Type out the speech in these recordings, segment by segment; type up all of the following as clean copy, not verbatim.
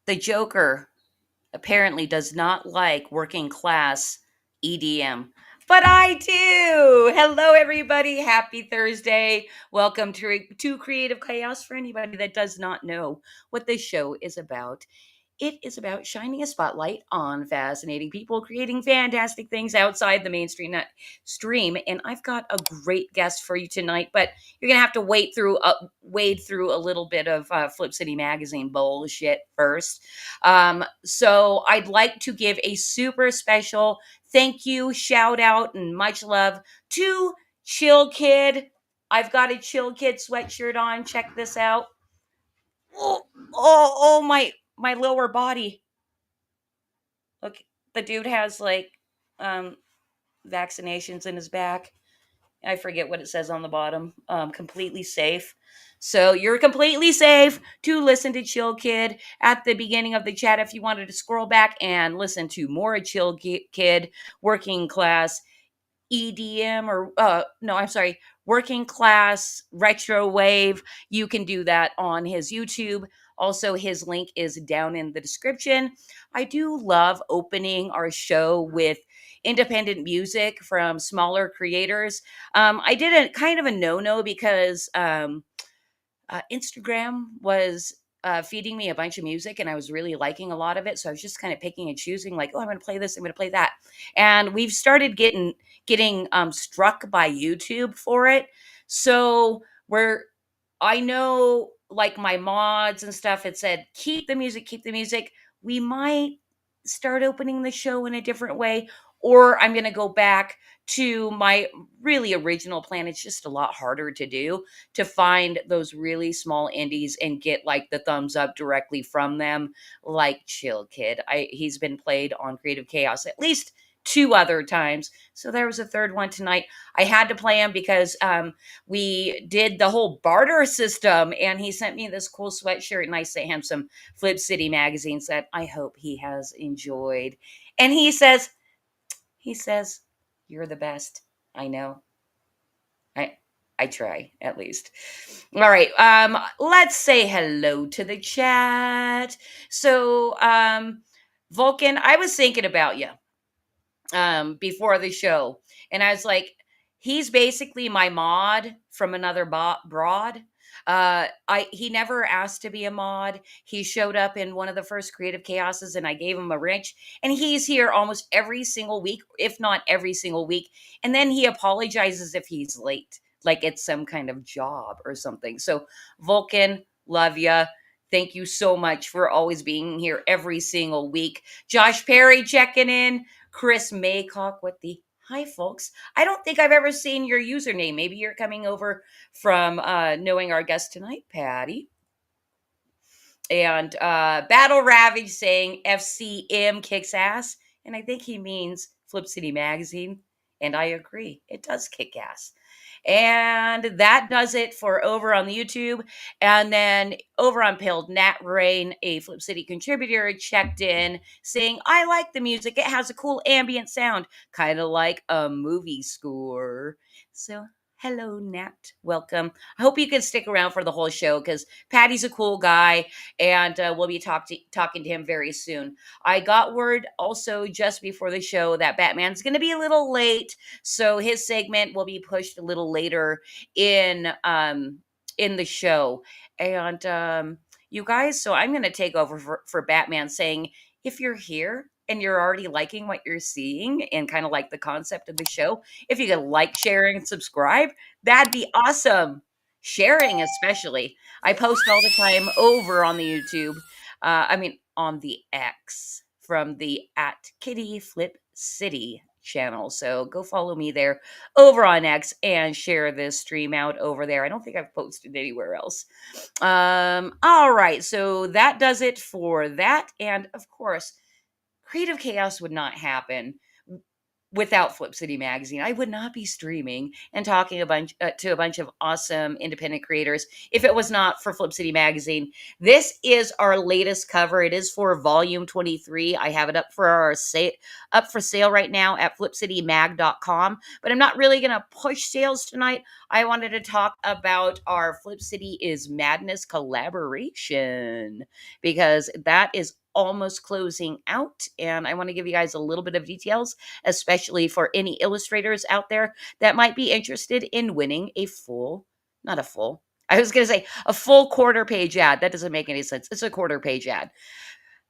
The Joker apparently does not like working class EDM. But I do. Hello, everybody. Happy Thursday. Welcome to Creative Chaos. For anybody that does not know what this show is about, it is about shining a spotlight on fascinating people creating fantastic things outside the mainstream stream. And I've got a great guest for you tonight, but you're gonna have to wade through a little bit of Flip City Magazine bullshit first. So I'd like to give a super special thank you, shout out, and much love to Chill Kid. I've got a Chill Kid sweatshirt on. Check this out. Oh, my lower body. Look, the dude has like um vaccinations in his back. I forget what it says on the bottom. Completely safe. So you're completely safe to listen to Chill Kid at the beginning of the chat if you wanted to scroll back and listen to more Kid, working class EDM, or no, I'm sorry, working class retro wave. You can do that on his YouTube. Also, his link is down in the description. I do love opening our show with independent music from smaller creators. I did a kind of a no because Instagram was feeding me a bunch of music and I was really liking a lot of it. So I was just kind of picking and choosing, like, oh, I'm going to play this, I'm going to play that. And we've started getting struck by YouTube for it. So we're I know, like, my mods and stuff had said, keep the music, keep the music. We might start opening the show in a different way, or I'm going to go back to my really original plan. It's just a lot harder to do, to find those really small indies and get like the thumbs up directly from them, like Chill Kid. He's been played on Creative Chaos at least two other times. So there was a third one tonight. I had to play him because we did the whole barter system and he sent me this cool sweatshirt and I sent him some Flip City magazines that I hope he has enjoyed. And he says, you're the best. I know. I I try at least. All right. Let's say hello to the chat. So, Vulcan, I was thinking about you before the show. And I was like, he's basically my mod from another broad. He never asked to be a mod. He showed up in one of the first Creative Chaoses and I gave him a wrench. And he's here almost every single week, if not every single week. And then he apologizes if he's late, like it's some kind of job or something. So Vulcan, love ya. Thank you so much for always being here every single week. Josh Perry checking in. Chris Maycock with the hi, folks. I don't think I've ever seen your username. Maybe you're coming over from knowing our guest tonight, Patty. And Battle Ravage saying FCM kicks ass. And I think he means Flip City Magazine. And I agree. It does kick ass. And that does it for over on the YouTube. And then over on Pilled, Nat Rain, a Flip City contributor, checked in saying, I like the music. It has a cool ambient sound, kind of like a movie score. So, hello, Nat. Welcome. I hope you can stick around for the whole show because Patty's a cool guy and we'll be talking to him very soon. I got word also just before the show that Batman's going to be a little late. So his segment will be pushed a little later in the show. And you guys, so I'm going to take over for Batman saying, if you're here and you're already liking what you're seeing and kind of like the concept of the show, if you could like, share, and subscribe, that'd be awesome. Sharing, especially. I post all the time over on the YouTube. On the X from the at Kitty Flip City channel. So go follow me there over on X and share this stream out over there. I don't think I've posted anywhere else. All right, so that does it for that. And of course, Creative Chaos would not happen without Flip City Magazine. I would not be streaming and talking to a bunch of awesome independent creators if it was not for Flip City Magazine. This is our latest cover. It is for volume 23. I have it up for sale right now at flipcitymag.com, but I'm not really going to push sales tonight. I wanted to talk about our Flip City is Madness collaboration because that is almost closing out, and I want to give you guys a little bit of details, especially for any illustrators out there that might be interested in winning a full, not a full, I was going to say a full quarter page ad. That doesn't make any sense. It's a quarter page ad.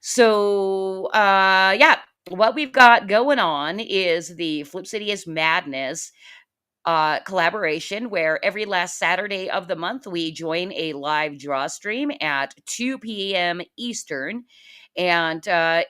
So, yeah, what we've got going on is the Flip City is Madness collaboration where every last Saturday of the month we join a live draw stream at 2 p.m. Eastern, and a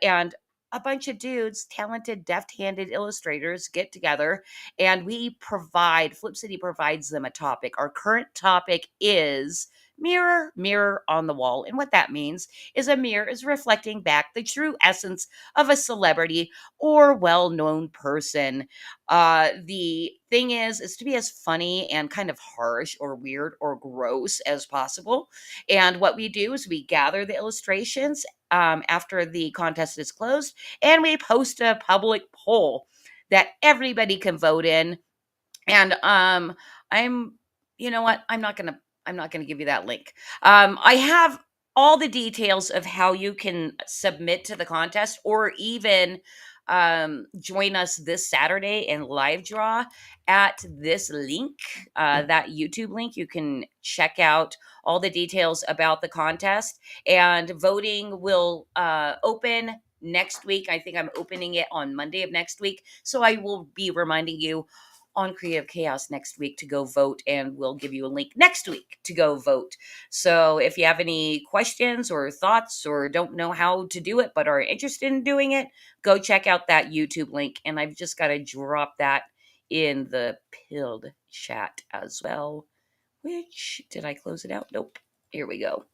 bunch of dudes, talented, deft-handed illustrators, get together, and Flip City provides them a topic. Our current topic is mirror, mirror on the wall, and what that means is a mirror is reflecting back the true essence of a celebrity or well-known person. The thing is to be as funny and kind of harsh or weird or gross as possible. And what we do is we gather the illustrations after the contest is closed, and we post a public poll that everybody can vote in. And I'm, you know what? I'm not gonna give you that link. I have all the details of how you can submit to the contest, or even join us this Saturday and live draw at this link, that YouTube link. You can check out all the details about the contest, and voting will open next week. I think I'm opening it on Monday of next week. So I will be reminding you on Creative Chaos next week to go vote, and we'll give you a link next week to go vote. So if you have any questions or thoughts or don't know how to do it but are interested in doing it, go check out that YouTube link. And I've just got to drop that in the pilled chat as well. Which, did I close it out? Nope. Here we go.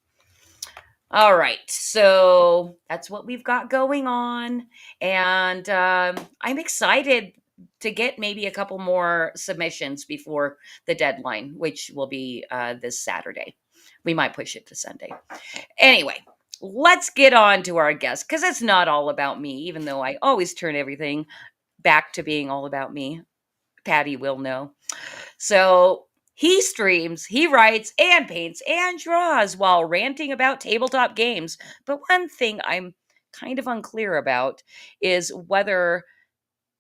All right, so that's what we've got going on, and I'm excited to get maybe a couple more submissions before the deadline, which will be this Saturday. We might push it to Sunday. Anyway, let's get on to our guest, because it's not all about me, even though I always turn everything back to being all about me. Patty will know. So he streams, he writes and paints and draws while ranting about tabletop games. But one thing I'm kind of unclear about is whether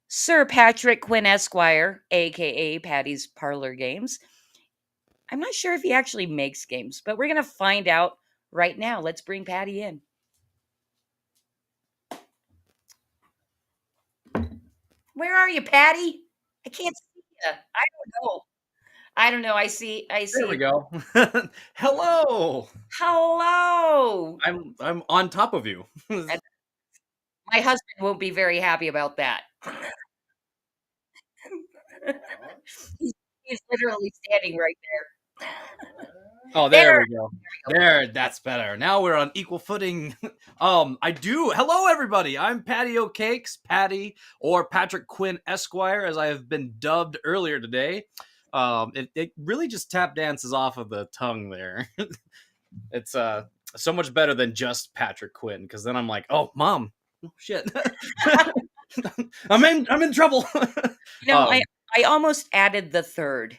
Sir Patrick Quinn Esquire, aka Patty's Parlor Games, I'm not sure if he actually makes games, but we're going to find out right now. Let's bring Patty in. Where are you, Patty? I can't see you. I don't know. I don't know. I There we see. go. Hello. Hello. I'm on top of you. And my husband won't be very happy about that. he's, he's literally standing right there. Oh, There there we go. we go. There, that's better. Now we're on equal footing. Hello everybody. I'm Patio Cakes, Patty, or Patrick Quinn Esquire, as I have been dubbed earlier today. It really just tap dances off of the tongue there. It's so much better than just Patrick Quinn, because then I'm like, oh mom, oh, shit. I'm in trouble. You know, um, I almost added the third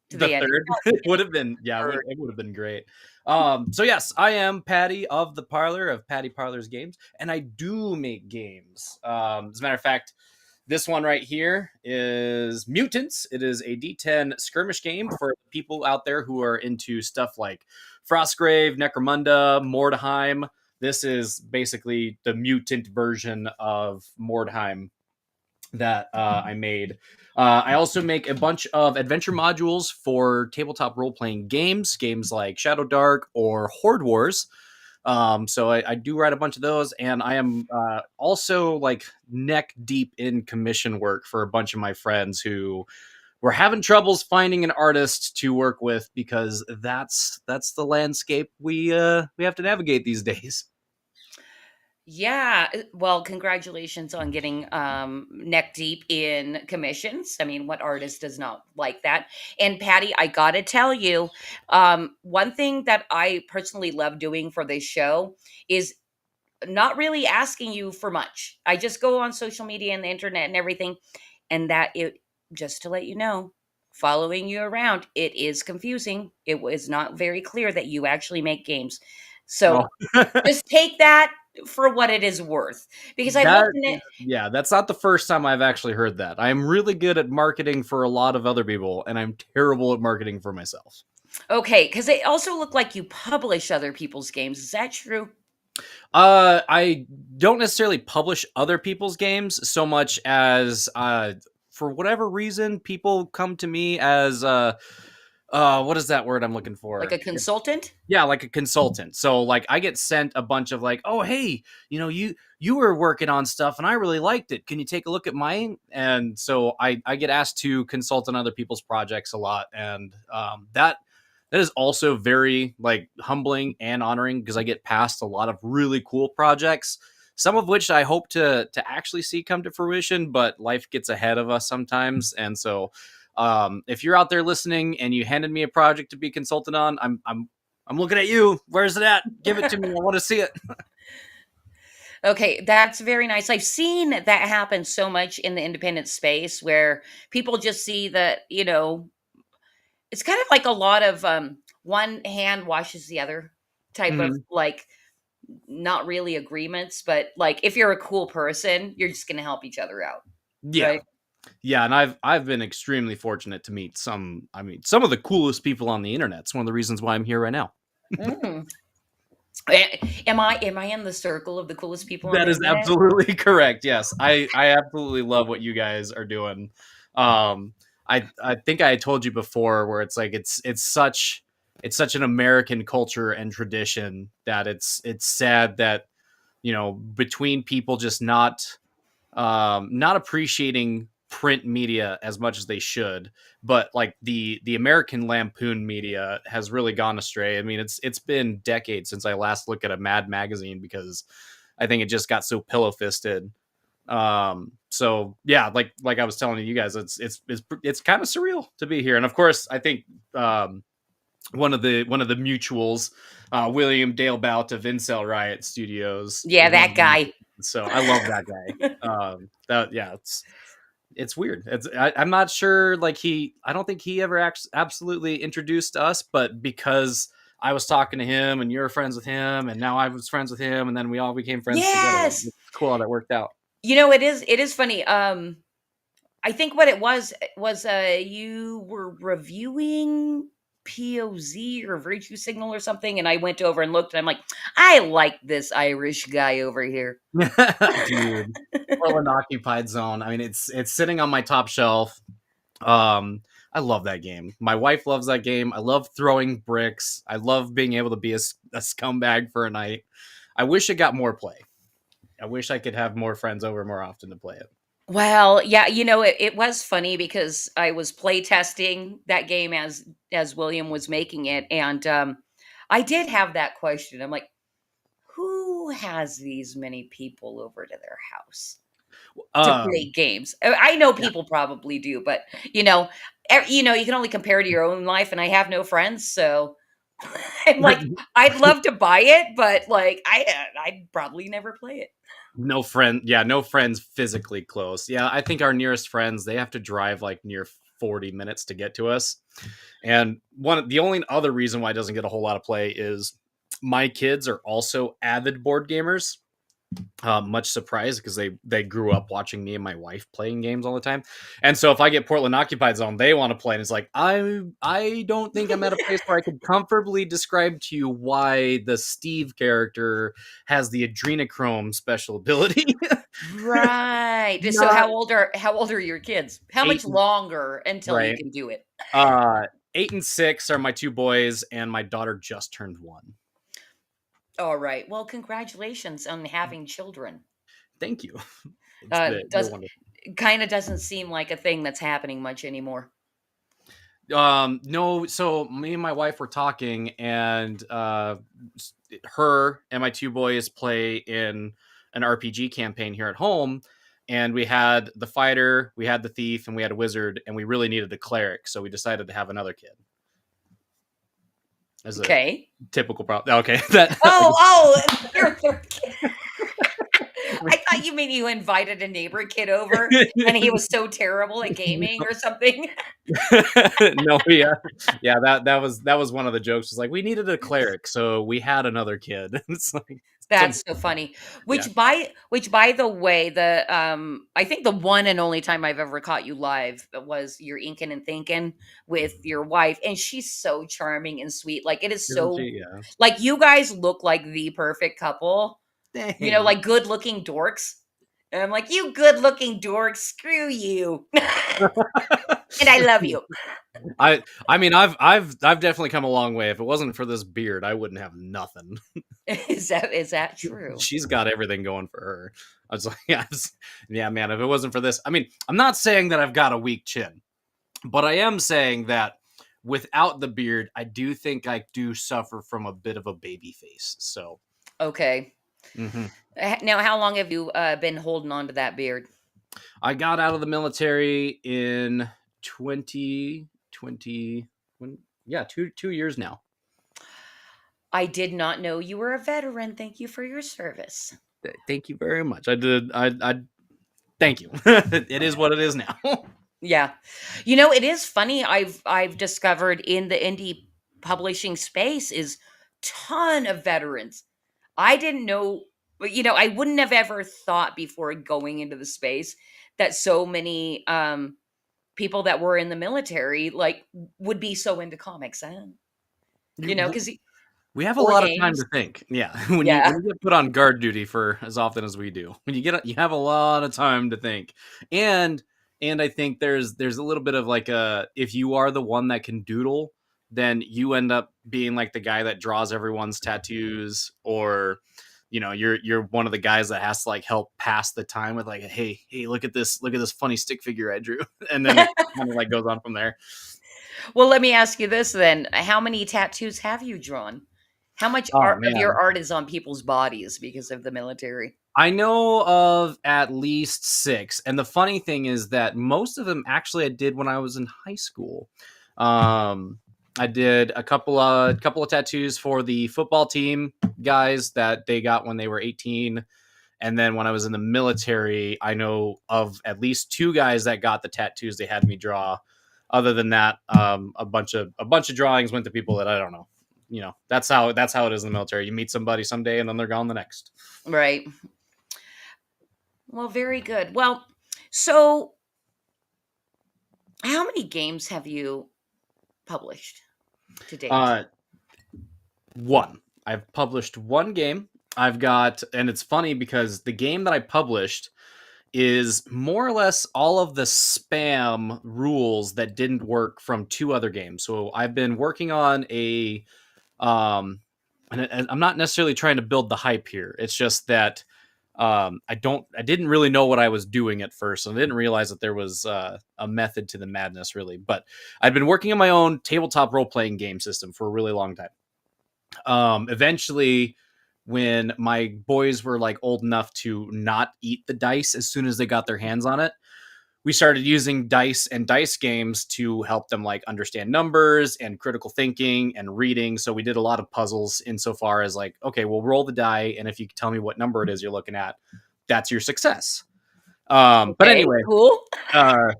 to the the end. third would have been, yeah, Third. it would have been great. So yes, I am Patty of the Parlor of Patty Parlor's Games, and I do make games. As a matter of fact, this one right here is Mutants. It is a D10 skirmish game for people out there who are into stuff like Frostgrave, Necromunda, Mordheim. This is basically the mutant version of Mordheim that I made. I also make a bunch of adventure modules for tabletop role playing games like Shadow Dark or Horde Wars. So I do write a bunch of those, and I am also like neck deep in commission work for a bunch of my friends who were having troubles finding an artist to work with, because that's the landscape we have to navigate these days. Yeah, well, congratulations on getting neck deep in commissions. I mean, what artist does not like that? And Patty, I got to tell you, one thing that I personally love doing for this show is not really asking you for much. I just go on social media and the internet and everything, and that it just to let you know, following you around, it is confusing. It was not very clear that you actually make games. Oh, So just take that for what it is worth, because I that looked in it. yeah, that's not the first time I've actually heard that. I'm really good at marketing for a lot of other people, and I'm terrible at marketing for myself. Okay, because it also looked like you publish other people's games. Is that true? I don't necessarily publish other people's games so much as for whatever reason people come to me as what is that word I'm looking Like a for? consultant? Yeah, like a consultant. So like I get sent a bunch of like, "Oh, hey, you were working on stuff and I really liked it. Can you take a look at mine?" And so I get asked to consult on other people's projects a lot, and that is also very like humbling and honoring because I get past a lot of really cool projects, some of which I hope to actually see come to fruition, but life gets ahead of us sometimes. And so if you're out there listening and you handed me a project to be consulted on, I'm looking at you. Where's it at? Give it to me. I want to see it. Okay, that's very nice. I've seen that happen so much in the independent space where people just see that, it's kind of like a lot of one hand washes the other type of Mhm. like not really agreements, but like if you're a cool person, you're just going to help each other out, Yeah. right? Yeah, and I've been extremely fortunate to meet some of the coolest people on the internet. It's one of the reasons why I'm here right now. Mm. Am I in the circle of the coolest people on That the is internet? absolutely correct. Yes, I absolutely love what you guys are doing. I think I told you before where it's like it's such an American culture and tradition that it's sad that between people just not appreciating print media as much as they should, but like the American Lampoon media has really gone astray. I mean, it's been decades since I last looked at a Mad magazine because I think it just got so pillow fisted. So yeah, like I was telling you guys, it's kind of surreal to be here. And of course I think one of the mutuals, William Dale Bout of Incel Riot Studios, Yeah, is one that of them. guy. So I love that guy. That yeah, it's weird. I'm not sure. Like I don't think he ever absolutely introduced us, but because I was talking to him and you're friends with him, and now I was friends with him, and then we all became friends together. Yes. It's cool how that worked out. It is funny. I think what it was you were reviewing POZ or Virtue Signal or something, and I went over and looked, and I'm like, I like this Irish guy over here. Dude, Portland Occupied Zone. I mean, it's sitting on my top shelf. Um, I love that game. My wife loves that game. I love throwing bricks. I love being able to be a scumbag for a night. I wish it got more play. I wish I could have more friends over more often to play it. Well, yeah, it was funny because I was play testing that game as William was making it, and I did have that question. I'm like, who has these many people over to their house to play Um, games? I know yeah. people probably do, but you can only compare to your own life, and I have no friends, so I'm like, I'd love to buy it, but like, I'd probably never play it. No friends physically close. Yeah, I think our nearest friends, they have to drive like near 40 minutes to get to us. And the only other reason why it doesn't get a whole lot of play is my kids are also avid board gamers. Much surprised because they grew up watching me and my wife playing games all the time, and so if I get Portland Occupied Zone, they want to play, and it's like I don't think I'm at a place where I could comfortably describe to you why the Steve character has the adrenochrome special ability. Right. So Not how old are your kids? How eight, much longer until you right? can do it? Uh, 8 and 6 are my two boys, and my daughter just turned 1. All right. Well, congratulations on having children. Thank you. They're Does wonderful. kind of doesn't seem like a thing that's happening much anymore. No, so me and my wife were talking, and her and my two boys play in an RPG campaign here at home, and we had the fighter, we had the thief, and we had a wizard, and we really needed a cleric, so we decided to have another kid as a Okay. typical problem. Okay, that Oh, your third kid. I thought you mean you invited a neighbor kid over and he was so terrible at gaming or something. no, yeah, yeah. That was one of the jokes. Was like we needed a cleric, so we had another kid. It's like some, That's so funny. yeah. Which by the way, the I think the one and only time I've ever caught you live was your inking and thinking with your wife, and she's so charming and sweet. Like it is Isn't so she? Yeah. like you guys look like the perfect couple. Dang. Like good looking dorks. And I'm like, you good looking dorks, screw you. And I love you. I mean, I've definitely come a long way. If it wasn't for this beard, I wouldn't have nothing. Is that true? She's got everything going for her. I was like, yeah, man. If it wasn't for this, I mean, I'm not saying that I've got a weak chin, but I am saying that without the beard, I do think I do suffer from a bit of a baby face. So, Okay. mhm. Now, how long have you been holding on to that beard? I got out of the military in 2020. Yeah, 2 years now. I did not know you were a veteran. Thank you for your service. Thank you very much. I did. I thank you. It is what it is now. Yeah. It is funny. I've discovered in the indie publishing space is ton of veterans. I didn't know, but I wouldn't have ever thought before going into the space that so many people that were in the military like would be so into comics. You- Because we have a or lot of time games. to think. Yeah, when you Yeah. when you get put on guard duty for as often as we do, when you have a lot of time to think, and I think there's a little bit of like a if you are the one that can doodle, then you end up being like the guy that draws everyone's tattoos, or you're one of the guys that has to like help pass the time with like, hey, look at this funny stick figure I drew, and then it kind of like goes on from there. Well, let me ask you this then. How many tattoos have you drawn? How much Oh art of your man, art is on people's bodies because of the military? I know of at least six, and the funny thing is that most of them actually I did when I was in high school. I did a couple of tattoos for the football team guys that they got when they were 18, and then when I was in the military, I know of at least two guys that got the tattoos they had me draw. Other than that, a bunch of drawings went to people that I don't know. That's how it is in the military. You meet somebody someday, and then they're gone the next. Right. Well, very good. Well, so how many games have you published to date? Uh, One. I've published one game. I've got, and it's funny because the game that I published is more or less all of the spam rules that didn't work from two other games. So I've been working on um, and I'm not necessarily trying to build the hype here. It's just that I didn't really know what I was doing at first, and I didn't realize that there was a method to the madness, really. But I've been working on my own tabletop role playing game system for a really long time. Eventually, when my boys were like old enough to not eat the dice as soon as they got their hands on it, we started using dice and dice games to help them like understand numbers and critical thinking and reading. So we did a lot of puzzles insofar as like, okay, we'll roll the die, and if you can tell me what number it is you're looking at, that's your success. But Okay, anyway, cool. uh,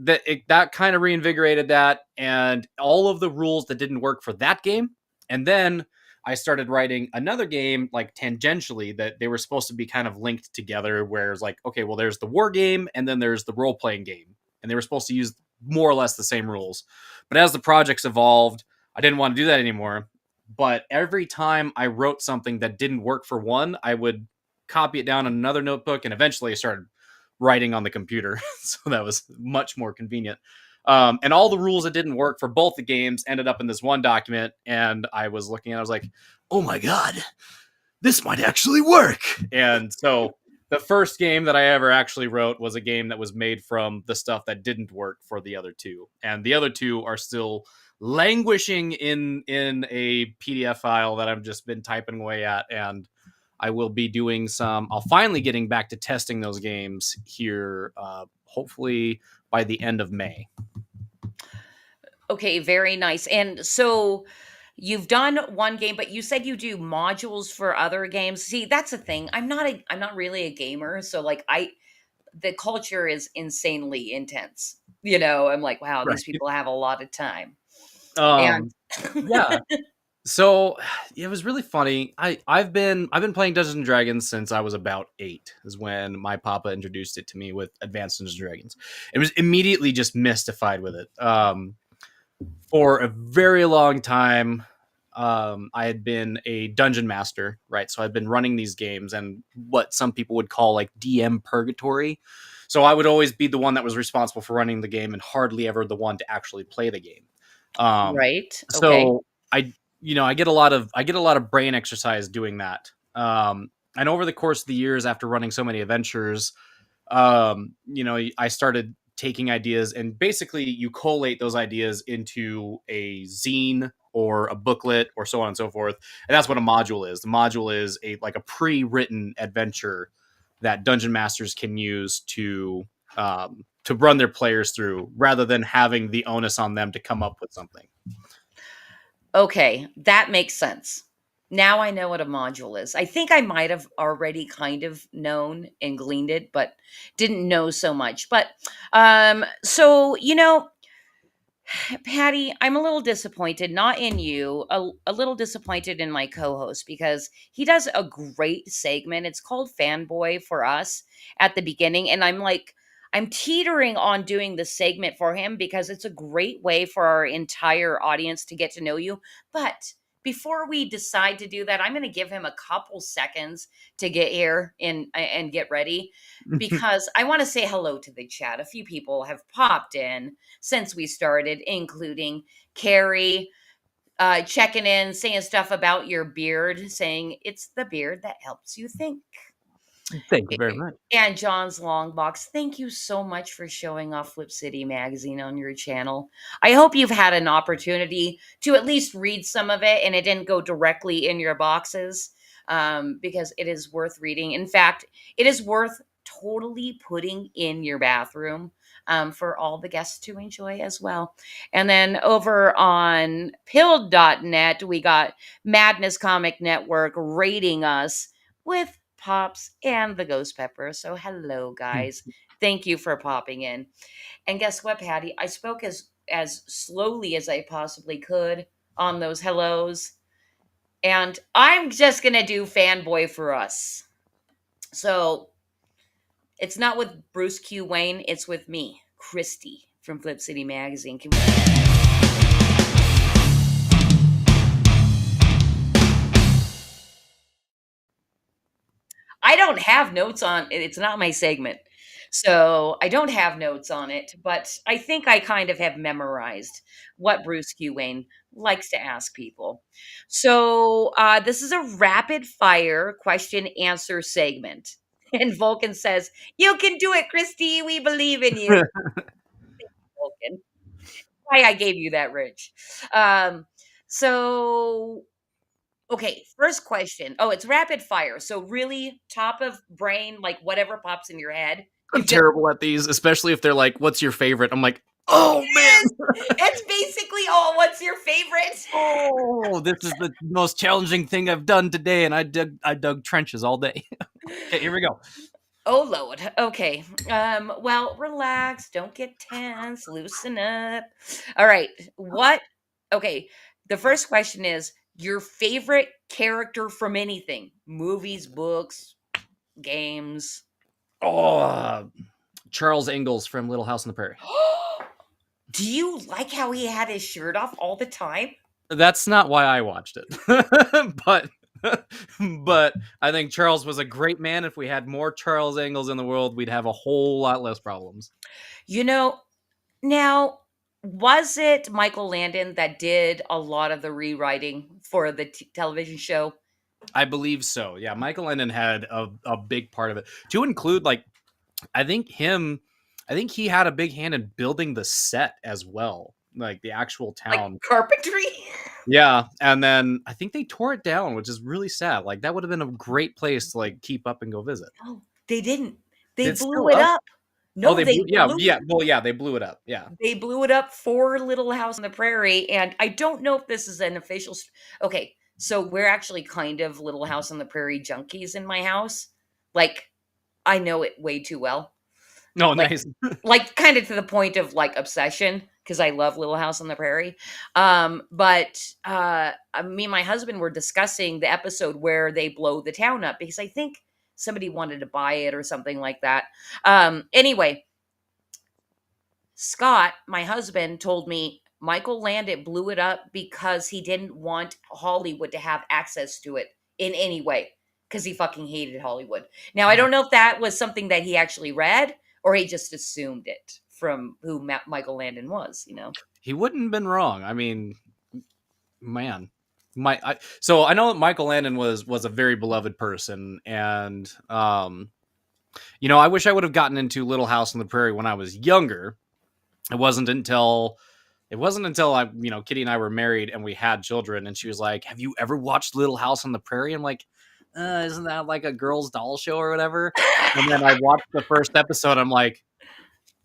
that kind of reinvigorated that, and all of the rules that didn't work for that game. And then I started writing another game like tangentially that they were supposed to be kind of linked together, where it's like, okay, well, there's the war game and then there's the role playing game, and they were supposed to use more or less the same rules. But as the projects evolved, I didn't want to do that anymore. But every time I wrote something that didn't work for one, I would copy it down on another notebook, and eventually I started writing on the computer. So that was much more convenient. And all the rules that didn't work for both the games ended up in this one document. And I was looking at it, I was like, oh my God, this might actually work. And so the first game that I ever actually wrote was a game that was made from the stuff that didn't work for the other two. And the other two are still languishing in a PDF file that I've just been typing away at. And I will be doing some. I'll finally getting back to testing those games here, hopefully by the end of May. Okay, very nice. And so you've done one game, but you said you do modules for other games. See, that's the thing. I'm not really a gamer, so like the culture is insanely intense. I'm like, wow, these Right. people have a lot of time. And Um, yeah. So it was really funny. I've been playing Dungeons and Dragons since I was about 8. Is when my papa introduced it to me with Advanced Dungeons and Dragons. It was immediately just mystified with it. For a very long time, I had been a dungeon master, right? So I'd been running these games and what some people would call like DM purgatory. So I would always be the one that was responsible for running the game and hardly ever the one to actually play the game. Um, right. Okay. so I, I get a lot of brain exercise doing that. And over the course of the years, after running so many adventures, I started taking ideas and basically you collate those ideas into a zine or a booklet or so on and so forth. And that's what a module is. The module is a pre-written adventure that dungeon masters can use to run their players through rather than having the onus on them to come up with something. Okay, that makes sense. Now I know what a module is. I think I might have already kind of known and gleaned it, but didn't know so much. But so Patty, I'm a little disappointed, not in you, a little disappointed in my co host because he does a great segment. It's called Fanboy for us at the beginning. And I'm teetering on doing the segment for him because it's a great way for our entire audience to get to know you. But before we decide to do that, I'm going to give him a couple seconds to get here and get ready because I want to say hello to the chat. A few people have popped in since we started, including Carrie checking in, saying stuff about your beard, saying it's the beard that helps you think. Thank you very much. And John's Long Box, thank you so much for showing off Flip City Magazine on your channel. I hope you've had an opportunity to at least read some of it and it didn't go directly in your boxes because it is worth reading. In fact, it is worth totally putting in your bathroom for all the guests to enjoy as well. And then over on pilled.net, we got Madness Comic Network rating us with Pops and the Ghost Pepper. So hello guys. Thank you for popping in. And guess what, Patty? I spoke as slowly as I possibly could on those hellos. And I'm just gonna do fanboy for us. So it's not with Bruce Q. Wayne, it's with me, Christy from Flip City Magazine. I don't have notes on it. It's not my segment. So I don't have notes on it, but I think I kind of have memorized what Bruce Q. Wayne likes to ask people. So this is a rapid fire question answer segment. And Vulcan says, "You can do it, Christy. We believe in you." Vulcan. Why I gave you that, Rich. Um, so Okay, first question. Oh, it's rapid fire. So really top of brain, like whatever pops in your head. You I'm just terrible at these, especially if they're like, "What's your favorite?" I'm like, "Oh man, Yes! It's basically all what's your favorite? oh, this is the most challenging thing I've done today," and I dug trenches all day. Okay, here we go. Oh Lord. Okay. Well, relax, don't get tense, loosen up. All right. What Okay, the first question is your favorite character from anything. Movies, books, games. Oh, Charles Ingalls from Little House on the Prairie. Do you like how he had his shirt off all the time? That's not why I watched it, but but I think Charles was a great man. If we had more Charles Ingalls in the world, we'd have a whole lot less problems. You know, now was it Michael Landon that did a lot of the rewriting for the television show? I believe so. Yeah, Michael Landon had a big part of it, to include like I think him. I think he had a big hand in building the set as well, like the actual Like town. carpentry? Yeah, and then I think they tore it down, which is really sad. Like that would have been a great place to like keep up and go visit. No, they didn't. They It's blew still it up. up. Oh, No, they blew. they Yeah, blew yeah. Well, yeah, they blew it up. Yeah. they blew it up for Little House on the Prairie, and I don't know if this is an official. Okay, so we're actually kind of Little House on the Prairie junkies in my house. Like, I know it way too well. No, Like, nice. kind of to the point of like obsession because I love Little House on the Prairie. But me and my husband were discussing the episode where they blow the town up because I think somebody wanted to buy it or something like that. Anyway, Scott, my husband, told me Michael Landon blew it up because he didn't want Hollywood to have access to it in any way because he fucking hated Hollywood. Now, I don't know if that was something that he actually read or he just assumed it from who Michael Landon was, you know? He wouldn't have been wrong. I mean, man, so I know that Michael Landon was a very beloved person, and I wish I would have gotten into Little House on the Prairie when I was younger. It wasn't until I, Kitty and I were married and we had children, and she was like, "Have you ever watched Little House on the Prairie?" I'm like, "Isn't that like a girl's doll show or whatever?" And then I watched the first episode. I'm like,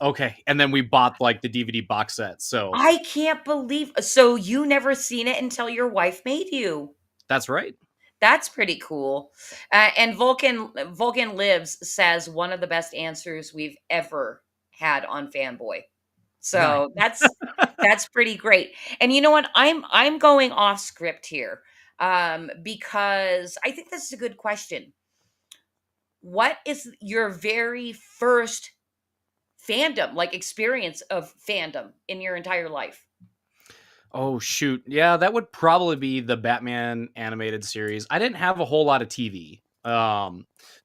"Okay." And then we bought like the DVD box set. So I can't believe so you never seen it until your wife made you. that's right. That's pretty cool. And Vulcan Lives says one of the best answers we've ever had on Fanboy. Nice. So that's pretty great. And you know what? I'm going off script here because I think this is a good question. What is your very first fandom, like experience of fandom in your entire life? Oh shoot. Yeah, that would probably be the Batman animated series. I didn't have a whole lot of TV. So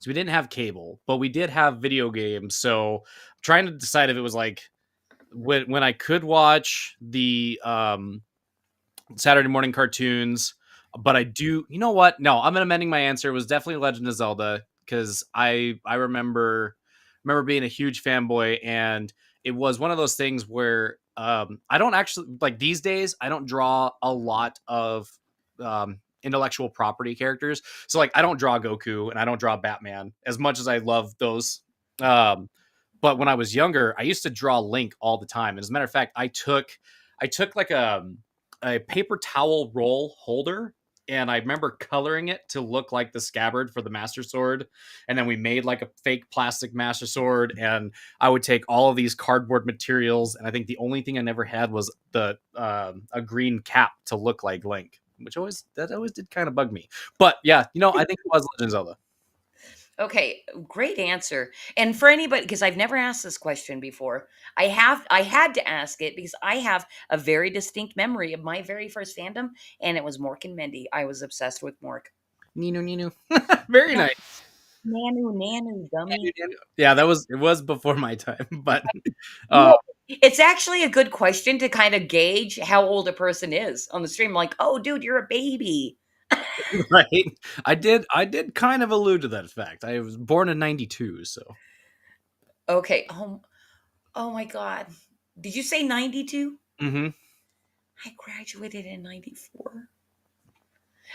we didn't have cable, but we did have video games. So I'm trying to decide if it was like when I could watch the Saturday morning cartoons, but I do. You know what? No, I'm amending my answer. It was definitely Legend of Zelda because I remember being a huge fanboy, and it was one of those things where I don't actually like these days. I don't draw a lot of intellectual property characters, so like I don't draw Goku and I don't draw Batman as much as I love those. Um, but when I was younger, I used to draw Link all the time. And as a matter of fact, I took like a paper towel roll holder, and I remember coloring it to look like the scabbard for the Master Sword. And then we made like a fake plastic Master Sword, and I would take all of these cardboard materials, and I think the only thing I never had was the a green cap to look like Link, which always did kind of bug me. But yeah, I think it was Legend of Zelda. Okay, great answer. And for anybody, because I've never asked this question before, I had to ask it because I have a very distinct memory of my very first fandom, and it was Mork and Mindy. I was obsessed with Mork. Nino Nino. Very No, nice. Nanu, Nanu, dummy. Yeah, it was before my time, but uh, No, it's actually a good question to kind of gauge how old a person is on the stream. Like, oh, dude, you're a baby. right. I did kind of allude to that fact. I was born in '92, so. Okay. Oh my God. Did you say 92? Hmm. I graduated in 94.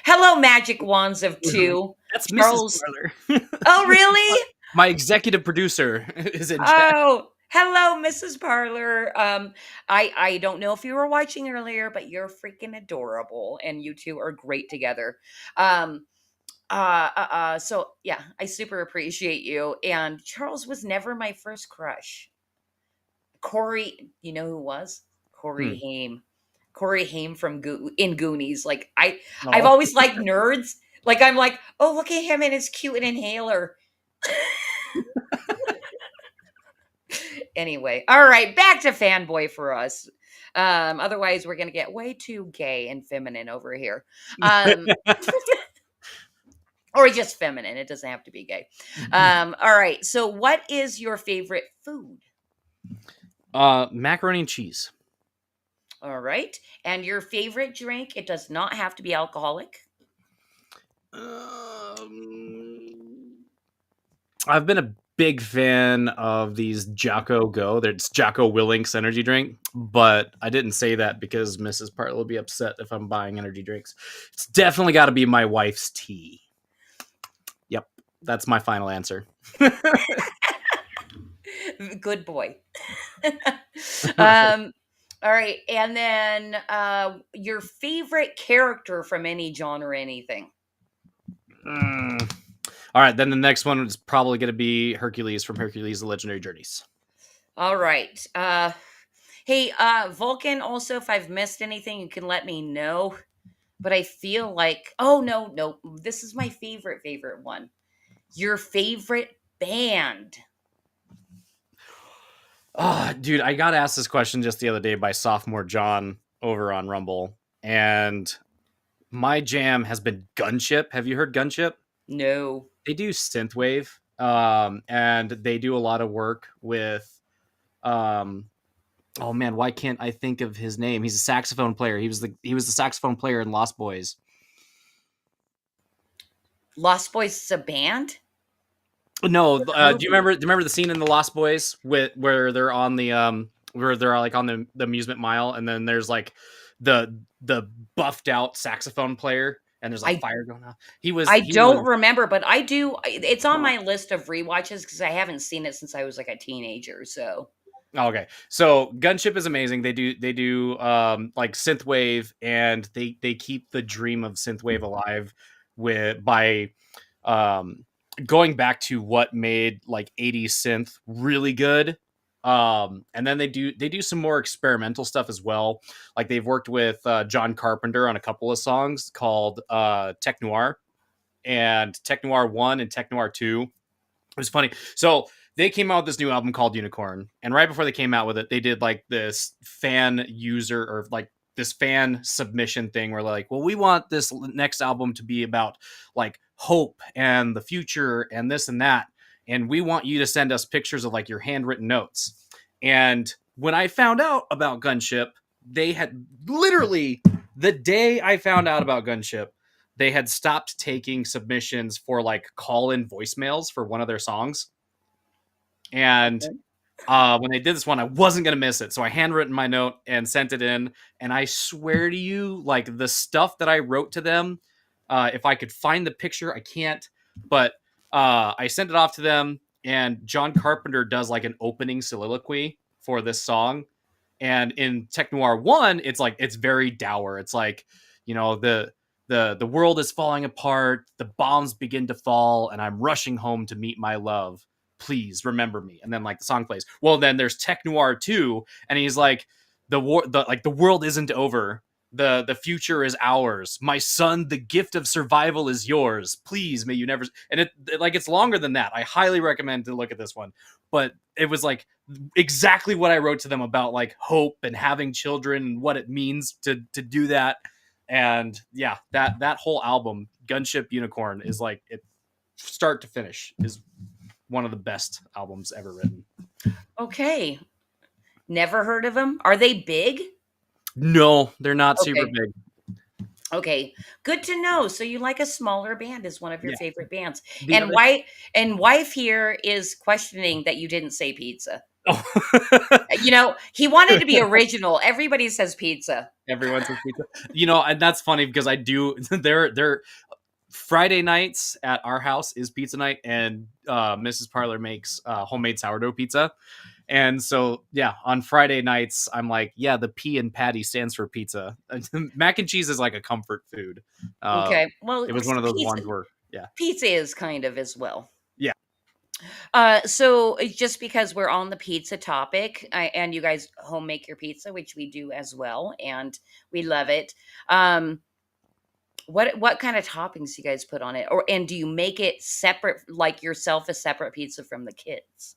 Hello, Magic Wands of Two. That's Mrs. Charles. Parler. Oh, really? My executive producer is in chat. Oh, hello, Mrs. Parlor. I don't know if you were watching earlier, but you're freaking adorable, and you two are great together. Um, so yeah, I super appreciate you. And Charles was never my first crush. Corey, you know who was? Corey Hmm. Haim. Corey Haim from in Goonies. Like I've No. always liked nerds. Like I'm like, oh, look at him and his cute inhaler. Anyway, all right, back to fanboy for us. Otherwise, we're gonna get way too gay and feminine over here. Um, or just feminine. It doesn't have to be gay. All right. So, what is your favorite food? Macaroni and cheese. All right, and your favorite drink? It does not have to be alcoholic. Um, I've been a big fan of these Jocko Go. It's Jocko Willink's energy drink, but I didn't say that because Mrs. Partler will be upset if I'm buying energy drinks. It's definitely got to be my wife's tea. Yep, that's my final answer. Good boy. um, all right, and then your favorite character from any genre, anything. Mm. All right, then the next one is probably going to be Hercules from Hercules: The Legendary Journeys. All right. Hey, Vulcan. Also, if I've missed anything, you can let me know. But I feel like, oh no, no, this is my favorite one. Your favorite band. Oh, dude, I got asked this question just the other day by sophomore John over on Rumble, and my jam has been Gunship. Have you heard Gunship? No. They do synthwave, and they do a lot of work with. Um, oh man, why can't I think of his name? He's a saxophone player. He was the saxophone player in Lost Boys. Lost Boys is a band? No, Never heard do you of it. remember the scene in the Lost Boys with where they're on the where they're like on the amusement mile, and then there's like the buffed out saxophone player, and there's like I fire going on. I He don't was remember, but I do. It's on my list of rewatches because I haven't seen it since I was like a teenager. So okay. So Gunship is amazing. They do like synthwave, and they keep the dream of synthwave alive with by um going back to what made like 80s synth really good. And then they do some more experimental stuff as well. Like they've worked with John Carpenter on a couple of songs called Tech Noir, and Tech Noir 1 and Tech Noir 2. It was funny. So they came out with this new album called Unicorn, and right before they came out with it, they did like this fan user or like this fan submission thing where they're like, well, we want this next album to be about like hope and the future and this and that, and we want you to send us pictures of like your handwritten notes. And when I found out about Gunship, they had literally the day I found out about Gunship, they had stopped taking submissions for like call-in voicemails for one of their songs. And okay. when they did this one, I wasn't gonna miss it, so I handwritten my note and sent it in. And I swear to you, like the stuff that I wrote to them, if I could find the picture, I can't. But I sent it off to them, and John Carpenter does like an opening soliloquy for this song. And in Tech Noir 1, it's like it's very dour. It's like, the world is falling apart, the bombs begin to fall, and I'm rushing home to meet my love. Please remember me. And then like the song plays. Well, then there's Tech Noir 2, and he's like, the world isn't over. The future is ours. My son, the gift of survival is yours. Please, may you never. And it's longer than that. I highly recommend to look at this one. But it was like exactly what I wrote to them about like hope and having children and what it means to do that. And yeah, that whole album, Gunship Unicorn, is like it start to finish is one of the best albums ever written. Okay. Never heard of them. Are they big? No, they're not super Okay. big. Okay. Good to know. So you like a smaller band is one of your Yeah. favorite bands. The And other wife here is questioning that you didn't say pizza. oh. He wanted to be original. Everybody says pizza. Everyone says pizza. And that's funny because I do they're Friday nights at our house is pizza night, and Mrs. Parler makes homemade sourdough pizza. And so, yeah, on Friday nights, I'm like, yeah, the P in Patty stands for pizza. Mac and cheese is like a comfort food. Okay. Well, It was one of those pizza ones where, yeah, pizza is kind of as well. yeah. So it's just because we're on the pizza topic, and you guys home make your pizza, which we do as well, and we love it. Um, what kind of toppings do you guys put on it, and do you make it separate, like yourself a separate pizza from the kids?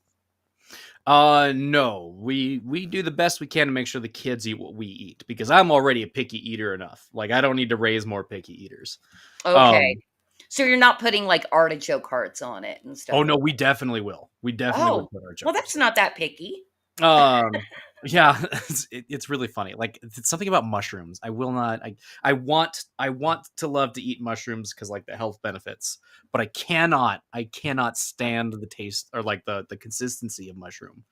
No, we do the best we can to make sure the kids eat what we eat because I'm already a picky eater enough. Like I don't need to raise more picky eaters. Okay, Um, so you're not putting like artichoke hearts on it and stuff oh like no, we definitely will. We that. definitely would Oh, put our well, chokers. that's not that picky. Um, Yeah, it's really funny. Like it's something about mushrooms. I will not. I want to love to eat mushrooms because like the health benefits, but I cannot stand the taste or like the consistency of mushroom.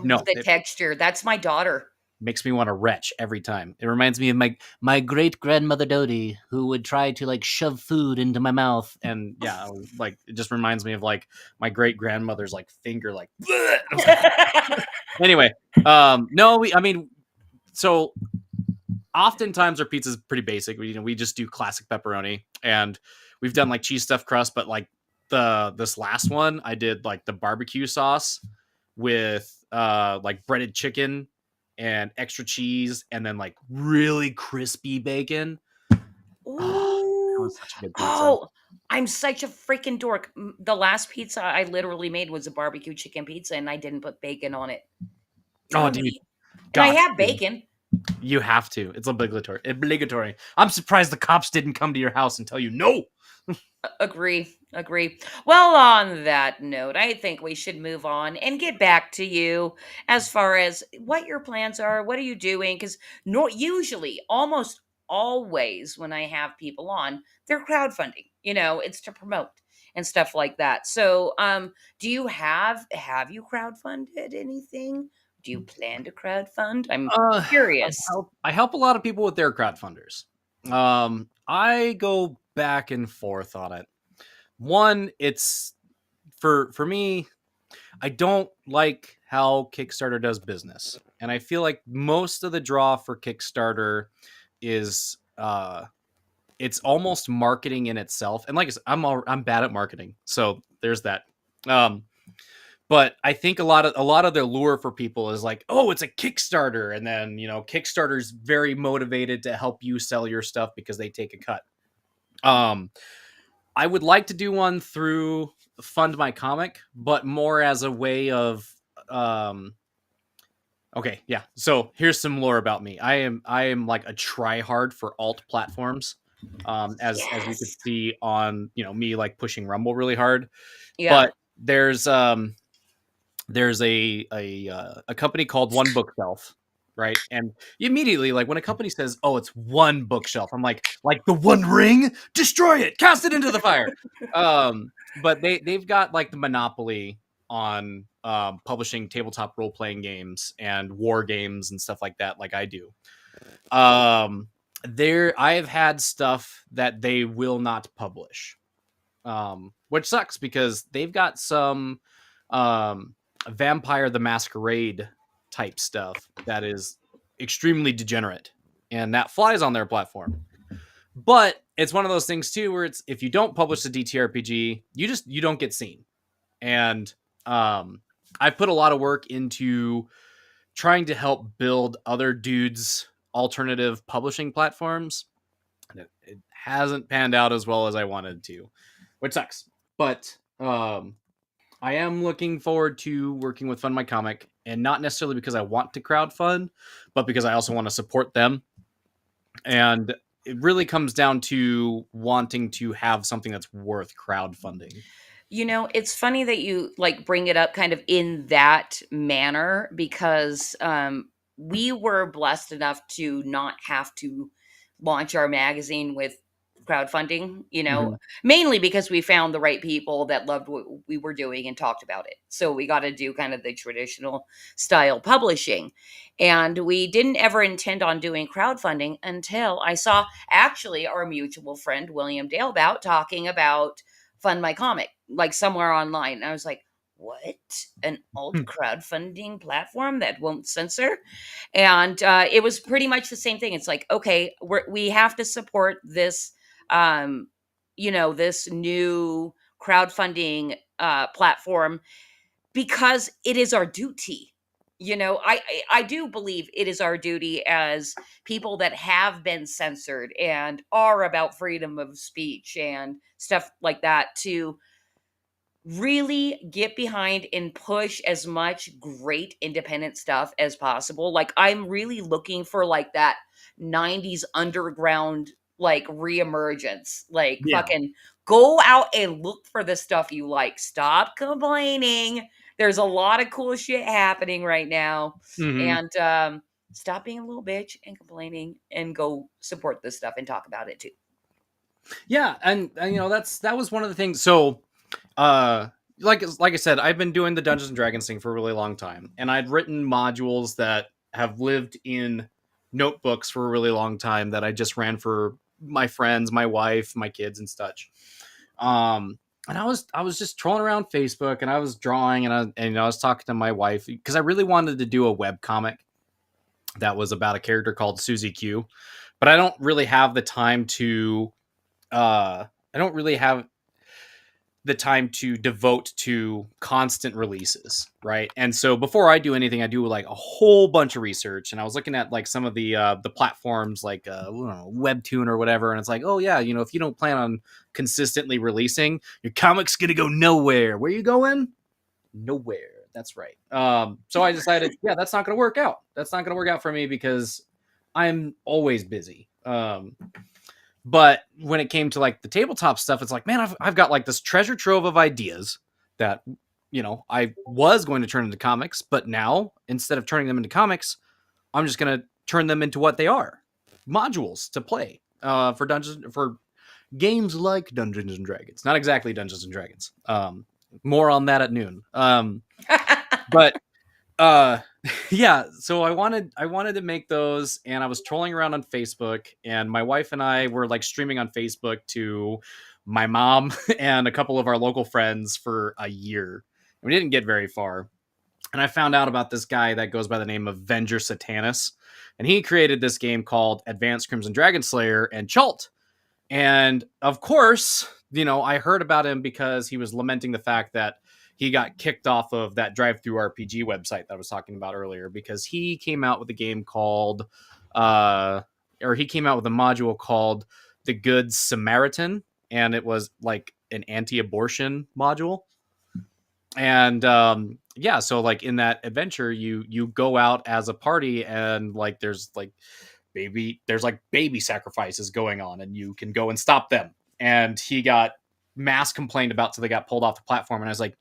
No, The it texture. That's my daughter. makes me want to retch every time. It reminds me of my great grandmother Dodie, who would try to like shove food into my mouth, and yeah, like it just reminds me of like my great grandmother's like finger, like. Anyway, no, I mean, so oftentimes our pizza is pretty basic. We just do classic pepperoni, and we've done like cheese stuffed crust, but like this last one, I did like the barbecue sauce with like breaded chicken and extra cheese, and then like really crispy bacon. Oh, that Ooh. was such a good pizza. Oh, I'm such a freaking dork. The last pizza I literally made was a barbecue chicken pizza, and I didn't put bacon on it. Oh, Tell dude, me. And I got have to. bacon. You have to. It's obligatory. Obligatory. I'm surprised the cops didn't come to your house and tell you no. Agree. Agree. Well, on that note, I think we should move on and get back to you as far as what your plans are. What are you doing? Because no, usually, almost always, when I have people on, they're crowdfunding. It's to promote and stuff like that. So, do you have you crowdfunded anything? Do you plan to crowdfund? I'm I curious. help a lot of people with their crowdfunders. I go back and forth on it. One, it's for me, I don't like how Kickstarter does business. And I feel like most of the draw for Kickstarter is it's almost marketing in itself. And like I said, I'm bad at marketing. So there's that. Um but I think a lot of the lure for people is like, oh, it's a Kickstarter, and then Kickstarter's very motivated to help you sell your stuff because they take a cut. Um, I would like to do one through Fund My Comic, but more as a way of um. Okay, yeah. So here's some lore about me. I am like a try hard for alt platforms. As you could Yes. see on me like pushing Rumble really hard, Yeah. but there's a company called One Bookshelf, right? And immediately, like when a company says, "Oh, it's one bookshelf," I'm like the One Ring, destroy it, cast it into the fire. But they've got like the monopoly on publishing tabletop role playing games and war games and stuff like that, like I do. Um, there, I've had stuff that they will not publish, which sucks because they've got some um, Vampire the Masquerade type stuff that is extremely degenerate, and that flies on their platform. But it's one of those things too, where it's if you don't publish the DTRPG, you don't get seen. And I've put a lot of work into trying to help build other dudes' alternative publishing platforms, and it hasn't panned out as well as I wanted to, which sucks. But I am looking forward to working with Fund My Comic, and not necessarily because I want to crowdfund, but because I also want to support them. And it really comes down to wanting to have something that's worth crowdfunding. It's funny that you like bring it up kind of in that manner because we were blessed enough to not have to launch our magazine with crowdfunding, Mm-hmm. mainly because we found the right people that loved what we were doing and talked about it. So we got to do kind of the traditional style publishing. And we didn't ever intend on doing crowdfunding until I saw actually our mutual friend, William Dalebout, talking about Fund My Comic, like somewhere online. And I was like, what? An alt crowdfunding platform that won't censor? And it was pretty much the same thing. It's like, okay, we have to support this, um, this new crowdfunding platform because it is our duty. I do believe it is our duty as people that have been censored and are about freedom of speech and stuff like that to really get behind and push as much great independent stuff as possible. Like I'm really looking for like that 90s underground like reemergence. Like Yeah. fucking go out and look for the stuff you like. Stop complaining There's a lot of cool shit happening right now. Hmm. And stop being a little bitch and complaining and go support this stuff and talk about it too. Yeah, and that was one of the things. So uh like I said, I've been doing the Dungeons and Dragons thing for a really long time, and I'd written modules that have lived in notebooks for a really long time that I just ran for my friends, my wife, my kids, and such. And I was just trolling around Facebook, and I was drawing, and I was talking to my wife because I really wanted to do a web comic that was about a character called Susie Q, but I don't really have the time to I don't really have the time to devote to constant releases, right? And so before I do anything, I do like a whole bunch of research, and I was looking at like some of the platforms like I don't know, Webtoon or whatever, and it's like, oh yeah, if you don't plan on consistently releasing, your comic's gonna go nowhere. Where you going? Nowhere. That's right. So I decided, yeah, that's not gonna work out. That's not gonna work out for me because I'm always busy. But when it came to like the tabletop stuff, it's like, man, I've got like this treasure trove of ideas that, I was going to turn into comics, but now instead of turning them into comics, I'm just going to turn them into what they are, modules to play for games like Dungeons and Dragons. Not exactly Dungeons and Dragons. More on that at noon. But uh yeah, so I wanted to make those, and I was trolling around on Facebook, and my wife and I were like streaming on Facebook to my mom and a couple of our local friends for a year. And we didn't get very far, and I found out about this guy that goes by the name of Venger Satanus, and he created this game called Advanced Crimson Dragon Slayer and Chult. And of course, I heard about him because he was lamenting the fact that he got kicked off of that drive through RPG website that I was talking about earlier, because he came out with a game called, uh, or he came out with a module called The Good Samaritan, and it was like an anti abortion module. And yeah, so like in that adventure, you go out as a party, and like there's like baby sacrifices going on, and you can go and stop them. And he got mass complained about, so they got pulled off the platform. And I was like,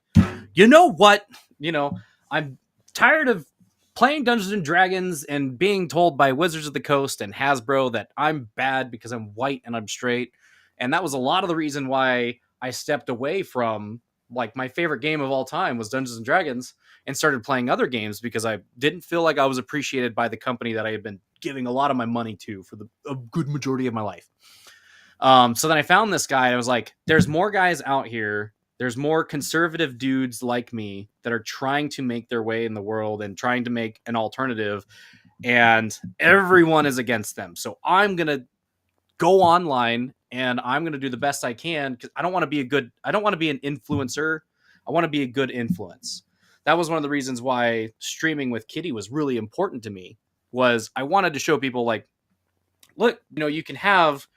you know what? I'm tired of playing Dungeons and Dragons and being told by Wizards of the Coast and Hasbro that I'm bad because I'm white and I'm straight. And that was a lot of the reason why I stepped away from like my favorite game of all time was Dungeons and Dragons, and started playing other games because I didn't feel like I was appreciated by the company that I had been giving a lot of my money to for a good majority of my life. So then I found this guy, and I was like, there's more guys out here. There's more conservative dudes like me that are trying to make their way in the world and trying to make an alternative, and everyone is against them. So I'm going to go online, and I'm going to do the best I can, because I don't want to be an influencer. I want to be a good influence. That was one of the reasons why streaming with Kitty was really important to me, was I wanted to show people like, look, you can have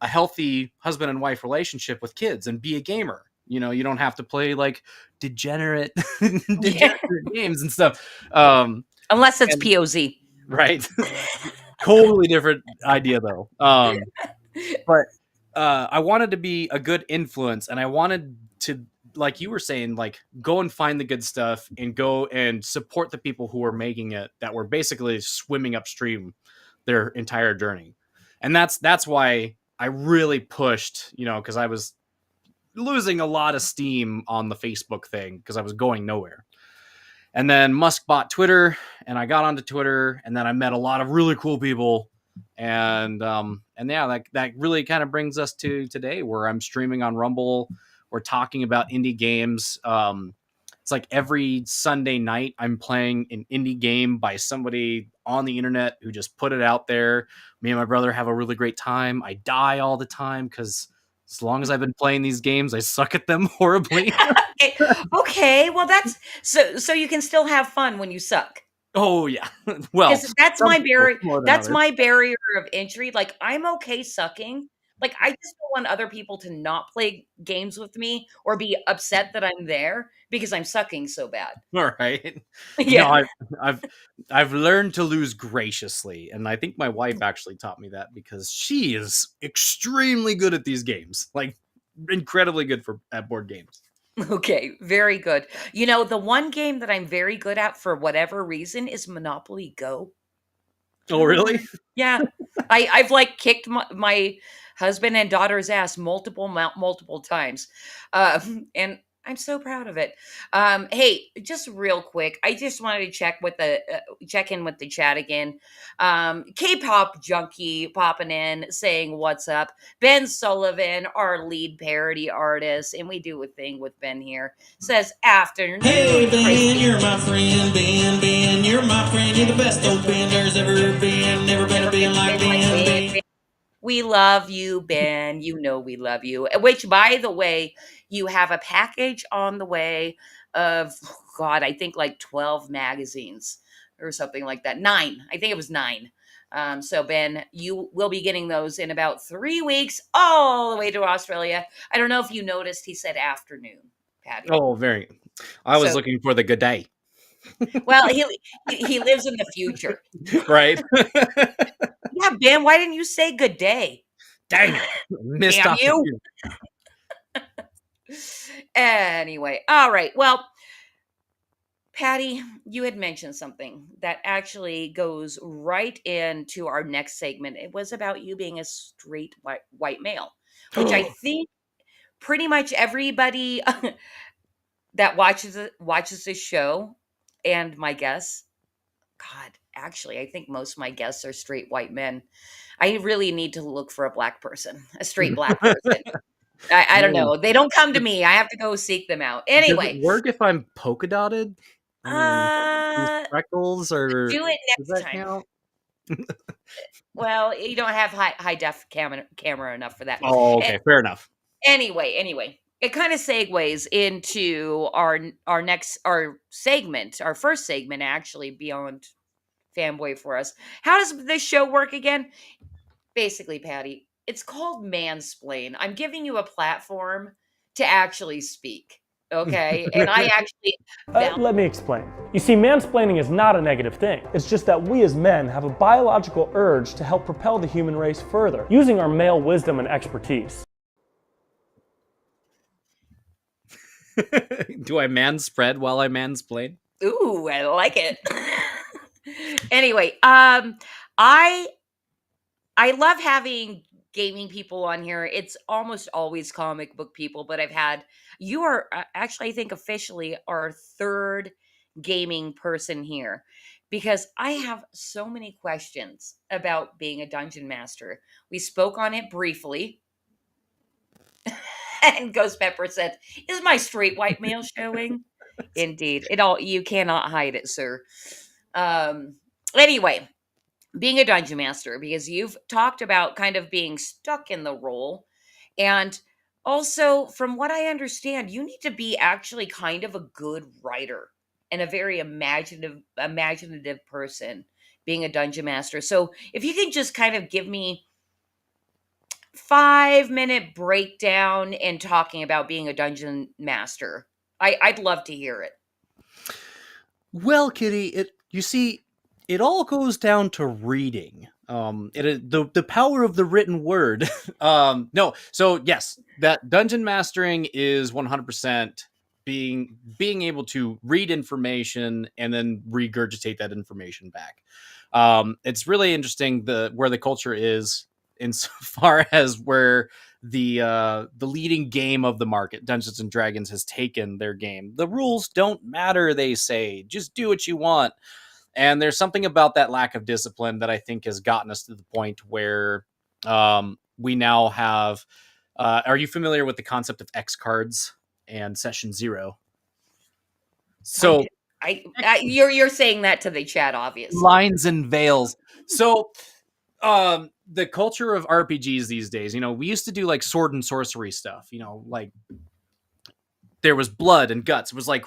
a healthy husband and wife relationship with kids and be a gamer. You don't have to play like degenerate Yeah. degenerate games and stuff. Unless it's And POZ. right. Totally different idea though. But I wanted to be a good influence, and I wanted to, like you were saying, like go and find the good stuff and go and support the people who were making it, that were basically swimming upstream their entire journey. And that's why I really pushed, because I was losing a lot of steam on the Facebook thing because I was going nowhere. And then Musk bought Twitter, and I got onto Twitter, and then I met a lot of really cool people. And yeah, that really kind of brings us to today, where I'm streaming on Rumble. We're talking about indie games. It's like every Sunday night I'm playing an indie game by somebody on the internet who just put it out there. Me and my brother have a really great time. I die all the time because as long as I've been playing these games, I suck at them horribly. Okay. Okay, well that's so you can still have fun when you suck. Oh yeah. Well, Because that's some my people barrier. more than That's others. my barrier of entry. Like I'm okay sucking. Like I just don't want other people to not play games with me or be upset that I'm there because I'm sucking so bad. All right. No, Yeah. I've I've learned to lose graciously, and I think my wife actually taught me that, because she is extremely good at these games, like incredibly good at board games. Okay, very good. You know, the one game that I'm very good at for whatever reason is Monopoly Go. I Oh, don't know really? why. Yeah. I've like kicked my husband and daughter's ass multiple times. And I'm so proud of it. Hey, just real quick, I just wanted to check in with the chat again. K-pop junkie popping in saying what's up. Ben Sullivan, our lead parody artist, and we do a thing with Ben here. Says Hey afternoon, Ben, Christy. you're my friend, Ben, you're my friend, you're the best old Ben there's ever been, never been a Never Ben like been like Ben. Ben. We love you, Ben. You know we love you. Which, by the way, you have a package on the way of, God, I think like 12 magazines or something like that. Nine. I think it was nine. So, Ben, you will be getting those in about 3 weeks, all the way to Australia. I don't know if you noticed, he said afternoon, Patty. Oh, very. I was So, looking for the good day, well, he lives in the future. right? Yeah, Ben, why didn't you say good day? Dang it. Missed Damn you. opportunity. Anyway, all right. Well, Patty, you had mentioned something that actually goes right into our next segment. It was about you being a straight white male, which I think pretty much everybody that watches this show, and my guess, God, actually, I think most of my guests are straight white men. I really need to look for a black person, a straight black person. I don't Man, know. They don't come to me. I have to go seek them out. does it Anyway, work if I'm polka dotted? I mean, these uh, freckles, or do it does next that time. count? Well, you don't have high def camera enough for that. Oh, A- okay, fair enough. anyway, it kind of segues into our segment, our first segment actually beyond fanboy for us. How does this show work again? Basically, Patty, it's called mansplain. I'm giving you a platform to actually speak. Okay, and I actually Let me explain. You see, mansplaining is not a negative thing. It's just that we as men have a biological urge to help propel the human race further, using our male wisdom and expertise. Do I man spread while I mansplain? ooh, I like it. Anyway, I I love having gaming people on here. It's almost always comic book people, but you are actually, I think, officially our third gaming person here because I have so many questions about being a dungeon master. We spoke on it briefly, and Ghost Pepper said, "Is my straight white male showing?" Indeed, you cannot hide it, sir. Um, anyway, being a dungeon master, because you've talked about kind of being stuck in the role, and also from what I understand, you need to be actually kind of a good writer and a very imaginative person being a dungeon master. So if you can just kind of give me 5-minute breakdown and talking about being a dungeon master, I'd love to hear it. Well, Kitty, you see, it all goes down to reading. The power of the written word. No, so yes, that dungeon mastering is 100% being able to read information and then regurgitate that information back. It's really interesting where the culture is insofar as where the leading game of the market, Dungeons and Dragons, has taken their game. The rules don't matter, they say. Just do what you want. And there's something about that lack of discipline that I think has gotten us to the point where we now have. Are you familiar with the concept of X cards and Session Zero? I, So you're saying that to the chat, obviously. lines and veils. So the culture of RPGs these days, we used to do like sword and sorcery stuff, like there was blood and guts. It was like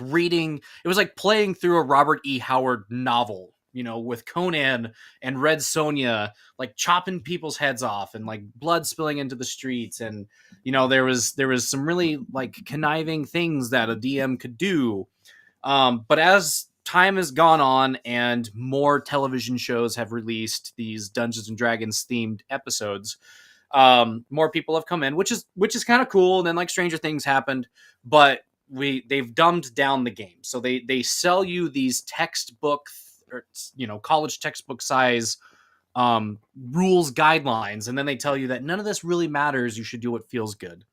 playing through a Robert E. Howard novel, with Conan and Red Sonja, like chopping people's heads off and like blood spilling into the streets. And, there was some really like conniving things that a DM could do. But as time has gone on and more television shows have released these Dungeons and Dragons themed episodes, more people have come in, which is kind of cool. And then like Stranger Things happened, but they've dumbed down the game. So they sell you these textbook or college textbook size rules guidelines, and then they tell you that none of this really matters. You should do what feels good,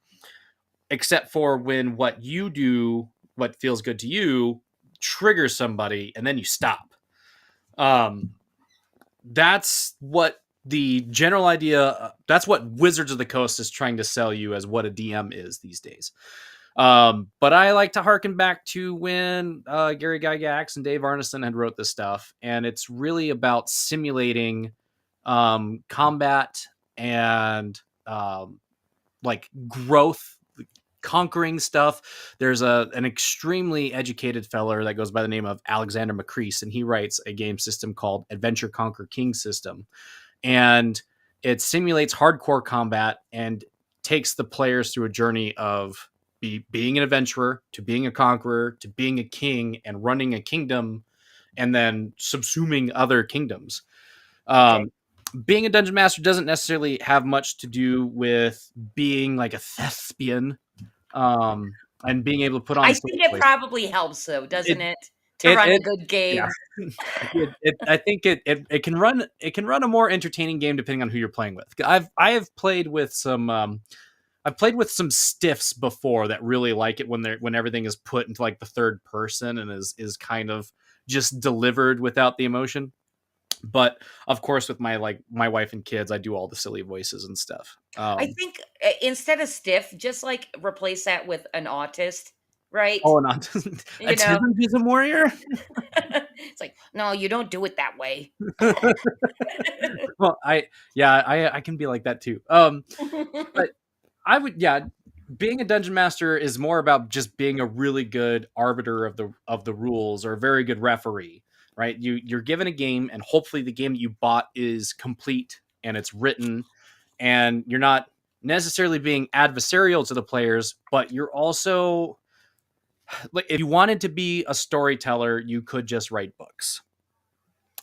except for when what you do, what feels good to you, triggers somebody, and then you stop. That's what the general idea. That's what Wizards of the Coast is trying to sell you as what a DM is these days. But I like to harken back to when Gary Gygax and Dave Arneson had wrote this stuff, and it's really about simulating combat and like growth, conquering stuff. There's an extremely educated feller that goes by the name of Alexander McCrease, and he writes a game system called Adventure Conquer King System, and it simulates hardcore combat and takes the players through a journey of being an adventurer to being a conqueror to being a king and running a kingdom and then subsuming other kingdoms. Okay. Being a dungeon master doesn't necessarily have much to do with being like a thespian, and being able to put I on think it voice. probably helps, though, doesn't it, to it, run a it good game? Yeah. I think it can run a more entertaining game depending on who you're playing with. I have played with some I've played with some stiffs before that really like it when everything is put into like the third person and is kind of just delivered without the emotion. But of course, with my wife and kids, I do all the silly voices and stuff. I think instead of stiff, just like replace that with an autist, right? Oh, not You know, autism warrior. it's like, no, you don't do it that way. Well, I can be like that too. But I would, being a dungeon master is more about just being a really good arbiter of the rules or a very good referee, right? You're given a game, and hopefully the game that you bought is complete and it's written, and you're not necessarily being adversarial to the players, but you're also like, if you wanted to be a storyteller, you could just write books.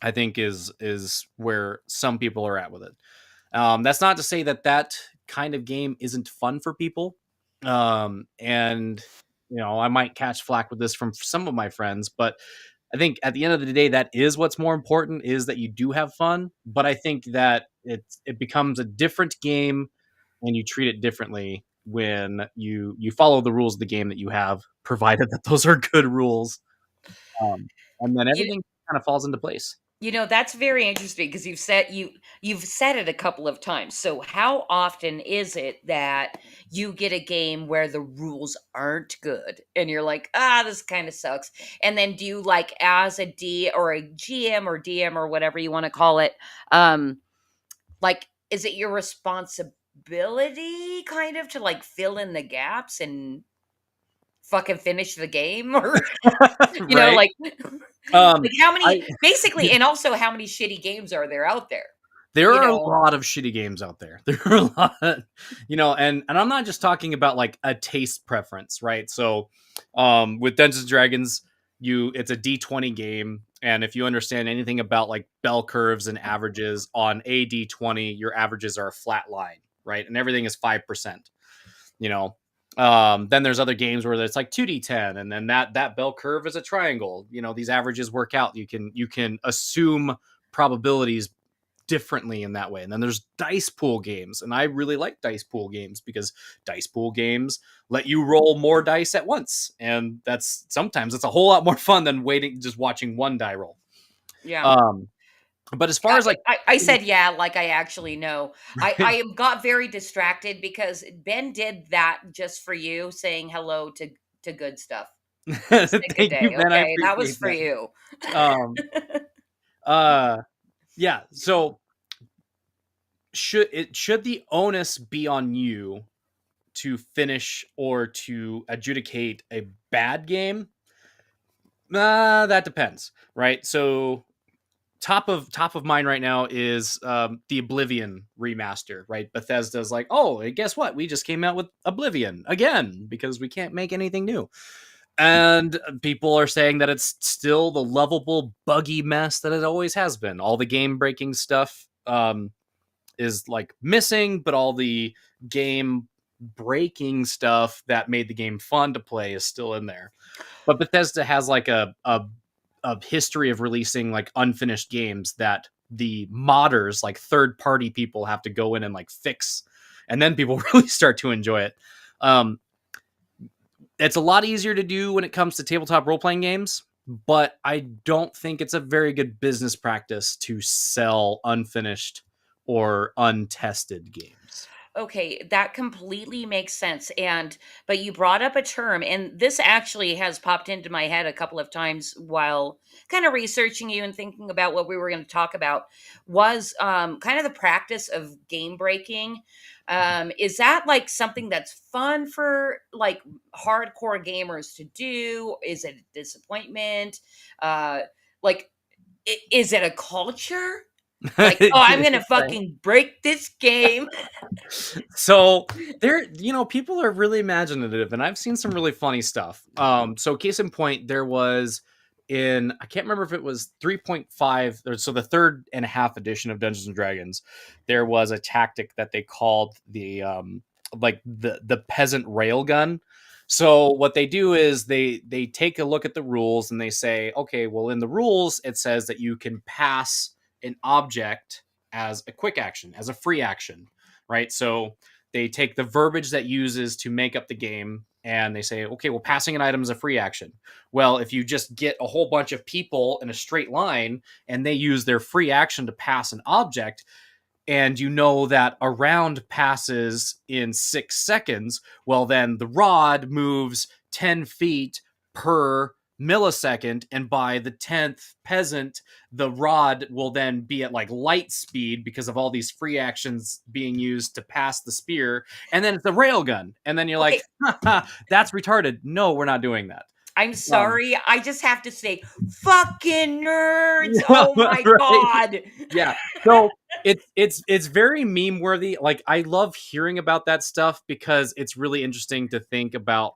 I think is where some people are at with it. That's not to say that kind of game isn't fun for people. And I might catch flack with this from some of my friends, but I think at the end of the day, that is what's more important, is that you do have fun. But I think that it becomes a different game, and you treat it differently when you follow the rules of the game that you have, provided that those are good rules. And then you, everything kind of falls into place. that's very interesting because you've said it a couple of times. So how often is it that you get a game where the rules aren't good and you're like, this kind of sucks? And then do you, like, as a D or a GM or DM or whatever you want to call it, like, is it your responsibility kind of to, like, fill in the gaps and fucking finish the game? Or Right. like, Um, like, how I many, basically, and also how many shitty games are there out there? There You are a know? lot of shitty games out there. There are a lot, and I'm not just talking about like a taste preference, right? So, with Dungeons and Dragons, it's a D20 game, and if you understand anything about like bell curves and averages on a D20, your averages are a flat line, right? And everything is 5%. You know, then there's other games where it's like 2D10, and then that bell curve is a triangle. These averages work out. You can assume probabilities differently in that way. And then there's dice pool games, and I really like dice pool games because dice pool games let you roll more dice at once, and sometimes it's a whole lot more fun than just watching one die roll. Yeah. But as far as like I said, yeah, like I actually know. I got very distracted because Ben did that just for you, saying hello to good stuff. Say good thank you, day. Ben, I Okay, that was appreciate for that. you. Yeah, so should the onus be on you to finish or to adjudicate a bad game? That depends, right? So top of mind right now is the Oblivion remaster, right? Bethesda's like, oh, guess what? We just came out with Oblivion again because we can't make anything new. And people are saying that it's still the lovable, buggy mess that it always has been. All the game-breaking stuff is like missing, but all the game breaking stuff that made the game fun to play is still in there. But Bethesda has like a history of releasing like unfinished games that the modders, like third party people, have to go in and like fix, and then people really start to enjoy it. Um, it's a lot easier to do when it comes to tabletop role playing games, but I don't think it's a very good business practice to sell unfinished or untested games. Okay, that completely makes sense. But you brought up a term, and this actually has popped into my head a couple of times while kind of researching you and thinking about what we were going to talk about was kind of the practice of game breaking. Is that like something that's fun for like hardcore gamers to do? Is it a disappointment? Uh, like, is it a culture? Like, oh, I'm gonna fucking break this game. So there, people are really imaginative, and I've seen some really funny stuff. So case in point, there was I can't remember if it was 3.5, or so the third and a half edition of Dungeons and Dragons, there was a tactic that they called the peasant railgun. So what they do is they take a look at the rules and they say, okay, well, in the rules it says that you can pass an object as a quick action, as a free action, right? So they take the verbiage that uses to make up the game and they say, okay, well, passing an item is a free action. Well, if you just get a whole bunch of people in a straight line and they use their free action to pass an object, and you know that a round passes in 6 seconds, well, then the rod moves 10 feet per millisecond, and by the 10th peasant, the rod will then be at like light speed because of all these free actions being used to pass the spear, and then it's a railgun, and then you're Okay, like, that's retarded. No, we're not doing that. I'm Um, sorry. I just have to say, fucking nerds. yeah, Oh my right. God. Yeah. So it's very meme worthy. Like I love hearing about that stuff because it's really interesting to think about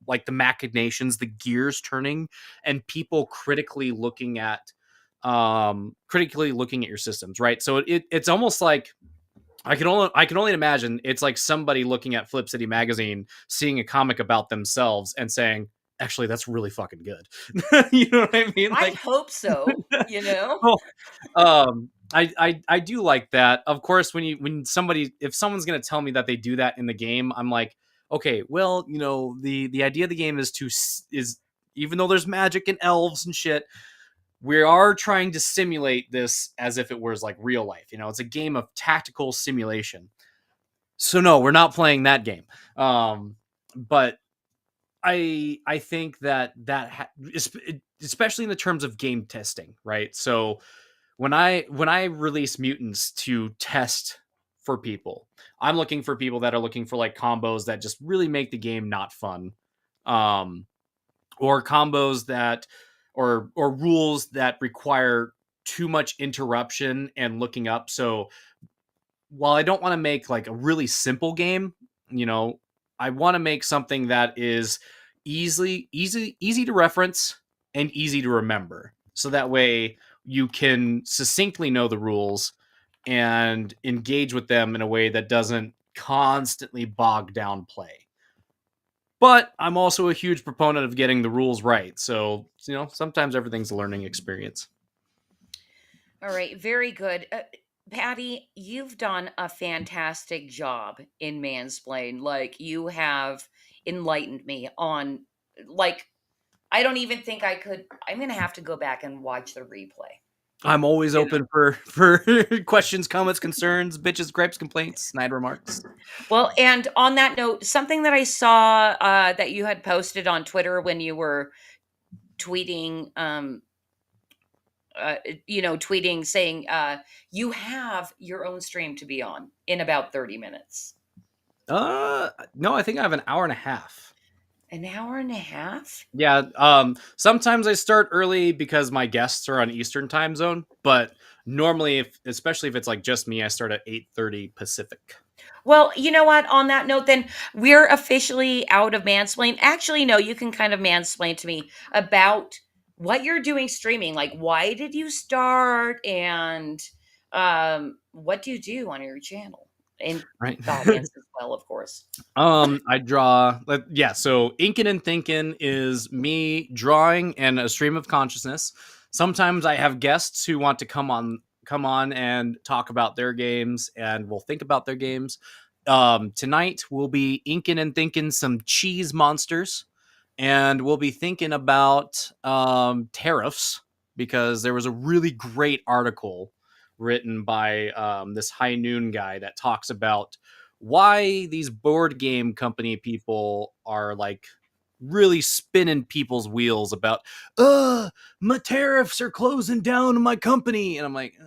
like the machinations, the gears turning, and people critically looking at your systems, right? So it's almost like I can only imagine it's like somebody looking at Flip City magazine, seeing a comic about themselves and saying, actually, that's really fucking good. You know what I mean? I Like hope so, you know? oh, I do like that. Of course, if someone's gonna tell me that they do that in the game, I'm like, okay, well, the idea of the game is even though there's magic and elves and shit, we are trying to simulate this as if it was like real life. It's a game of tactical simulation. So no, we're not playing that game. But I think especially in the terms of game testing, right? So when I release mutants to test for people, I'm looking for people that are looking for like combos that just really make the game not fun, um, or combos that or rules that require too much interruption and looking up. So while I don't want to make like a really simple game, you know, I want to make something that is easy to reference and easy to remember. So that way you can succinctly know the rules and engage with them in a way that doesn't constantly bog down play. But I'm also a huge proponent of getting the rules right. So, sometimes everything's a learning experience. All right, very good. Patty, you've done a fantastic job in Mansplain. Like, you have enlightened me on, like, I don't even think I could. I'm going to have to go back and watch the replay. I'm always You know? open for questions, comments, concerns, bitches, gripes, complaints, snide remarks. Well, and on that note, something that I saw that you had posted on Twitter when you were tweeting, tweeting saying you have your own stream to be on in about 30 minutes. No, I think I have an hour and a half. An hour and a half? Yeah. Sometimes I start early because my guests are on Eastern time zone, but normally, especially if it's like just me, I start at 8:30 Pacific. Well, you know what? On that note, then we're officially out of mansplain. Actually, no, you can kind of mansplain to me about what you're doing streaming. Like, why did you start, and what do you do on your channel? And right? the audience as well, of course. I draw. Yeah, so inking and thinking is me drawing and a stream of consciousness. Sometimes I have guests who want to come on and talk about their games, and we'll think about their games. Tonight we'll be inking and thinking some cheese monsters, and we'll be thinking about tariffs, because there was a really great article written by this High Noon guy that talks about why these board game company people are like really spinning people's wheels about, my tariffs are closing down my company. And I'm like,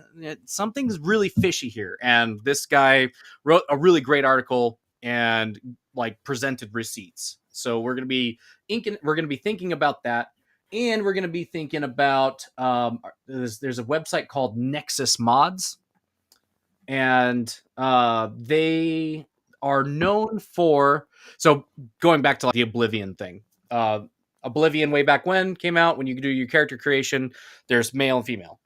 something's really fishy here. And this guy wrote a really great article and like presented receipts. So we're going to be thinking about that. And we're going to be thinking about, there's a website called Nexus Mods, and they are known for, so going back to like the Oblivion thing. Oblivion way back when came out, when you do your character creation, there's male and female.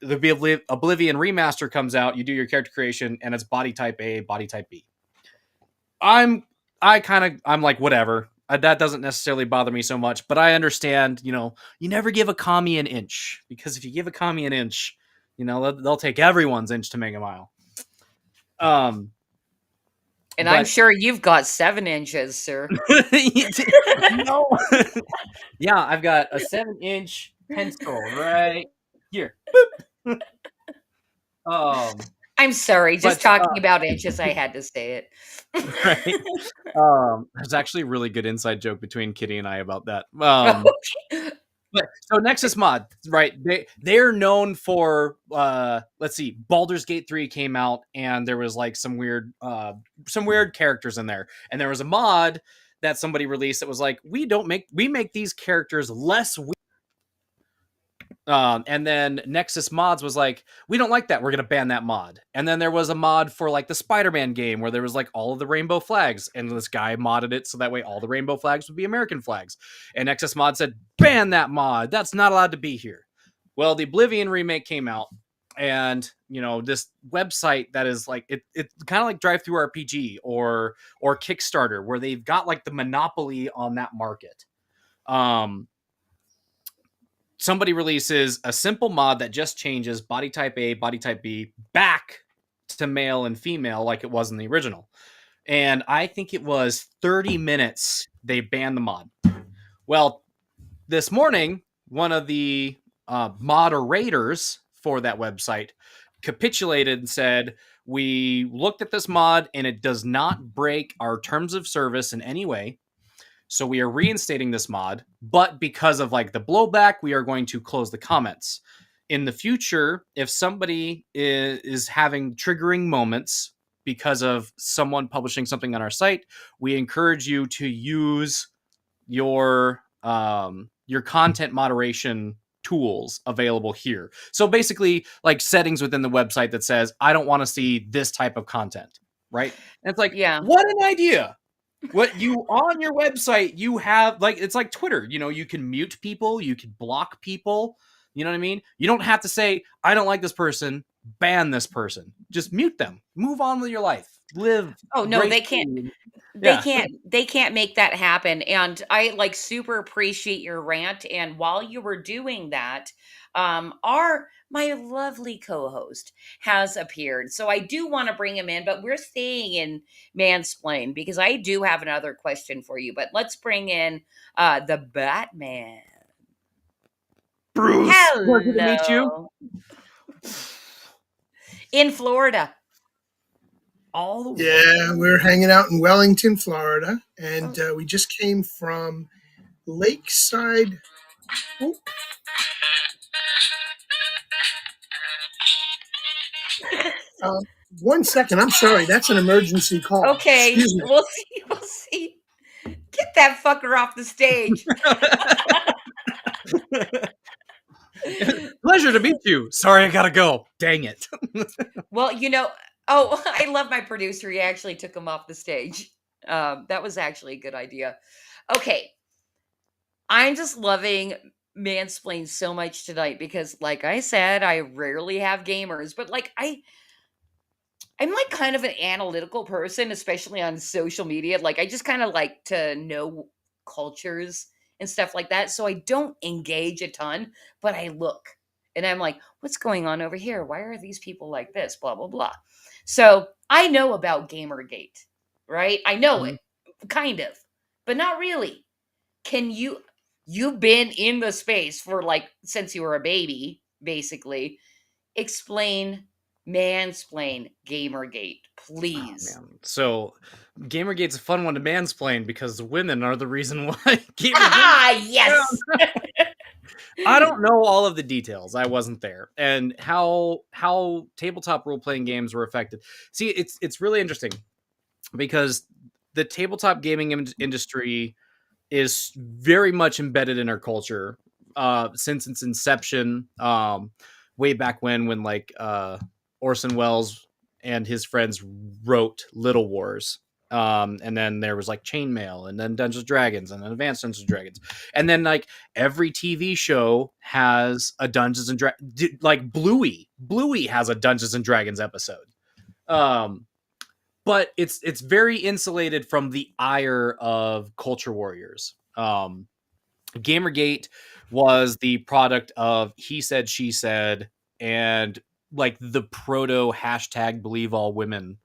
The Oblivion remaster comes out, you do your character creation, and it's body type A, body type B. I'm like, whatever. That doesn't necessarily bother me so much, but I understand, you never give a commie an inch, because if you give a commie an inch, they'll take everyone's inch to make a mile. And I'm sure you've got 7 inches, sir. No. Yeah, I've got a 7-inch pencil right here. I'm sorry, just talking about inches, I had to say it. Right. There's actually a really good inside joke between Kitty and I about that. But so Nexus Mod, right? They're known for let's see, Baldur's Gate 3 came out, and there was like some weird characters in there, and there was a mod that somebody released that was like, we make these characters less weird. And then Nexus Mods was like, we don't like that, we're gonna ban that mod. And then there was a mod for like the Spider-Man game where there was like all of the rainbow flags, and this guy modded it so that way all the rainbow flags would be American flags. And Nexus Mod said, ban that mod, that's not allowed to be here. Well, the Oblivion remake came out, and this website that is like, it's kind of like Drive Through RPG or Kickstarter, where they've got like the monopoly on that market. Somebody releases a simple mod that just changes body type A, body type B back to male and female like it was in the original. And I think it was 30 minutes they banned the mod. Well, this morning, one of the moderators for that website capitulated and said, we looked at this mod and it does not break our terms of service in any way. So we are reinstating this mod, but because of like the blowback, we are going to close the comments. In the future, if somebody is having triggering moments because of someone publishing something on our site, we encourage you to use your content moderation tools available here. So basically, like settings within the website that says, I don't want to see this type of content, right? And it's like, Yeah. what an idea. What you on your website, you have like, it's like Twitter, you can mute people, you can block people, you know what I mean? You don't have to say, I don't like this person, ban this person. Just mute them. Move on with your life. Live. Oh no, they can't. They can't make that happen. And I like super appreciate your rant. And while you were doing that, my lovely co-host has appeared. So I do want to bring him in, but we're staying in mansplain because I do have another question for you. But let's bring in the Batman. Bruce, pleasure to meet you. Hello. In Florida. All the way. Yeah, we're hanging out in Wellington, Florida, and we just came from Lakeside. Oh. One second, I'm sorry, that's an emergency call. Okay, Excuse me. we'll see. Get that fucker off the stage. Pleasure to meet you. Sorry, I gotta go. Dang it. Well, I love my producer. He actually took him off the stage. That was actually a good idea. Okay. I'm just loving mansplain so much tonight because, like I said, I rarely have gamers, but like I I'm like kind of an analytical person, especially on social media. Like I just kind of like to know cultures and stuff like that. So I don't engage a ton, but I look and I'm like, what's going on over here? Why are these people like this? Blah, blah, blah. So I know about Gamergate, right? I know it Mhm. kind of, but not really. Can you've been in the space for like since you were a baby, basically. Explain, mansplain Gamergate, Oh please. man. So Gamergate's a fun one to mansplain because women are the reason why Gamergate. Ah, yes. I don't know all of the details. I wasn't there, and how tabletop role playing games were affected. See, it's really interesting because the tabletop gaming industry is very much embedded in our culture since its inception. Way back when like Orson Welles and his friends wrote Little Wars. And then there was like Chainmail, and then Dungeons and Dragons, and then Advanced Dungeons and Dragons, and then like every TV show has a Dungeons and Dragons. Like Bluey has a Dungeons and Dragons episode. Um, but it's very insulated from the ire of culture warriors. Gamergate was the product of he said, she said, and like the proto hashtag believe all women.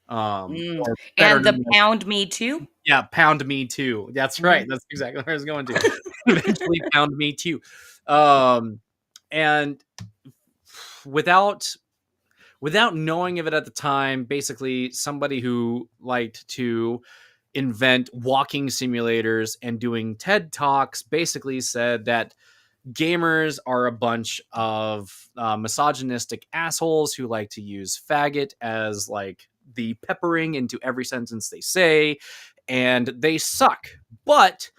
Mm. Or better And the known as, pound me too? yeah, pound me too. That's right. Mhm. That's exactly where I was going to. Eventually pound me too. And without knowing of it at the time, basically somebody who liked to invent walking simulators and doing TED Talks basically said that gamers are a bunch of misogynistic assholes who like to use faggot as like the peppering into every sentence they say, and they suck. But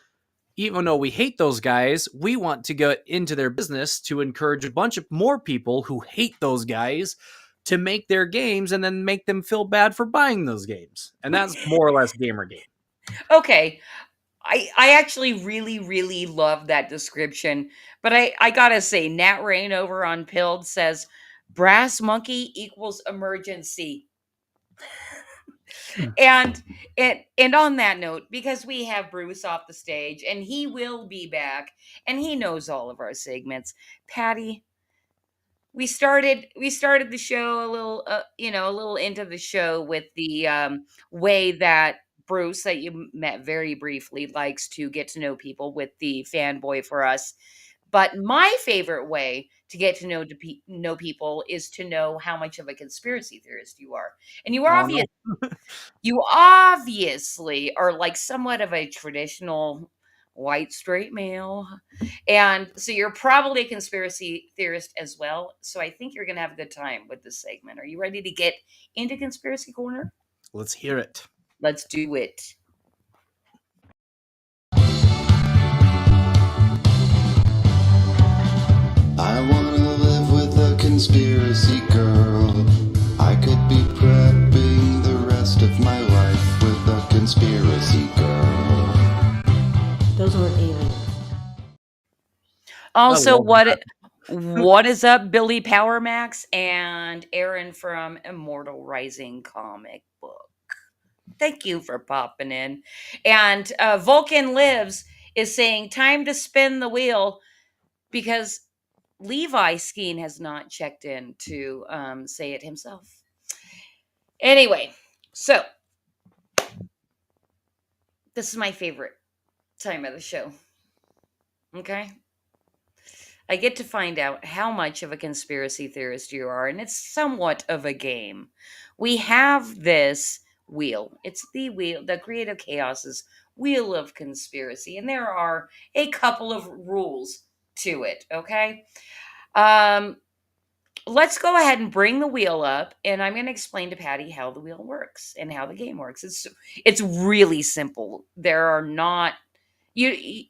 even though we hate those guys, we want to get into their business to encourage a bunch of more people who hate those guys to make their games and then make them feel bad for buying those games. And that's more or less Gamergate. Okay. I actually really, really love that description. But I gotta say, Nat Rain over on Pilled says brass monkey equals emergency. And and on that note, because we have Bruce off the stage and he will be back and he knows all of our segments, Patty, we started the show a little a little into the show with the way that Bruce, that you met very briefly, likes to get to know people with the fanboy for us. But my favorite way to get to know people is to know how much of a conspiracy theorist you are. And Oh no. you obviously are like somewhat of a traditional white straight male. And so you're probably a conspiracy theorist as well. So I think you're going to have a good time with this segment. Are you ready to get into Conspiracy Corner? Let's hear it. Let's do it. I wanna live with a conspiracy girl. I could be prepping the rest of my life with a conspiracy girl. Those weren't aliens. I Also, love that. what is up, Billy Power Max and Aaron from Immortal Rising comic book? Thank you for popping in. And Vulcan Lives is saying, time to spin the wheel, because Levi Skeen has not checked in to say it himself. Anyway, so this is my favorite time of the show. Okay? I get to find out how much of a conspiracy theorist you are, and it's somewhat of a game. We have this wheel. It's the wheel, the Creative Chaos's wheel of conspiracy, and there are a couple of rules to it, okay? Um, let's go ahead and bring the wheel up, and I'm going to explain to Patty how the wheel works and how the game works. It's really simple. There are not you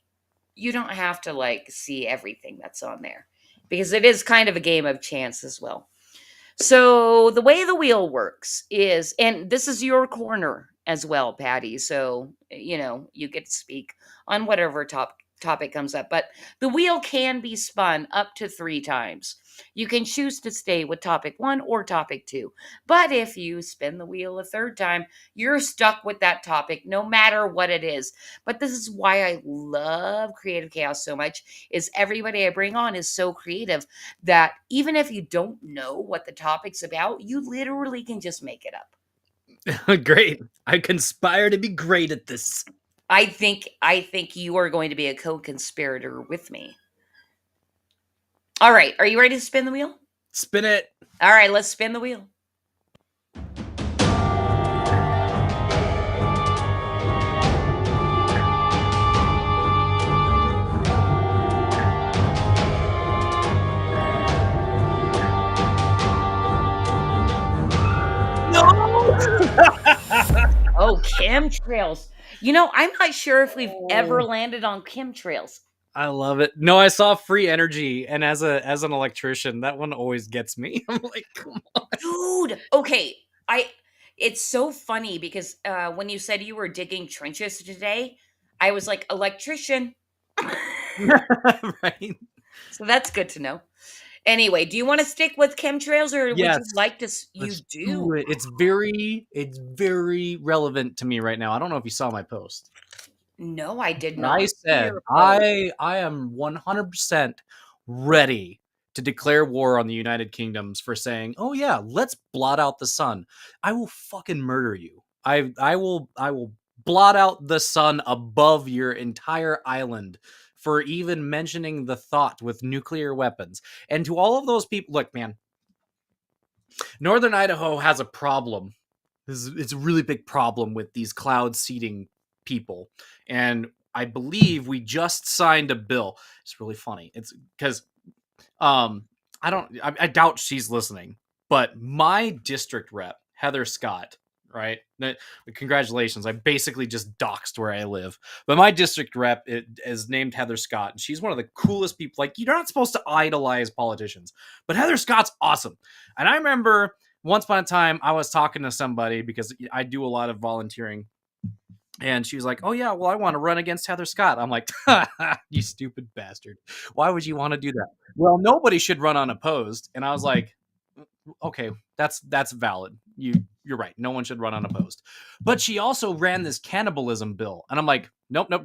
you don't have to like see everything that's on there, because it is kind of a game of chance as well. So the way the wheel works is, and this is your corner as well, Patty. So you get to speak on whatever topic comes up. But the wheel can be spun up to 3 times. You can choose to stay with topic 1 or topic 2. But if you spin the wheel a third time, you're stuck with that topic no matter what it is. But this is why I love Creative Chaos so much, is everybody I bring on is so creative that even if you don't know what the topic's about, you literally can just make it up. Great. I conspire to be great at this. I think you are going to be a co-conspirator with me. All right, are you ready to spin the wheel? Spin it. All right, let's spin the wheel. Oh, chemtrails. You know, I'm not sure if we've ever landed on chemtrails. I love it. No, I saw free energy, and as an electrician, that one always gets me. I'm like, come on. Dude, okay. It's so funny because when you said you were digging trenches today, I was like, electrician. Right? So that's good to know. Anyway, do you want to stick with chemtrails, or would you Yes. like to you Let's do? it. It's very relevant to me right now. I don't know if you saw my post. No, I did not. I said Your post. I am 100% ready to declare war on the United Kingdoms for saying, "Oh yeah, let's blot out the sun." I will fucking murder you. I will blot out the sun above your entire island for even mentioning the thought with nuclear weapons. And to all of those people, look, man, Northern Idaho has a problem. It's a really big problem with these cloud seeding people. And I believe we just signed a bill. It's really funny. It's because I doubt she's listening, but my district rep, Heather Scott, right? Congratulations. I basically just doxed where I live. But my district rep is named Heather Scott, and she's one of the coolest people. Like, you're not supposed to idolize politicians, but Heather Scott's awesome. And I remember once upon a time I was talking to somebody because I do a lot of volunteering. And she was like, "Oh yeah, well, I want to run against Heather Scott." I'm like, "You stupid bastard. Why would you want to do that?" Well, nobody should run unopposed. And I was like, "Okay, that's valid. You're right. No one should run unopposed." But she also ran this cannibalism bill. And I'm like, nope. I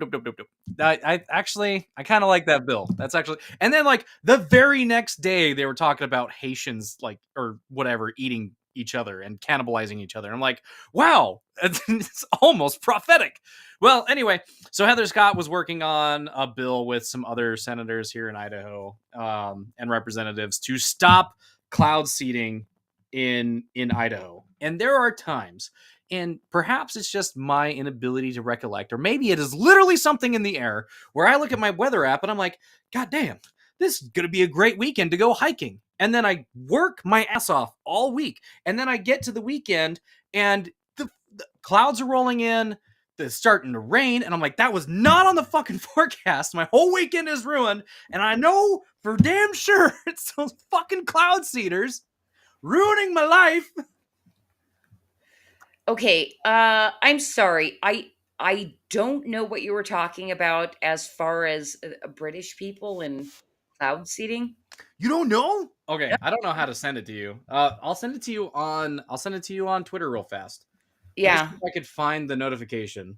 kind of like that bill. That's actually, and then like the very next day they were talking about Haitians, like, or whatever, eating each other and cannibalizing each other. I'm like, wow, it's almost prophetic. Well, anyway, so Heather Scott was working on a bill with some other senators here in Idaho, and representatives to stop cloud seeding in Idaho. And there are times, and perhaps it's just my inability to recollect, or maybe it is literally something in the air, where I look at my weather app and I'm like, God damn, this is going to be a great weekend to go hiking. And then I work my ass off all week. And then I get to the weekend and the clouds are rolling in. It's starting to rain. And I'm like, that was not on the fucking forecast. My whole weekend is ruined. And I know for damn sure it's those fucking cloud seeders ruining my life. Okay, I'm sorry. I don't know what you were talking about as far as British people and cloud seeding. You don't know? Okay, I don't know how to send it to you. I'll send it to you on Twitter real fast. Yeah. Let me see if I could find the notification.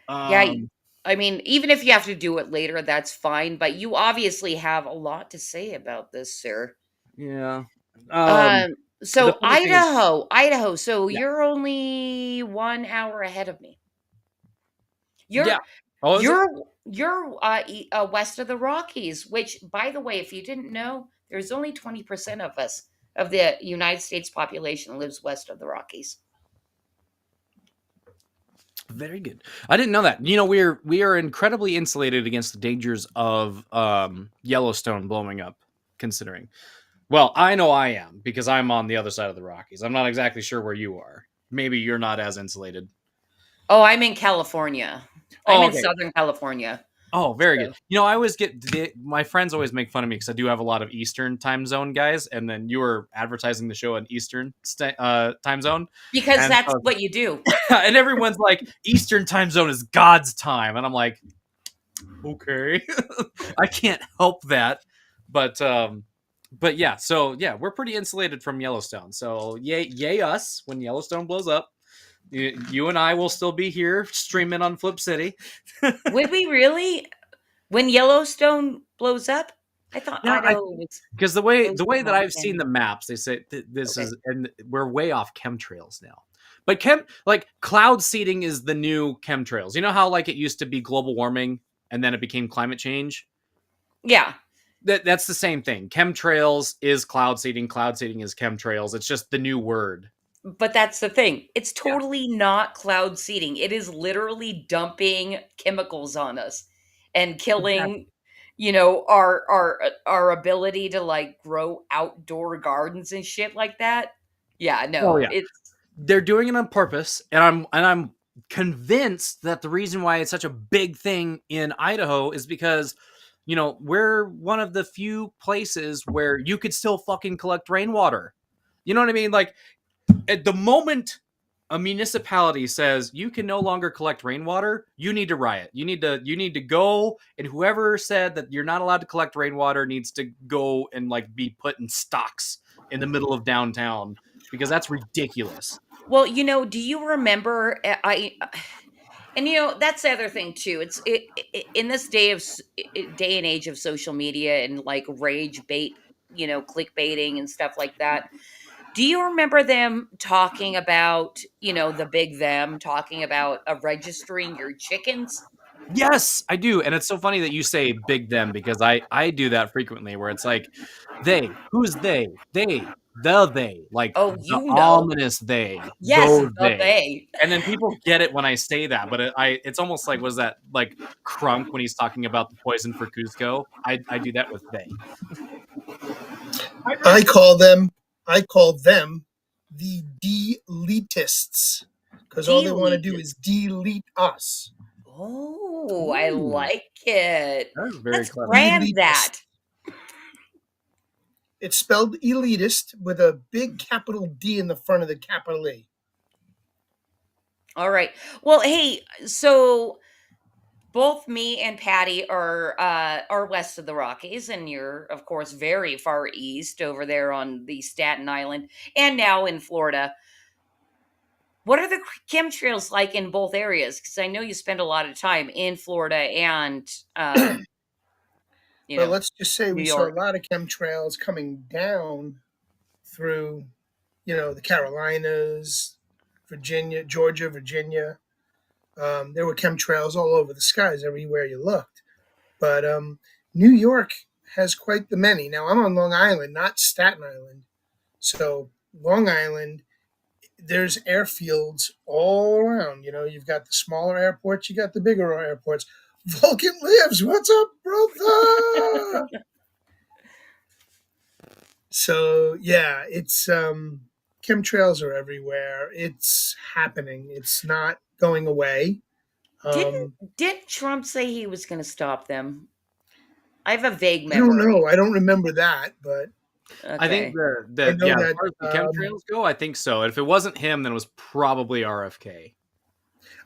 Yeah, I mean, even if you have to do it later, that's fine. But you obviously have a lot to say about this, sir. Yeah. So the funny thing is- Idaho. So Yeah. you're only 1 hour ahead of me. You're Yeah. Oh, is it? you're west of the Rockies. Which, by the way, if you didn't know, there's only 20% of us of the United States population lives west of the Rockies. Very good. I didn't know that. You know, we are incredibly insulated against the dangers of Yellowstone blowing up, considering. Well, I know I am because I'm on the other side of the Rockies. I'm not exactly sure where you are. Maybe you're not as insulated. Oh, I'm in California. I'm in okay. Southern California. Oh, very good. You know, I always my friends always make fun of me because I do have a lot of Eastern time zone guys, and then you were advertising the show in Eastern time zone. Because And that's what you do. and everyone's like, Eastern time zone is God's time. And I'm like, okay. I can't help that. But yeah, so yeah, we're pretty insulated from Yellowstone. So yay us when Yellowstone blows up. You and I will still be here streaming on Flip City. Would we really? When Yellowstone blows up? I thought Yeah, Idaho was because close the to way that I've seen Montana. the maps, they say this Okay. is, and we're way off chemtrails now. But like cloud seeding is the new chemtrails. You know how like it used to be global warming and then it became climate change. Yeah. That's the same thing. Chemtrails is cloud seeding. Cloud seeding is chemtrails. It's just the new word. But that's the thing. It's Yeah, totally not cloud seeding. It is literally dumping chemicals on us and exactly. killing, our ability to like grow outdoor gardens and shit like that. Yeah, Oh no. yeah, It's they're doing it on purpose, and I'm convinced that the reason why it's such a big thing in Idaho is because we're one of the few places where you could still fucking collect rainwater. You know what I mean? Like at the moment a municipality says you can no longer collect rainwater, you need to riot. You need to go, and whoever said that you're not allowed to collect rainwater needs to go and like be put in stocks in the middle of downtown because that's ridiculous. well, do you remember and that's the other thing too. In this day and age of social media and like rage bait, clickbaiting and stuff like that. Do you remember them talking about, the big them talking about registering your chickens? Yes, I do. And it's so funny that you say big them because I do that frequently where it's like they, who's they? They, like Oh, the you know. ominous they, Yes, those the they. they. And then people get it when I say that, but it's almost like was that like Crunk when he's talking about the poison for Cusco? I do that with they. I call them I call them the deletists because all they want to do Deleted. is delete us. Oh, I Ooh, like it. that's very Let's clever. brand Elitist. that. It's spelled elitist with a big capital D in the front of the capital E. All right. Well, hey, so both me and Patty are west of the Rockies, and you're of course very far east over there on the Staten Island, and now in Florida. What are the chemtrails like in both areas? Because I know you spend a lot of time in Florida and you Well, know let's just say New we saw a York. lot of chemtrails coming down through, the Carolinas, Virginia, Georgia, Virginia. There were chemtrails all over the skies everywhere you looked. But New York has quite the many. Now, I'm on Long Island, not Staten Island. So, Long Island, there's airfields all around. You've got the smaller airports, you got the bigger airports. Vulcan lives. What's up, brother? So yeah, it's chemtrails are everywhere. It's happening. It's not going away. Didn't Um, did Trump say he was going to stop them? I have a vague I don't memory. know. I don't remember that, but I think Okay. I the know yeah, as that. far as the chemtrails go, I think so. If it wasn't him, then it was probably RFK.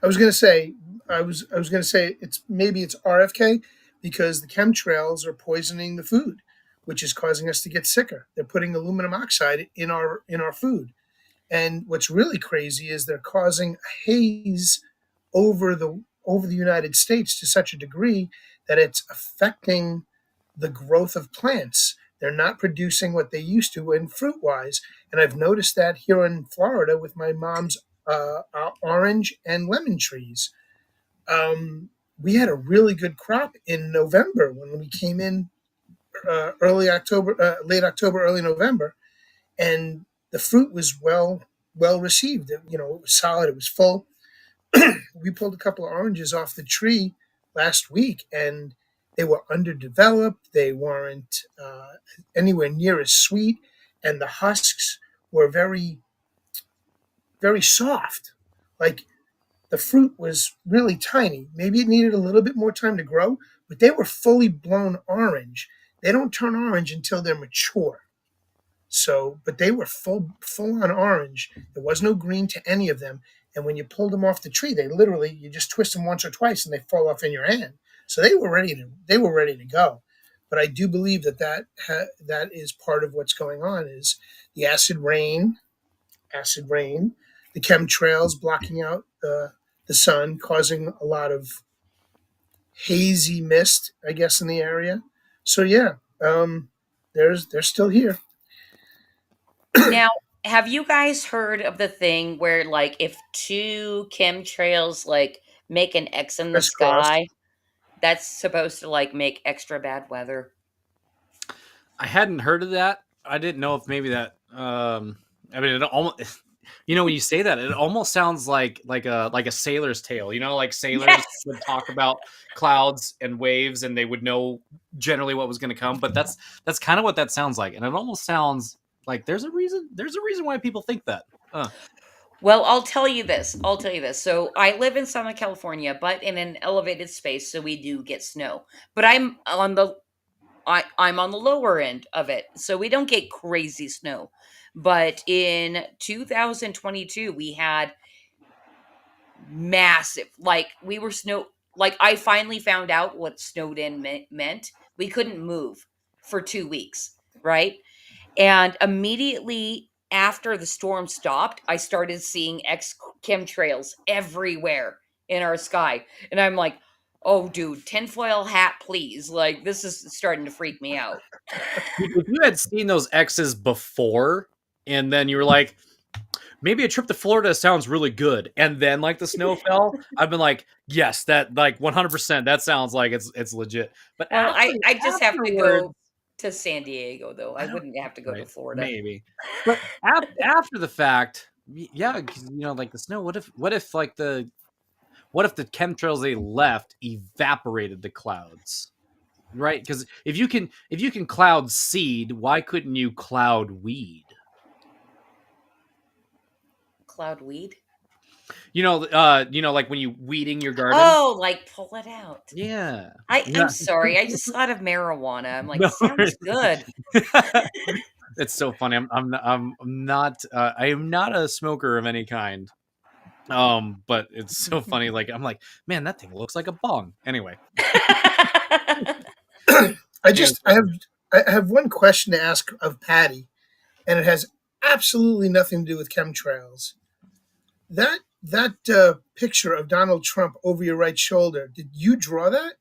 I was going to say. I was going to say it's RFK because the chemtrails are poisoning the food, which is causing us to get sicker. They're putting aluminum oxide in our food. And what's really crazy is they're causing a haze over the United States to such a degree that it's affecting the growth of plants. They're not producing what they used to in fruit wise. And I've noticed that here in Florida with my mom's orange and lemon trees. We had a really good crop in November when we came in late October, early November, and the fruit was well received. It was solid. It was full. We pulled a couple of oranges off the tree last week, and they were underdeveloped. They weren't anywhere near as sweet, and the husks were very very soft. Like the fruit was really tiny. Maybe it needed a little bit more time to grow, but they were fully blown orange. They don't turn orange until they're mature. So, but they were full on orange. There was no green to any of them. And when you pulled them off the tree, they literally you just twist them once or twice and they fall off in your hand. So they were ready to go. But I do believe that is part of what's going on is the acid rain, the chemtrails blocking out the sun, causing a lot of hazy mist, I guess, in the area. So yeah, they're still here. Now, have you guys heard of the thing where, like, if two chemtrails like make an X in the Crisscross. sky, that's supposed to like make extra bad weather? I hadn't heard of that. I didn't know if maybe that. I mean, it almost. You know, when you say that, it almost sounds like a sailor's tale. You know, like sailors Yes. would talk about clouds and waves, and they would know generally what was going to come. But that's kind of what that sounds like, and it almost sounds like there's a reason. There's a reason why people think that. Well, I'll tell you this. I'll tell you this. So I live in Southern California, but in an elevated space, so we do get snow. But I'm on the lower end of it, so we don't get crazy snow. But in 2022, we had massive, like we were snow. Like I finally found out what snowed in meant. We couldn't move for 2 weeks, right? And immediately after the storm stopped, I started seeing chemtrails everywhere in our sky. And I'm like, oh, dude, tinfoil hat, please. Like, this is starting to freak me out. If you had seen those X's before, and then you were like, maybe a trip to Florida sounds really good, and then like the snow fell, I've been like, yes, that like 100%. That sounds like it's legit. But Well, I just have to afterwards, go to San Diego, though. I I don't wouldn't have to go to right, Florida. maybe. But after the fact, yeah, 'cause, you know, like the snow. What if the chemtrails they left evaporated the clouds? Right? Because if you can cloud seed, why couldn't you cloud weed? Cloud weed? Like when you weeding your garden. Oh, like pull it out. Yeah. I'm Yeah. sorry. I just thought of marijuana. I'm like, No sounds good. It's so funny. I am not a smoker of any kind. But it's so funny. Like I'm like, man, that thing looks like a bong. Anyway. I Yeah. just I have one question to ask of Patty, and it has absolutely nothing to do with chemtrails. That picture of Donald Trump over your right shoulder, did you draw that?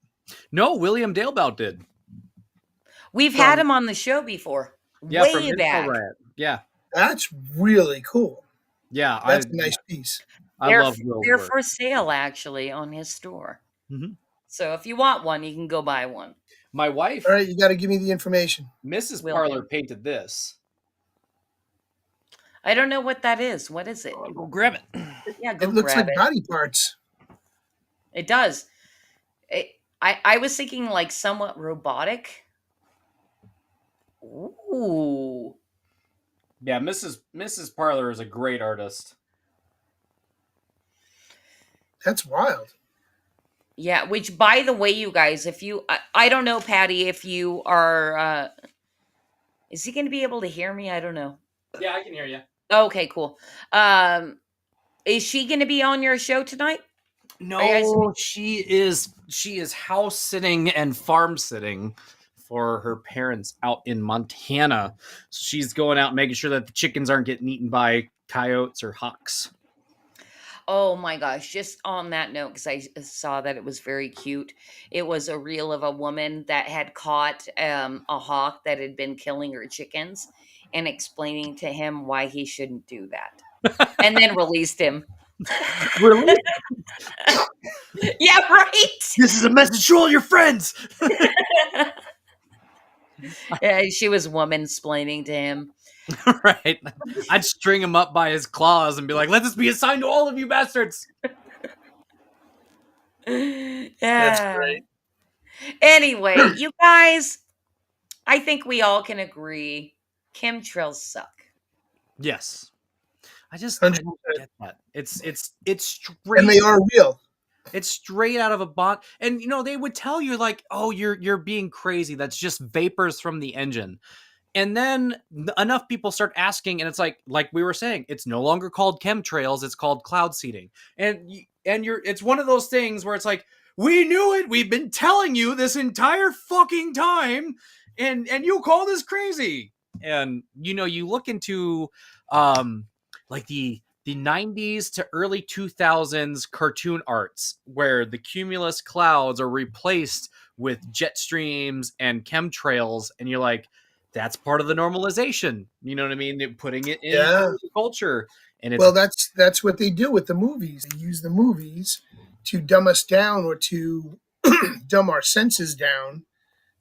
No, William Dalebout did. We've had From him on the show before, Yeah, from way Info back. Riot. Yeah. That's really cool. Yeah, That's a nice piece. I They're love Will's they're work. for sale actually on his store. Mhm. So if you want one, you can go buy one. My wife, All right, you got to give me the information. Mrs. Will Parlor, do. painted this. I don't know what that is. What is it? I'll go grab it. Yeah, go It looks grab like it. body parts. It does. I was thinking like somewhat robotic. Ooh. Yeah, Mrs. Parlor is a great artist. That's wild. Yeah, which by the way, you guys, if you I don't know, Patty, if you are is he gonna be able to hear me? I don't know. Yeah, I can hear you. Okay, cool. Is she gonna be on your show tonight? Are you guys No, she is house sitting and farm sitting for her parents out in Montana. So she's going out making sure that the chickens aren't getting eaten by coyotes or hawks. Oh my gosh, just on that note, because I saw that it was very cute. It was a reel of a woman that had caught a hawk that had been killing her chickens and explaining to him why he shouldn't do that. And then released him. Really? Yeah, right. This is a message to all your friends. Yeah, she was woman splaining to him. Right. I'd string him up by his claws and be like, let this be a sign to all of you bastards. Yeah. That's great. Anyway, you guys, I think we all can agree chemtrails suck. Yes. I 100%. don't get that. It's And straight. they are real. It's straight out of a bot. And they would tell you like, oh, you're being crazy. That's just vapors from the engine. And then enough people start asking, and it's like we were saying, it's no longer called chemtrails, it's called cloud seeding. And it's one of those things where it's like, we knew it. We've been telling you this entire fucking time, and you call this crazy. And you look into like the 90s to early 2000s cartoon arts where the cumulus clouds are replaced with jet streams and chemtrails, and you're like, that's part of the normalization. You know what I mean? They're putting it in Yeah. culture, and it's Well, that's what they do with the movies. They use the movies to dumb us down or to dumb our senses down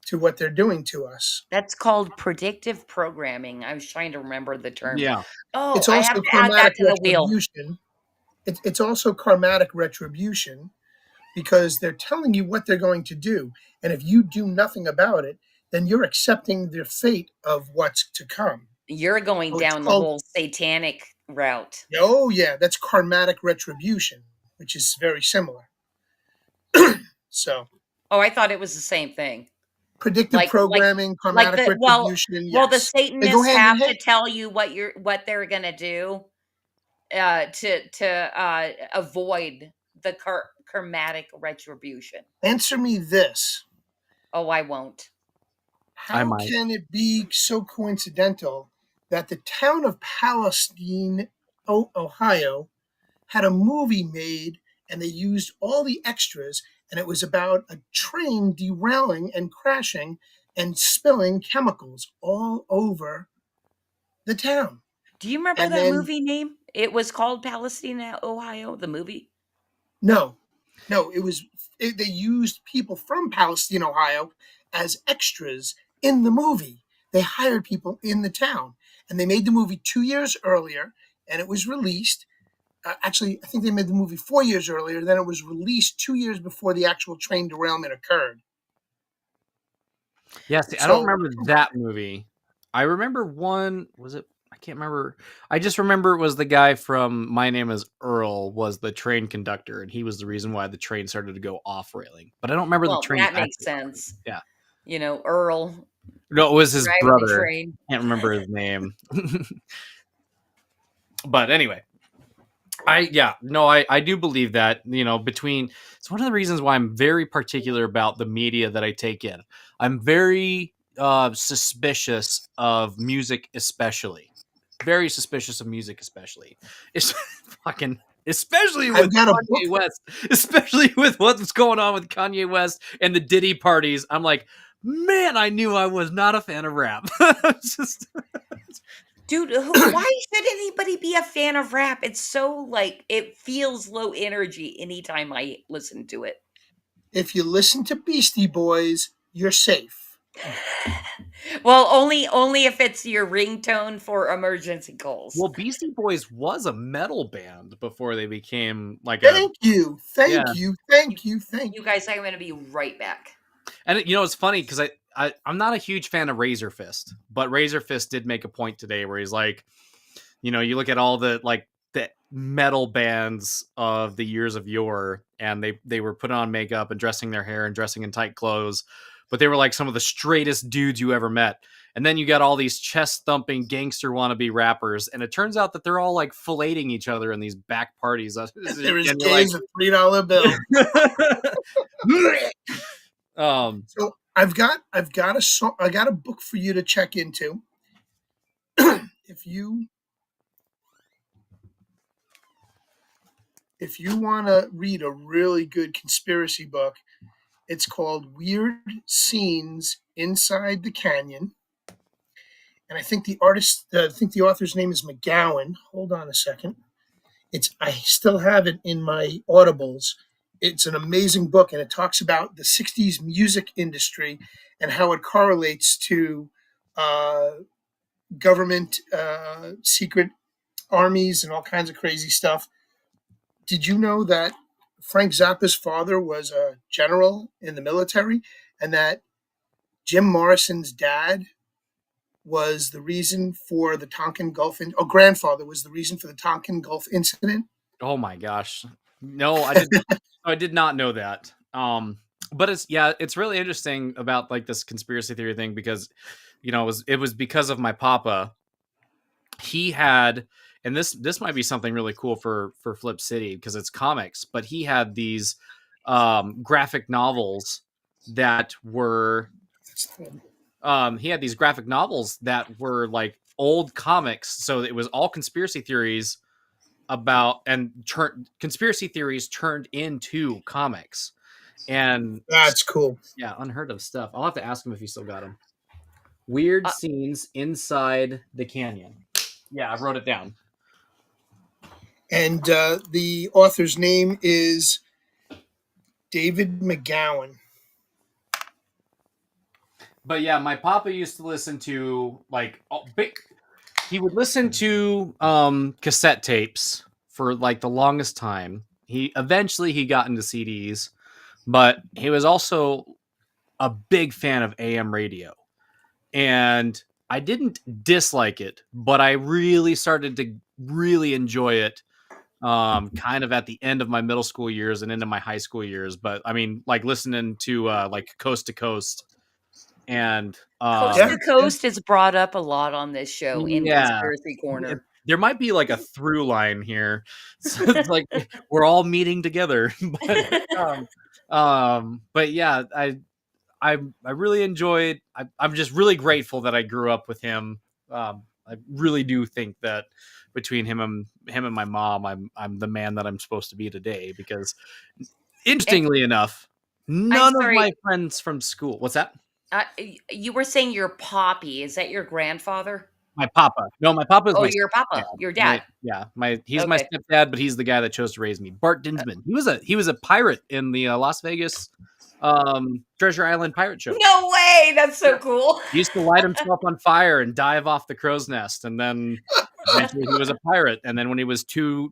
to what they're doing to us. That's called predictive programming. I was trying to remember the term. yeah. Oh, It's I have also to add that karmatic to the wheel. retribution. It's also karmatic retribution because they're telling you what they're going to do. And if you do nothing about it, then you're accepting the fate of what's to come. You're going So it's down the called, whole satanic route. oh, yeah, that's karmatic retribution, which is very similar. So, Oh, I thought it was the same thing. predictive programming, Like karmatic the retribution, well, the yes. They go Satanists hand in have to hand. tell you what they're gonna do to avoid the karmatic retribution. Answer me this. Oh, I won't. I How might. can it be so coincidental that the town of Palestine, Ohio, had a movie made and they used all the extras, and it was about a train derailing and crashing and spilling chemicals all over the town? Do you remember And that then, movie name? It was called Palestine, Ohio, the movie. no, no, they used people from Palestine, Ohio as extras in the movie. They hired people in the town, and they made the movie 2 years earlier, and it was released. Actually, I think they made the movie 4 years earlier. Then it was released 2 years before the actual train derailment occurred. Yeah, see, I don't So remember that movie. I remember one. Was it? I can't remember. I just remember it was the guy from My Name Is Earl was the train conductor, and he was the reason why the train started to go off railing. But I don't remember the Well, train. that makes actually operating. sense. Yeah. Earl No, it was his driving the brother. train. Can't remember his name. But anyway, I do believe that, between it's one of the reasons why I'm very particular about the media that I take in. I'm very suspicious of music, especially. Very suspicious of music, especially. It's fucking especially I've with got a Kanye book. West, especially with what's going on with Kanye West and the Diddy parties. I'm like, man, I knew I was not a fan of rap. Just Dude, why should anybody be a fan of rap? It's so it feels low energy anytime I listen to it. If you listen to Beastie Boys, you're safe. Well, only if it's your ringtone for emergency calls. Well, Beastie Boys was a metal band before they became like Thank you, Yeah. thank you, thank you, thank You you. guys, I'm going to be right back. And it's funny because I'm not a huge fan of Razor Fist, but Razor Fist did make a point today where he's like, you look at all the metal bands of the years of yore, and they were putting on makeup and dressing their hair and dressing in tight clothes, but they were like some of the straightest dudes you ever met. And then you got all these chest thumping gangster wannabe rappers, and it turns out that they're all like filleting each other in these back parties. They're as And you're gay like, as a $3 bill. So I've got a book for you to check into. if you want to read a really good conspiracy book, it's called Weird Scenes Inside the Canyon. And I think the author's name is McGowan. Hold on a second. I still have it in my Audibles. It's an amazing book, and it talks about the 60s music industry and how it correlates to government secret armies and all kinds of crazy stuff. Did you know that Frank Zappa's father was a general in the military, and that Jim Morrison's dad was the reason for the Tonkin Gulf, grandfather was the reason for the Tonkin Gulf incident? oh my gosh, no, I did not know that. But it's really interesting about like this conspiracy theory thing because, it was because of my papa. He had, and this might be something really cool for Flip City because it's comics, but he had these graphic novels that were That's the one. he had these graphic novels that were like old comics, so it was all conspiracy theories about conspiracy theories turned into comics, and That's cool. yeah, unheard of stuff. I'll have to ask him if he still got them. Weird Uh, scenes inside the canyon. Yeah, I wrote it down. And the author's name is David McGowan. But yeah, my papa used to listen to like he would listen to cassette tapes for like the longest time. He got into CDs, but he was also a big fan of AM radio. And I didn't dislike it, but I really started to really enjoy it kind of at the end of my middle school years and into my high school years. But I mean, like listening to like Coast to Coast and Coast Yeah, to yeah. Coast is brought up a lot on this show in yeah, Conspiracy Corner. there might be like a through line here. So it's like we're all meeting together. But yeah, I really enjoyed. I'm just really grateful that I grew up with him. I really do think that between him and my mom, I'm the man that I'm supposed to be today. Because And interestingly enough, I'm none of sorry, my friends from school. What's that? you were saying your poppy. Is that your grandfather? My papa. No, my papa is Oh, my your stepdad. papa, your dad. He's my Okay. stepdad, but he's the guy that chose to raise me. Bart Dinsman. He was a pirate in the Las Vegas Treasure Island pirate show. No way! That's so cool. He used to light himself on fire and dive off the crow's nest, and then eventually he was a pirate. And then when he was too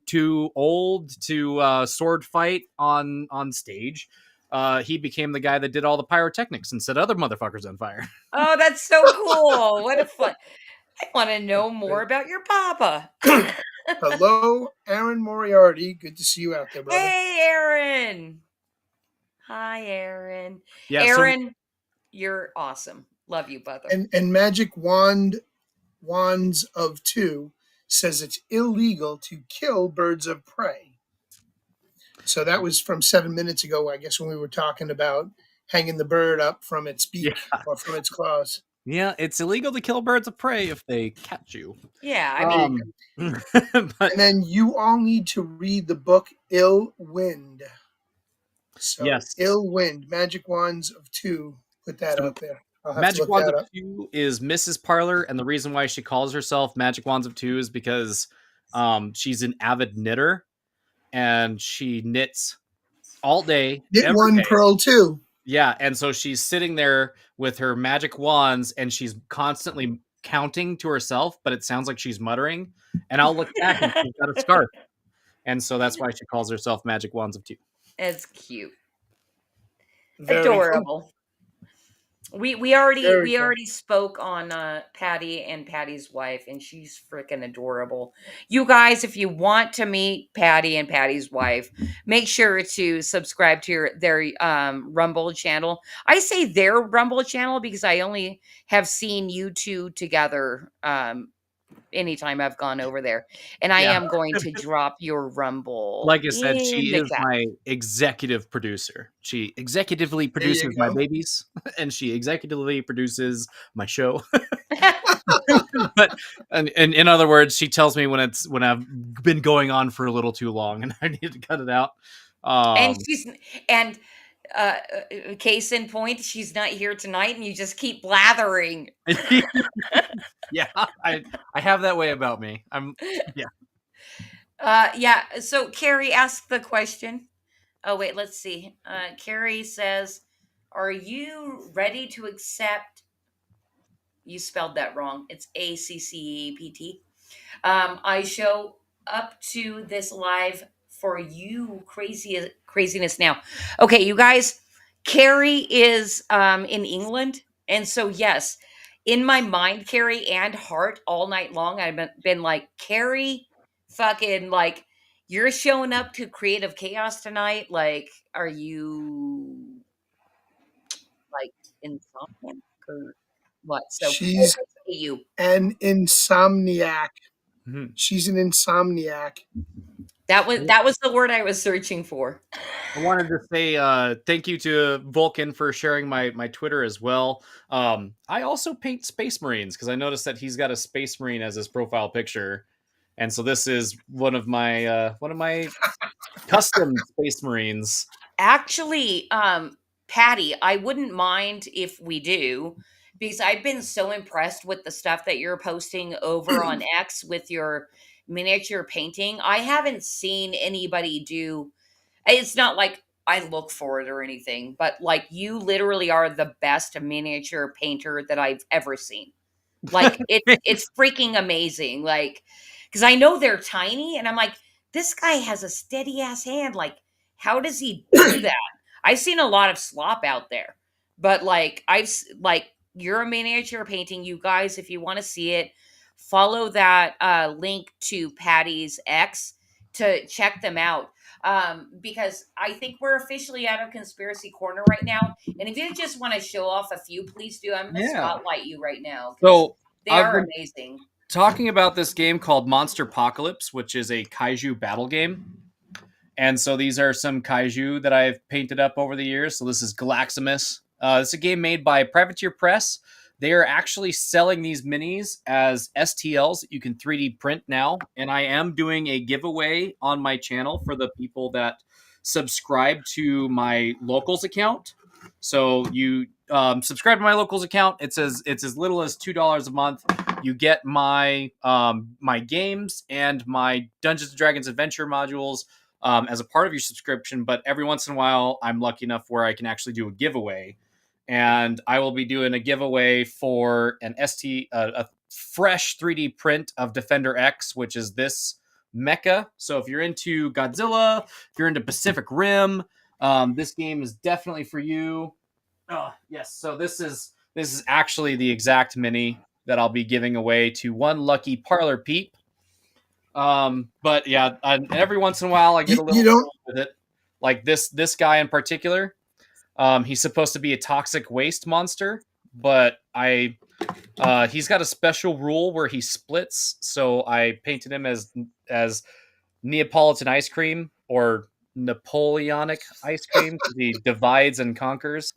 old to sword fight on stage, he became the guy that did all the pyrotechnics and set other motherfuckers on fire. Oh, that's so cool. What a fun. I want to know more about your papa. Hello, Aaron Moriarty. Good to see you out there, brother. Hey, Aaron. Hi, Aaron. Yeah, so Aaron, you're awesome. Love you, brother. And Wands of Two says it's illegal to kill birds of prey. So that was from 7 minutes ago, I guess, when we were talking about hanging the bird up from its beak yeah, or from its claws. yeah, it's illegal to kill birds of prey if they catch you. Yeah, I mean, But And then you all need to read the book Ill Wind. So yes, Ill Wind, Magic Wands of Two. Put that so out there. I'll have to Magic look Wands that of up. Two is Mrs. Parlor, and the reason why she calls herself Magic Wands of Two is because she's an avid knitter and she knits all day, Knit every one, day. pearl two. Yeah, and so she's sitting there with her magic wands and she's constantly counting to herself, but it sounds like she's muttering. And I'll look back and she's got a scarf. And so that's why she calls herself Magic Wands of Two. it's cute. Very cool. Adorable. We already Very we cool. already spoke on Patty and Patty's wife, and she's freaking adorable. You guys, if you want to meet Patty and Patty's wife, make sure to subscribe to their Rumble channel. I say their Rumble channel because I only have seen you two together anytime I've gone over there, and I Yeah. am going to drop your Rumble Like I said, in she the is chat. my executive producer. She executively There you produces my go. babies, and she executively produces my show. But and in other words, she tells me when I've been going on for a little too long and I need to cut it out. And Um, she's and uh, case in point, she's not here tonight, and you just keep blathering. yeah, I have that way about me. Yeah. So Carrie asked the question. Oh wait, let's see. Carrie says, "Are you ready to accept?" You spelled that wrong. It's ACCEPT. I show up to this live for you craziness now. Okay, you guys, Carrie is in England. And so, yes, in my mind, Carrie and heart all night long, I've been like, Carrie, fucking like, you're showing up to Creative Chaos tonight. Like, are you like insomniac or what? So, She's you. an insomniac. Mhm. She's an insomniac. That was the word I was searching for. I wanted to say thank you to Vulcan for sharing my Twitter as well. I also paint Space Marines because I noticed that he's got a Space Marine as his profile picture, and so this is one of my custom Space Marines. Actually, Patty, I wouldn't mind if we do, because I've been so impressed with the stuff that you're posting over on X with your miniature painting. I haven't seen anybody do. It's not like I look for it or anything, but like you literally are the best miniature painter that I've ever seen. Like it's freaking amazing. Like cuz I know they're tiny and I'm like this guy has a steady ass hand. Like how does he do that? I've seen a lot of slop out there. But like like you're a miniature painting you guys if you want to see it follow that link to Patty's X to check them out because I think we're officially out of conspiracy corner right now. And if you just want to show off a few, please do. I'm going to Yeah. spotlight you right now because So they I've are been amazing. talking about this game called Monster Apocalypse, which is a kaiju battle game. And so these are some kaiju that I've painted up over the years. So this is Galaximus. It's a game made by Privateer Press. They are actually selling these minis as STLs that you can 3D print now. And I am doing a giveaway on my channel for the people that subscribe to my locals account. So you subscribe to my locals account. It's as little as $2 a month. You get my games and my Dungeons and Dragons adventure modules as a part of your subscription. But every once in a while, I'm lucky enough where I can actually do a giveaway, and I will be doing a giveaway for an a fresh 3D print of Defender X, which is this mecha. So if you're into Godzilla, if you're into Pacific Rim, this game is definitely for you. Oh yes, so this is actually the exact mini that I'll be giving away to one lucky parlor peep. But yeah, every once in a while I get a You little don't. bored with it. Like this guy in particular, he's supposed to be a toxic waste monster, but he's got a special rule where he splits. So I painted him as Neapolitan ice cream or Napoleonic ice cream because he divides and conquers.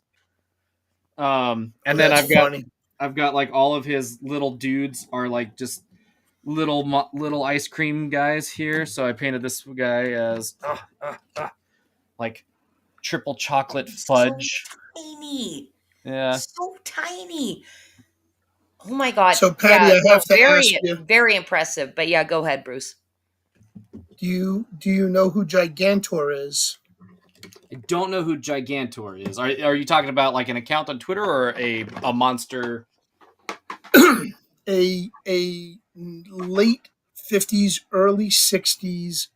And then That's funny. I've got like all of his little dudes are like just little ice cream guys here. So I painted this guy as like triple chocolate So fudge. tiny. Yeah. So tiny. Oh my god. So, Patty, Yeah, I no, have to ask very you: very impressive. But yeah, go ahead, Bruce. do you know who Gigantor is? I don't know who Gigantor is. Are you talking about like an account on Twitter or a monster? A late 50s, early 60s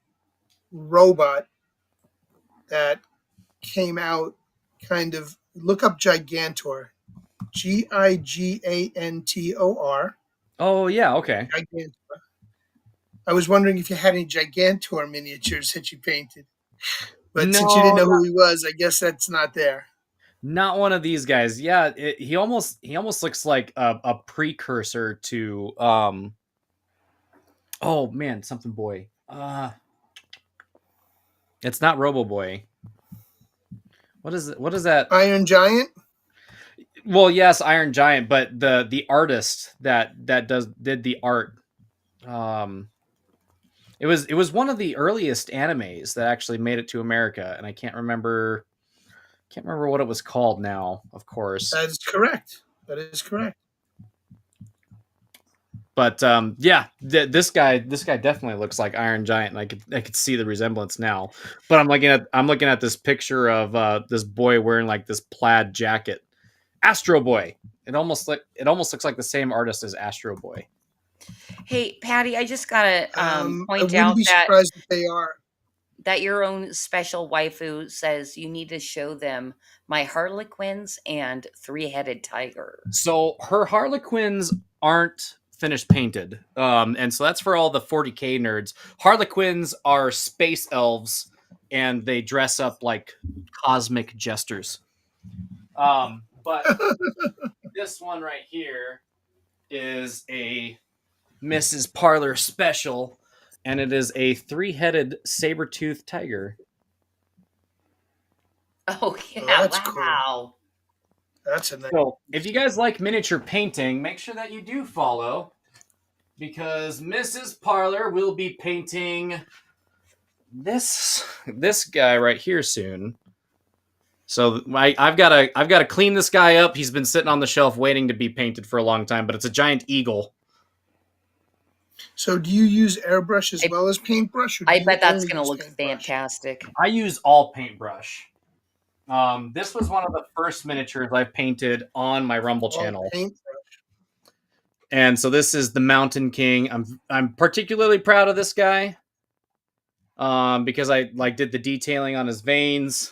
robot that came out. Kind of look up Gigantor, Gigantor. Oh yeah, okay. Gigantor. I was wondering if you had any Gigantor miniatures that you painted, but since you didn't No, know who he was, I guess that's not there. not one of these guys. Yeah, he almost looks like a precursor to oh man, something boy. It's not Robo Boy. What is it? What is that? Iron Giant. Well, yes, Iron Giant, but the artist that did the art, um, it was one of the earliest animes that actually made it to America, and I can't remember what it was called now, of course. That is correct. That is correct. But yeah, this guy definitely looks like Iron Giant, and I could see the resemblance now. But I'm looking at this picture of this boy wearing like this plaid jacket, Astro Boy. It almost looks like the same artist as Astro Boy. Hey, Patty, I just gotta I point wouldn't out be that surprised if they are. your own special waifu says you need to show them my Harlequins and three-headed tiger. So her Harlequins aren't finished painted, and so that's for all the 40K nerds. Harlequins are space elves, and they dress up like cosmic jesters. But this one right here is a Mrs. Parlor special, and it is a 3-headed saber-toothed tiger. Oh Oh, yeah! that's cool. Wow. That's a nice. So, if you guys like miniature painting, make sure that you do follow, because Mrs. Parlor will be painting this guy right here soon. So I've got to clean this guy up. He's been sitting on the shelf waiting to be painted for a long time, but it's a giant eagle. So do you use airbrush as I- well as paintbrush? Or do I you bet that's only gonna use look paintbrush? fantastic. I use all paintbrush. This was one of the first miniatures I painted on my Rumble All channel. paintbrush. And so this is the Mountain King. I'm particularly proud of this guy because I did the detailing on his veins,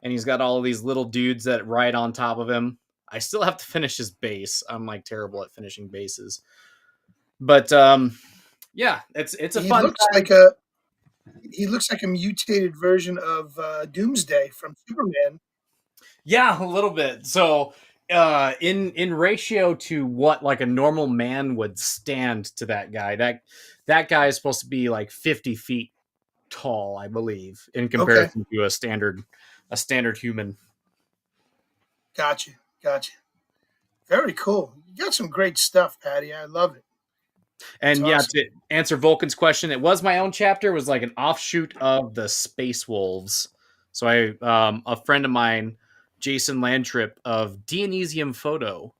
and he's got all of these little dudes that ride on top of him. I still have to finish his base. I'm terrible at finishing bases, but yeah, it's a He fun looks time. like a mutated version of Doomsday from Superman. Yeah, a little bit. So in ratio to what like a normal man would stand to that guy, that guy is supposed to be like 50 feet tall, I believe, in Okay, comparison to a standard human. gotcha. Very cool. You got some great stuff, Patty. I love it. It's And yeah, awesome. to answer Vulcan's question, it was my own chapter. It was like an offshoot of the Space Wolves. So a friend of mine, Jason Landtrip of Dionysium Photo,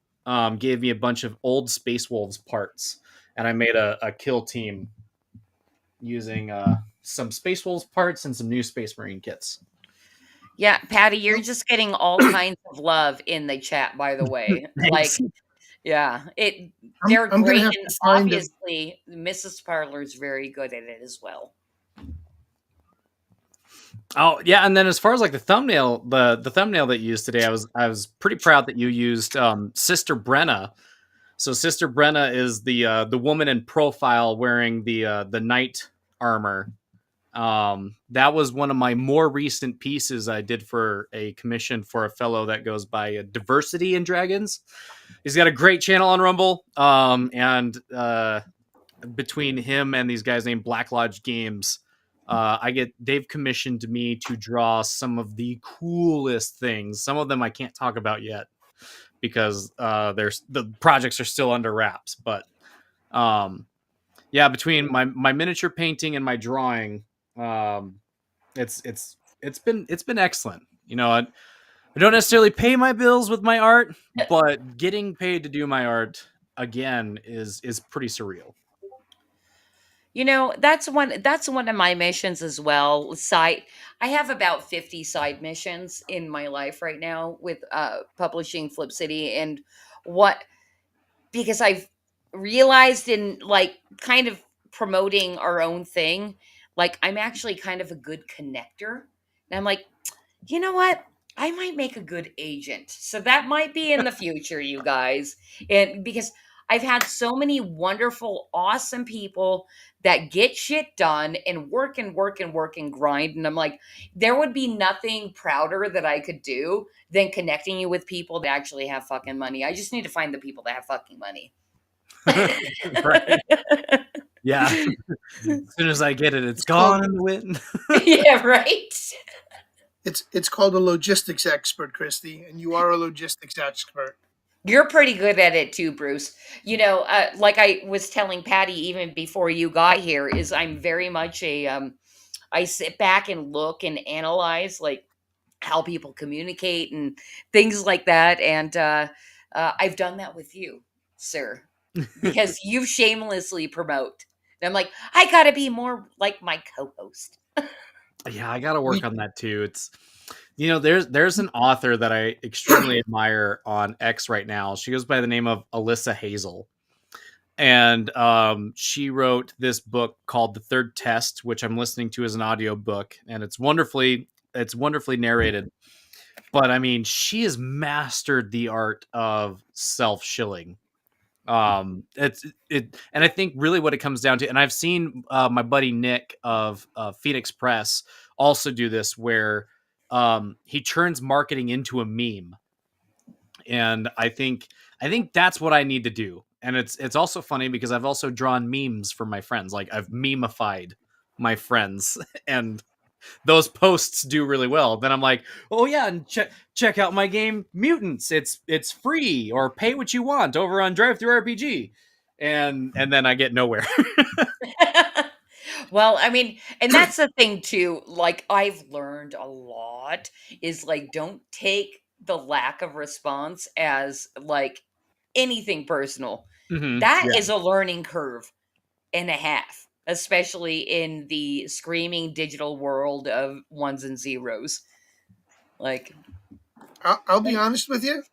gave me a bunch of old Space Wolves parts, and I made a kill team using some Space Wolves parts and some new Space Marine kits. Yeah, Patty, you're Well, just getting all kinds of love in the chat, by the way. Like, Thanks. yeah, I'm they're I'm gonna great, have and to find a. obviously Mrs. Parlor's very good at it as well. Oh yeah, and then as far as like the thumbnail, the thumbnail that you used today, I was pretty proud that you used Sister Brenna. So Sister Brenna is the woman in profile wearing the knight armor. That was one of my more recent pieces I did for a commission for a fellow that goes by Diversity in Dragons. He's got a great channel on Rumble. And between him and these guys named Black Lodge Games, they've commissioned me to draw some of the coolest things. Some of them I can't talk about yet because the projects are still under wraps. But yeah, between my miniature painting and my drawing, it's been excellent. I don't necessarily pay my bills with my art, but getting paid to do my art again is pretty surreal. That's one of my missions as well. I have about 50 side missions in my life right now with publishing Flip City, and what because I've realized in like kind of promoting our own thing, like I'm actually kind of a good connector. And I'm like, you know what? I might make a good agent. So that might be in the future, you guys. And because I've had so many wonderful, awesome people that get shit done and work and work and work and grind. And I'm like, there would be nothing prouder that I could do than connecting you with people that actually have fucking money. I just need to find the people that have fucking money. Right? Yeah. As soon as I get it, it's gone in the wind. Yeah, right. It's called a logistics expert, Christy, and you are a logistics expert. You're pretty good at it too, Bruce. Like I was telling Patty even before you got here, is I'm very much I sit back and look and analyze like how people communicate and things like that. And I've done that with you, sir, because you shamelessly promote. And I'm like, I gotta be more like my co-host. Yeah, I got to work We on that too. It's there's an author that I extremely admire on X right now. She goes by the name of Alyssa Hazel, and she wrote this book called The Third Test, which I'm listening to as an audio book, and it's wonderfully narrated. But I mean, she has mastered the art of self shilling. And I think really what it comes down to, and I've seen my buddy Nick of Phoenix Press also do this, where he turns marketing into a meme. And I think that's what I need to do. And it's also funny because I've also drawn memes for my friends. Like I've memeified my friends, and those posts do really well. Then I'm like, oh yeah, and check out my game Mutants. It's free, or pay what you want over on Drive Through RPG. And then I get nowhere. Well, I mean, and that's the thing too. Like, I've learned a lot is like, don't take the lack of response as like anything personal. That Yeah. is a learning curve and a half, especially in the screaming digital world of ones and zeros. Like, I'll be honest with you.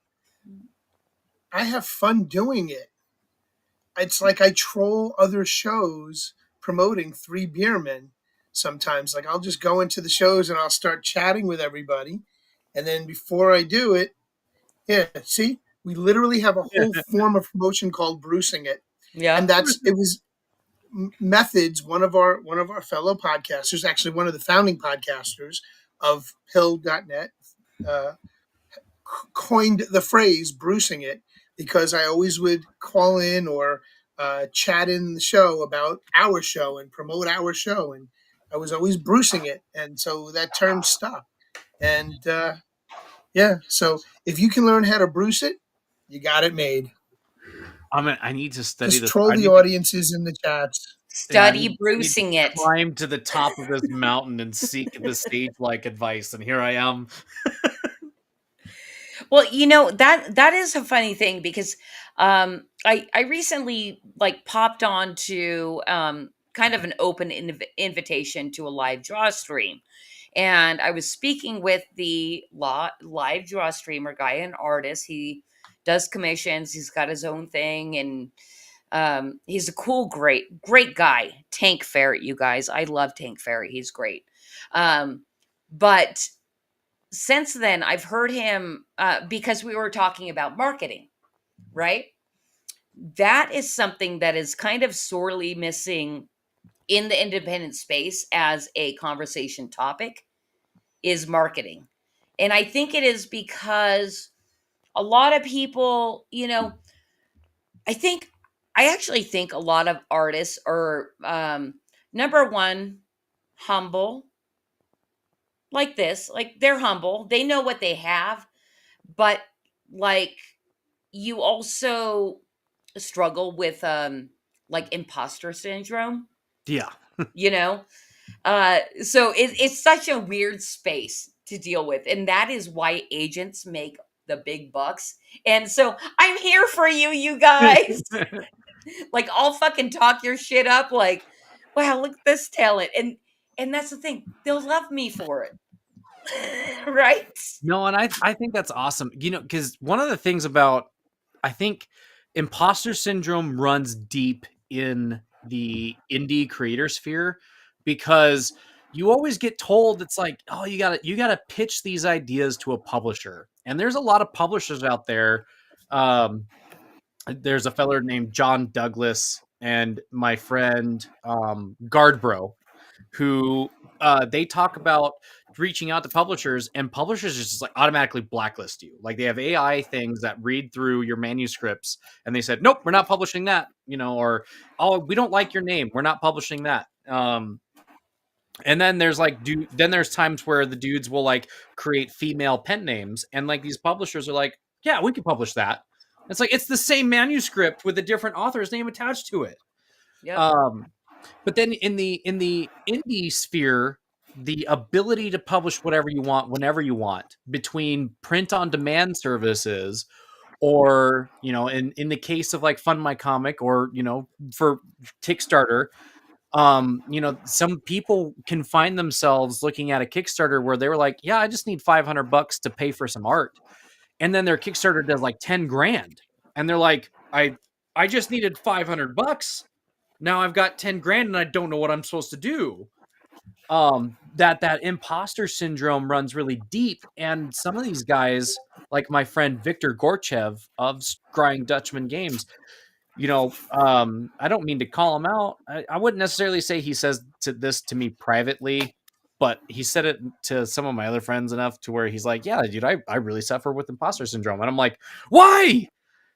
I have fun doing it. It's like I troll other shows promoting Three Beermen sometimes. Like I'll just go into the shows and I'll start chatting with everybody. And then before I do it, yeah, see, we literally have a whole form of promotion called bruising it. And yeah. it was Methods, one of our fellow podcasters, actually one of the founding podcasters of Pill.net, uh, coined the phrase "bruising it" because I always would call in or chat in the show about our show and promote our show, and I was always bruising it, and so that term stuck. And yeah, so if you can learn how to bruise it, you got it made. I need to study Just this. troll I the need to audiences in the chats. Yeah, Study I need to bruising it. climb to the top of this mountain and seek the sage-like advice, and here I am. Well, that is a funny thing because I recently like popped on to kind of an open invitation to a live draw stream, and I was speaking with the live draw streamer guy, an artist. He does commissions. He's got his own thing, and he's a cool, great guy. Tank Ferret, you guys. I love Tank Ferret. He's great. But since then, I've heard him because we were talking about marketing, right? That is something that is kind of sorely missing in the independent space as a conversation topic is marketing. And I think it is because a lot of people, I think, I actually think a lot of artists are, number one, humble, like this, like they're humble, they know what they have, but like you also struggle with like imposter syndrome, Yeah. you know so it's such a weird space to deal with, and that is why agents make the big bucks. And so I'm here for you guys. Like, I'll fucking talk your shit up, like, wow, look at this talent. And that's the thing, they'll love me for it. Right. No, and I think that's awesome. Because one of the things about, I think, imposter syndrome runs deep in the indie creator sphere, because you always get told it's like, oh, you gotta pitch these ideas to a publisher, and there's a lot of publishers out there. There's a feller named John Douglas and my friend Guardbro, who they talk about reaching out to publishers, and publishers just like automatically blacklist you. Like they have AI things that read through your manuscripts, and they said, nope, we're not publishing that, or, oh, we don't like your name, we're not publishing that. And then there's times where the dudes will like create female pen names, and like these publishers are like, yeah, we can publish that. It's like, it's the same manuscript with a different author's name attached to it. Yep. But then in the indie sphere, the ability to publish whatever you want whenever you want, between print on demand services, or in the case of like Fund My Comic, or for Kickstarter, some people can find themselves looking at a Kickstarter where they were like, yeah, I just need $500 to pay for some art, and then their Kickstarter does like 10 grand, and they're like, I just needed $500. Now I've got 10 grand and I don't know what I'm supposed to do. That imposter syndrome runs really deep. And some of these guys, like my friend Victor Gorchev of Scrying Dutchman Games, I don't mean to call him out. I wouldn't necessarily say he says this to me privately, but he said it to some of my other friends enough to where he's like, yeah, dude, I really suffer with imposter syndrome. And I'm like, why?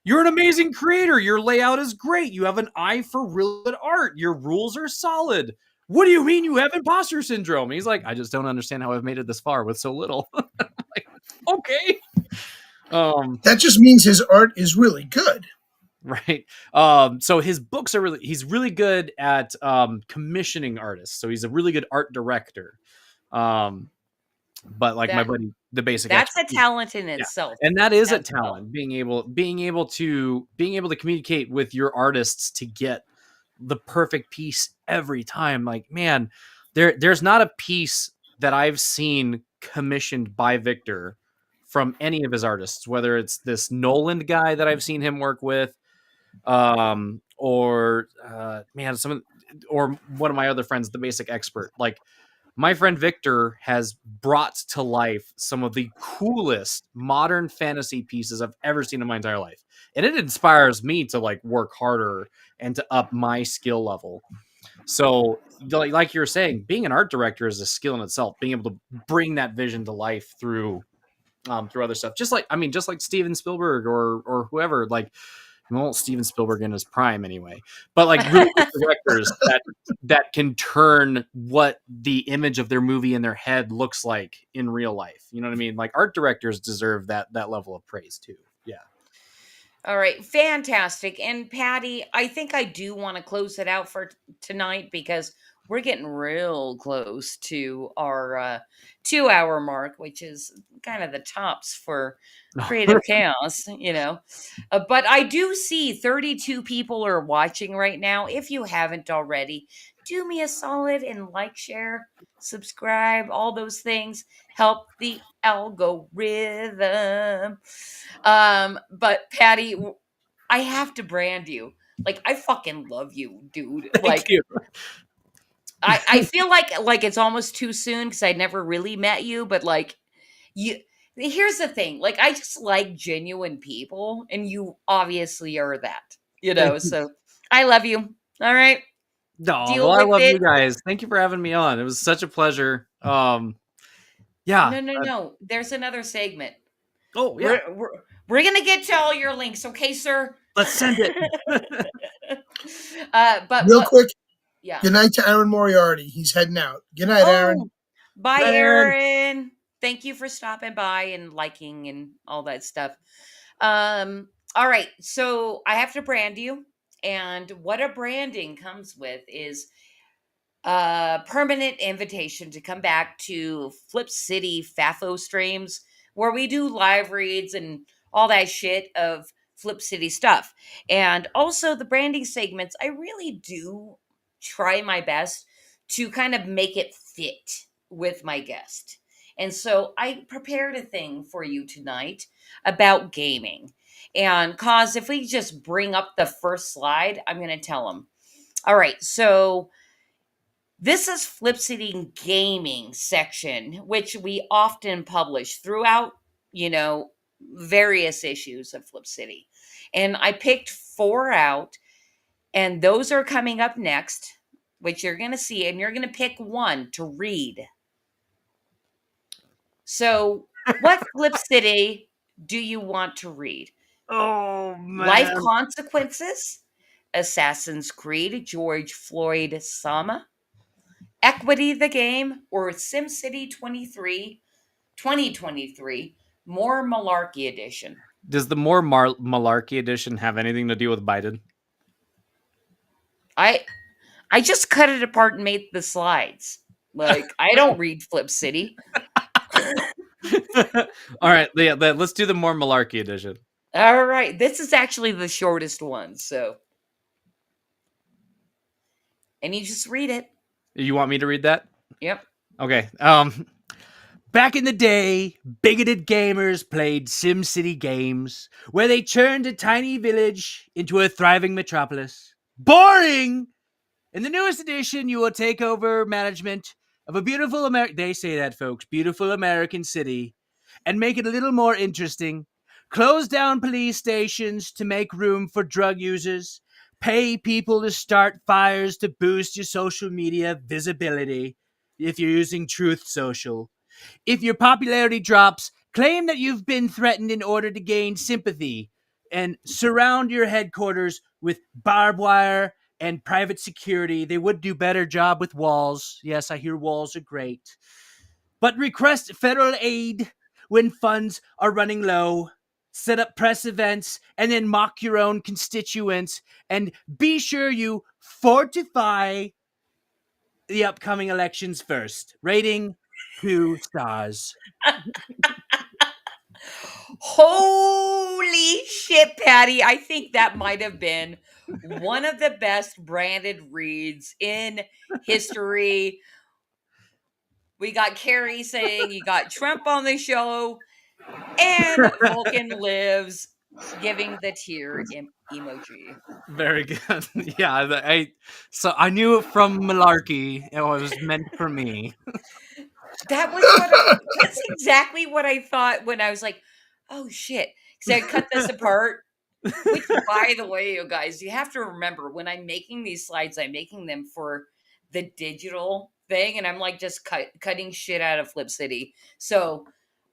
You're an amazing creator. Your layout is great. You have an eye for real good art. Your rules are solid. What do you mean you have imposter syndrome? And he's like, I just don't understand how I've made it this far with so little. Like, okay. That just means his art is really good. Right. So his books are he's really good at commissioning artists. So he's a really good art director. But like my That buddy, the basic that's a expert, talent in yeah, itself and that is a as well. talent, being able to communicate with your artists to get the perfect piece every time. Like, man, there's not a piece that I've seen commissioned by Victor from any of his artists, whether it's this Noland guy that I've seen him work with, or man, or one of my other friends, the basic expert. Like, my friend Victor has brought to life some of the coolest modern fantasy pieces I've ever seen in my entire life. And it inspires me to like work harder and to up my skill level. So like you were saying, being an art director is a skill in itself, being able to bring that vision to life through other stuff. Just like Steven Spielberg or whoever, like, well, Steven Spielberg in his prime anyway, but like really good directors that can turn what the image of their movie in their head looks like in real life. You know what I mean? Like, art directors deserve that level of praise too. Yeah. All right, fantastic. And Patty, I think I do want to close it out for tonight because we're getting real close to our 2 hour mark, which is kind of the tops for creative chaos, you know. But I do see 32 people are watching right now. If you haven't already, do me a solid and like, share, subscribe, all those things help the algorithm. But Patty, I have to brand you. Like, I fucking love you, dude. Thank Like, you. I feel like it's almost too soon because I never really met you, but like you here's the thing. Like, I just like genuine people, and you obviously are that, you Thank know. you. So I love you. All right. No, well, Deal I with love you it. guys. Thank you for having me on. It was such a pleasure. Yeah. No, no, no. There's another segment. Oh yeah. We're gonna get to all your links, okay, sir? Let's send it. But Real what quick, yeah. good night to Aaron Moriarty. He's heading out. Good night, Aaron. Oh, bye, Aaron. Aaron. Thank you for stopping by and liking and all that stuff. All right. So I have to brand you. And what a branding comes with is a permanent invitation to come back to Flip City Fafo streams where we do live reads and all that shit of Flip City stuff. And also the branding segments, I really do try my best to kind of make it fit with my guest. And so I prepared a thing for you tonight about gaming. And cause if we just bring up the first slide, I'm going to tell them. All right. So this is Flip City Gaming section, which we often publish throughout, you know, various issues of Flip City. And I picked 4 out, and those are coming up next, which you're going to see, and you're going to pick one to read. So, what Flip City do you want to read? Oh Life man. Consequences, Assassin's Creed, George Floyd Sama, Equity the Game, or SimCity 2023, More Malarkey Edition? Does the more malarkey edition have anything to do with Biden? I I just cut it apart and made the slides. Like, I don't read Flip City. All right, yeah, let's do the more malarkey edition. All right, this is actually the shortest one, so and you just read it. You want me to read that? Yep. Okay. Back in the day, bigoted gamers played SimCity games where they turned a tiny village into a thriving metropolis. Boring! In the newest edition, you will take over management of a beautiful they say that, folks, beautiful American city, and make it a little more interesting. Close down police stations to make room for drug users. Pay people to start fires to boost your social media visibility if you're using Truth Social. If your popularity drops, claim that you've been threatened in order to gain sympathy. and surround your headquarters with barbed wire and private security. They would do better job with walls. Yes, I hear walls are great. But request federal aid when funds are running low. Set up press events and then mock your own constituents. And be sure you fortify the upcoming elections first. Rating 2 stars. Holy shit, Patty. I think that might have been one of the best branded reads in history. We got Carrie saying you got Trump on the show, and Vulcan lives giving the tear emoji. Very good. Yeah, so I knew it from Malarkey. It was meant for me. That's exactly what I thought when I was like, oh shit. Because I cut this apart. Which, by the way, you guys, you have to remember when I'm making these slides, I'm making them for the digital thing, and I'm like just cutting shit out of Flip City. So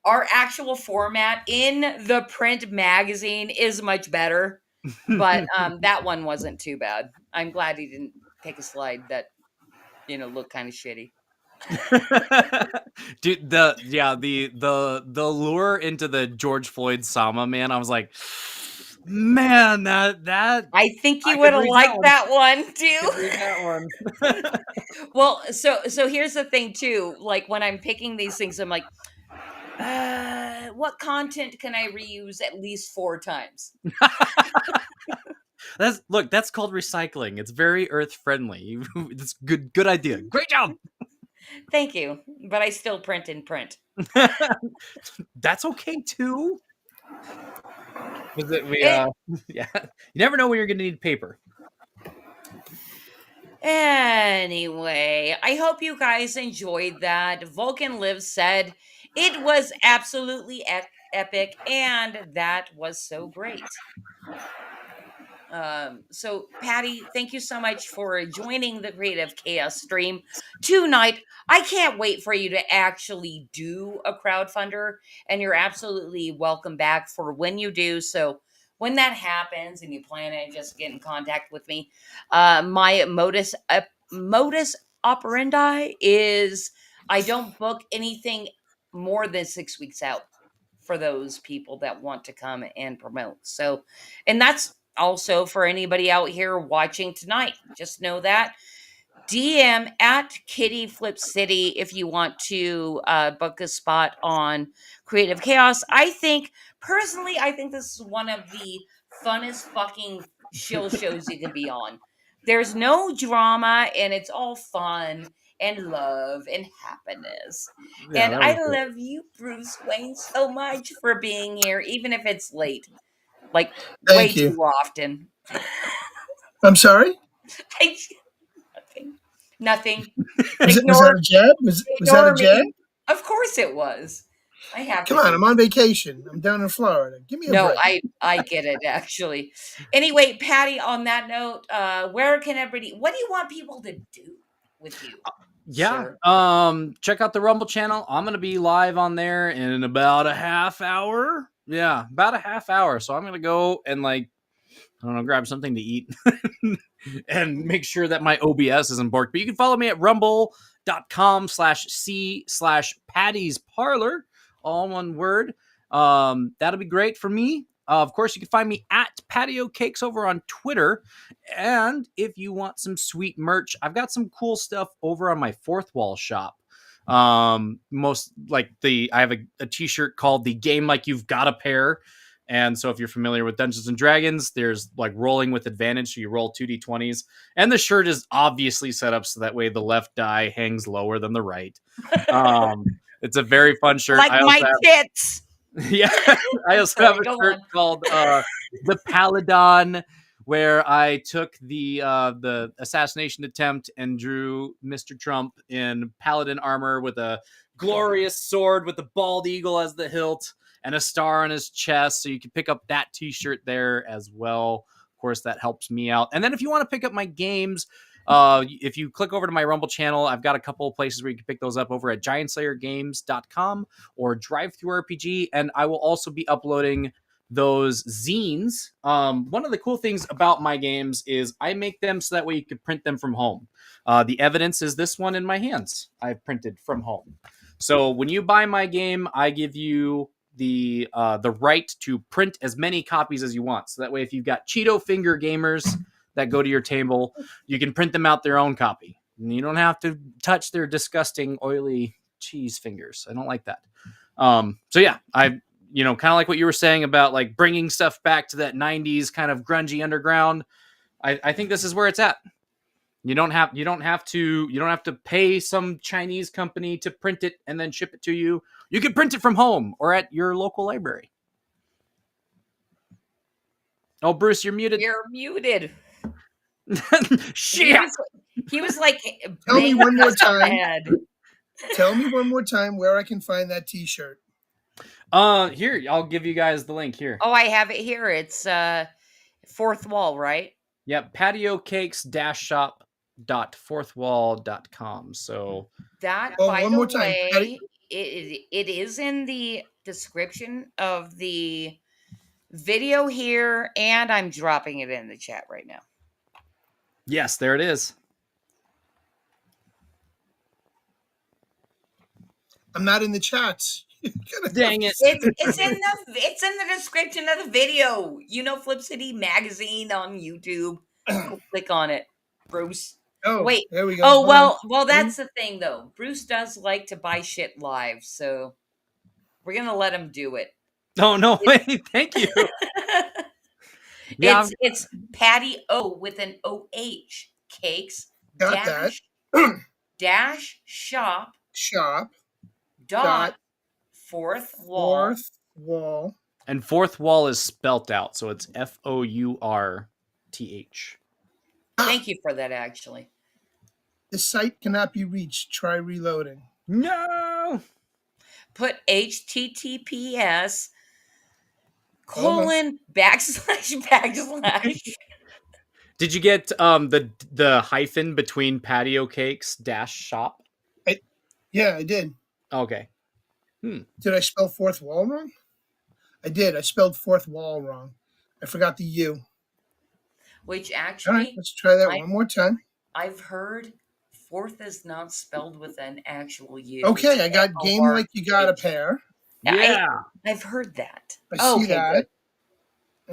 our actual format in the print magazine is much better, but that one wasn't too bad. I'm glad he didn't pick a slide that looked kind of shitty. Dude, the lure into the George Floyd Sama, man, I was like, man, that I think you I would could have read liked that one could read too. that one. Well, so here's the thing too. Like when I'm picking these things, I'm like, what content can I reuse at least 4 times? That's called recycling. It's very earth friendly. It's good idea. Great job. Thank you, but I still print in print. That's okay too. Eh, Yeah. You never know when you're gonna need paper. Anyway, I hope you guys enjoyed that. Vulcan Live said it was absolutely epic, and that was so great. So Patty, thank you so much for joining the Creative Chaos stream tonight. I can't wait for you to actually do a crowdfunder, and you're absolutely welcome back for when you do. So when that happens and you plan it, just get in contact with me. My modus operandi is I don't book anything more than 6 weeks out for those people that want to come and promote. So, and that's also for anybody out here watching tonight. Just know that. DM at Kitty Flip City if you want to book a spot on Creative Chaos. Personally, I think this is one of the funnest fucking shill shows you can be on. There's no drama and it's all fun and love and happiness. Yeah, And that was I good. love you, Bruce Wayne, so much for being here, even if it's late. Like way Thank you. too often. I'm sorry. I, nothing. Nothing. Was that a jab? Was that a Ignore jab? me. Of course it was. I have Come to on, do I'm on vacation. I'm down in Florida. Give me a No, break. I get it actually. Anyway, Patty, on that note, where can everybody what do you want people to do with you, Yeah. sir? Check out the Rumble channel. I'm gonna be live on there in about a half hour. Yeah, about a half hour. So I'm gonna go and I don't know, grab something to eat and make sure that my OBS isn't borked. But you can follow me at rumble.com/c/Patty's Parlor, all one word. That'll be great for me. Of course, you can find me at Patio Cakes over on Twitter. And if you want some sweet merch, I've got some cool stuff over on my Fourth Wall shop. I have a t-shirt called The Game Like You've Got a Pair. And so if you're familiar with Dungeons and Dragons, there's rolling with advantage. So you roll 2d20s. And the shirt is obviously set up so that way the left die hangs lower than the right. It's a very fun shirt. Like my tits. Yeah, I also Sorry, have a go shirt on. called the Paladon, where I took the assassination attempt and drew Mr. Trump in paladin armor with a glorious sword with a bald eagle as the hilt and a star on his chest. So you can pick up that t-shirt there as well. Of course, that helps me out. And then if you want to pick up my games, if you click over to my Rumble channel, I've got a couple of places where you can pick those up over at giantslayergames.com or DriveThruRPG. And I will also be uploading those zines. One of the cool things about my games is I make them so that way you can print them from home. The evidence is this one in my hands. I've printed from home. So when you buy my game, I give you the right to print as many copies as you want. So that way, if you've got Cheeto finger gamers that go to your table, you can print them out their own copy. And you don't have to touch their disgusting oily cheese fingers. I don't like that. So yeah, kind of like what you were saying about like bringing stuff back to that 90s kind of grungy underground. I think this is where it's at. You don't have to pay some Chinese company to print it and then ship it to you. You can print it from home or at your local library. Oh, Bruce, you're muted. You're muted. Shit. He was like, Tell me banging one more us on the time. head. Tell me one more time where I can find that T-shirt. Here, I'll give you guys the link here. Oh, I have it here. It's Fourth Wall, right? Yep, patiocakes-shop.fourthwall.com. So That, Oh, by one the more time, way, Patty. it is in the description of the video here, and I'm dropping it in the chat right now. yes, there it is. I'm not in the chats. Dang it. It's in the description of the video. You know, Flip City Magazine on YouTube. Go click on it, Bruce. Oh, Wait. there we go. Oh, Hold on. well, that's the thing though. Bruce does like to buy shit live, so we're gonna let him do it. Oh, no way. Thank you. Yeah, It's Patty O with an OH cakes Got that. dash shop Shop dot fourth wall. fourth wall. and fourth wall is spelt out, so it's FOURTH. Thank you for that, actually. The site cannot be reached. Try reloading. No. Put HTTPS Hold colon // Did you get the hyphen between patio cakes -shop? Yeah, I did. Okay. Did I spell fourth wall wrong? I did. I spelled fourth wall wrong. I forgot the U. Which All right, actually, let's try that I- one more time. I've heard fourth is not spelled with an actual U. Okay, I It's got game like you got a FORTH. pair. Yeah. I've heard that. I see Okay, that. good.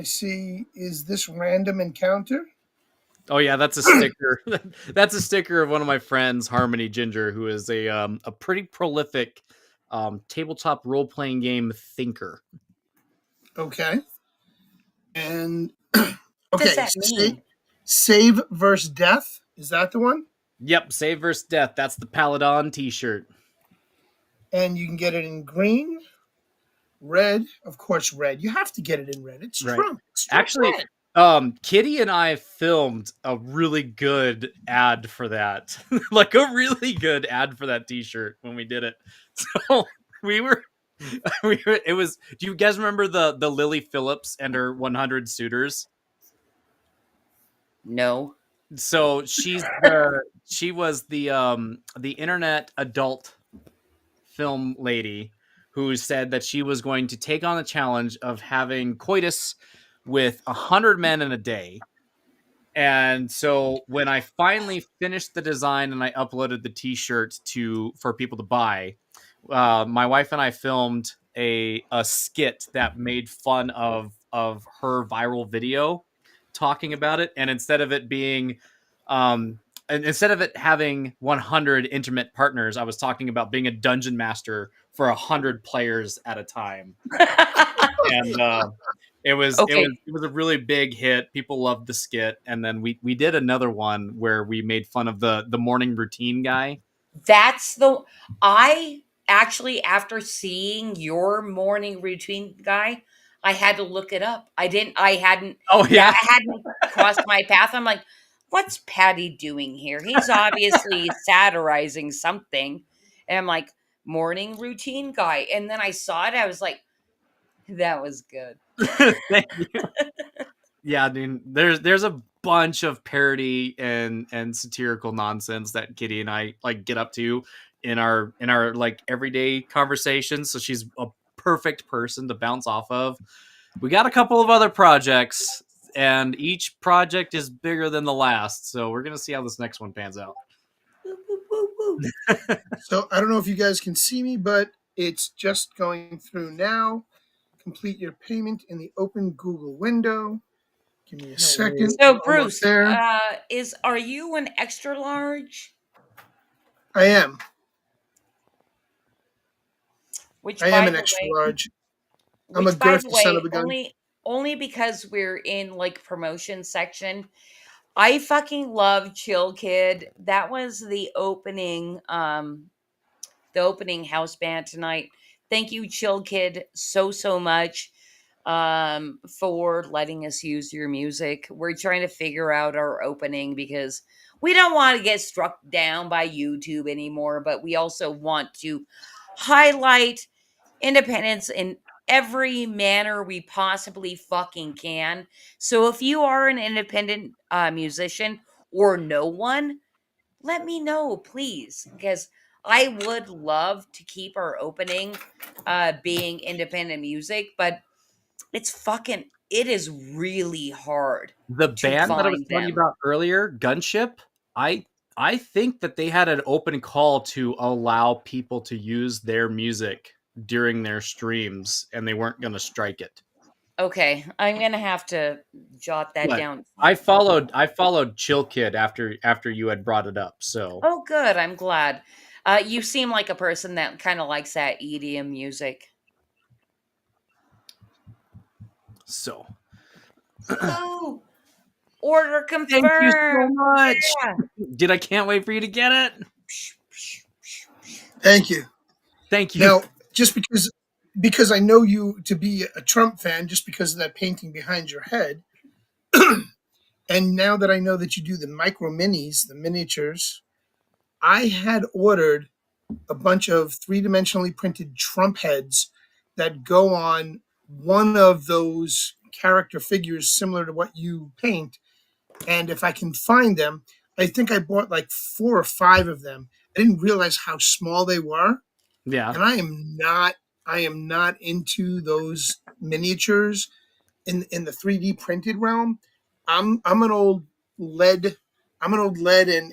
I see. Is this random encounter? Oh yeah, that's a sticker. That's a sticker of one of my friends, Harmony Ginger, who is a pretty prolific tabletop role playing game thinker. Okay. And What okay, does that mean? save versus death. Is that the one? Yep, save versus death. That's the Paladon T-shirt. And you can get it in green, red, of course, red. You have to get it in red. It's Right. Trump. It's Trump. Actually, Kitty and I filmed a really good ad for that, like a really good ad for that T-shirt when we did it. So we were. It was. Do you guys remember the Lily Phillips and her 100 suitors? No. So she was the internet adult film lady who said that she was going to take on the challenge of having coitus with 100 men in a day. And so when I finally finished the design and I uploaded the T-shirt for people to buy, my wife and I filmed a skit that made fun of her viral video talking about it. And instead of it being and instead of it having 100 intimate partners, I was talking about being a dungeon master for 100 players at a time. And it was a really big hit. People loved the skit. And then we did another one where we made fun of the morning routine guy. I actually, after seeing your morning routine guy, I had to look it up. I hadn't Oh yeah. that hadn't crossed my path. I'm like, what's Patty doing here? He's obviously satirizing something. And I'm like, morning routine guy. And then I saw it, I was like, that was good. Thank you. Yeah, dude. There's a bunch of parody and satirical nonsense that Kitty and I like get up to in our like everyday conversations. So she's a perfect person to bounce off of. We got a couple of other projects, and each project is bigger than the last. So we're gonna see how this next one pans out. Woo, woo, woo, woo. So I don't know if you guys can see me, but it's just going through now. Complete your payment in the open Google window. Give me a second. So Almost Bruce, there. are you an extra large? I am. Which I am by an the extra way, large. I'm a girthy son of a gun. only because we're in like promotion section. I fucking love Chill Kid. That was the opening house band tonight. Thank you, Chill Kid, so much for letting us use your music. We're trying to figure out our opening because we don't want to get struck down by YouTube anymore, but we also want to highlight independence in every manner we possibly fucking can. So if you are an independent musician or no one, let me know, please, because I would love to keep our opening being independent music, but it is really hard The to band that I was find telling you them. about earlier, Gunship, I I think that they had an open call to allow people to use their music during their streams, and they weren't going to strike it. Okay, I'm gonna have to jot that But down. I followed Chill Kid after you had brought it up. So Oh, good. I'm glad. You seem like a person that kind of likes that EDM music. so Oh, order thank you confirmed. so much. Yeah. Did I can't wait for you to get it? Thank you. Thank you. Now, just because I know you to be a Trump fan, just because of that painting behind your head, and now that I know that you do the micro minis, the miniatures, I had ordered a bunch of three-dimensionally printed Trump heads that go on one of those character figures similar to what you paint. And if I can find them, I think I bought like 4 or 5 of them. I didn't realize how small they were, Yeah. and I am not into those miniatures in the 3D printed realm. I'm an old lead I'm an old lead and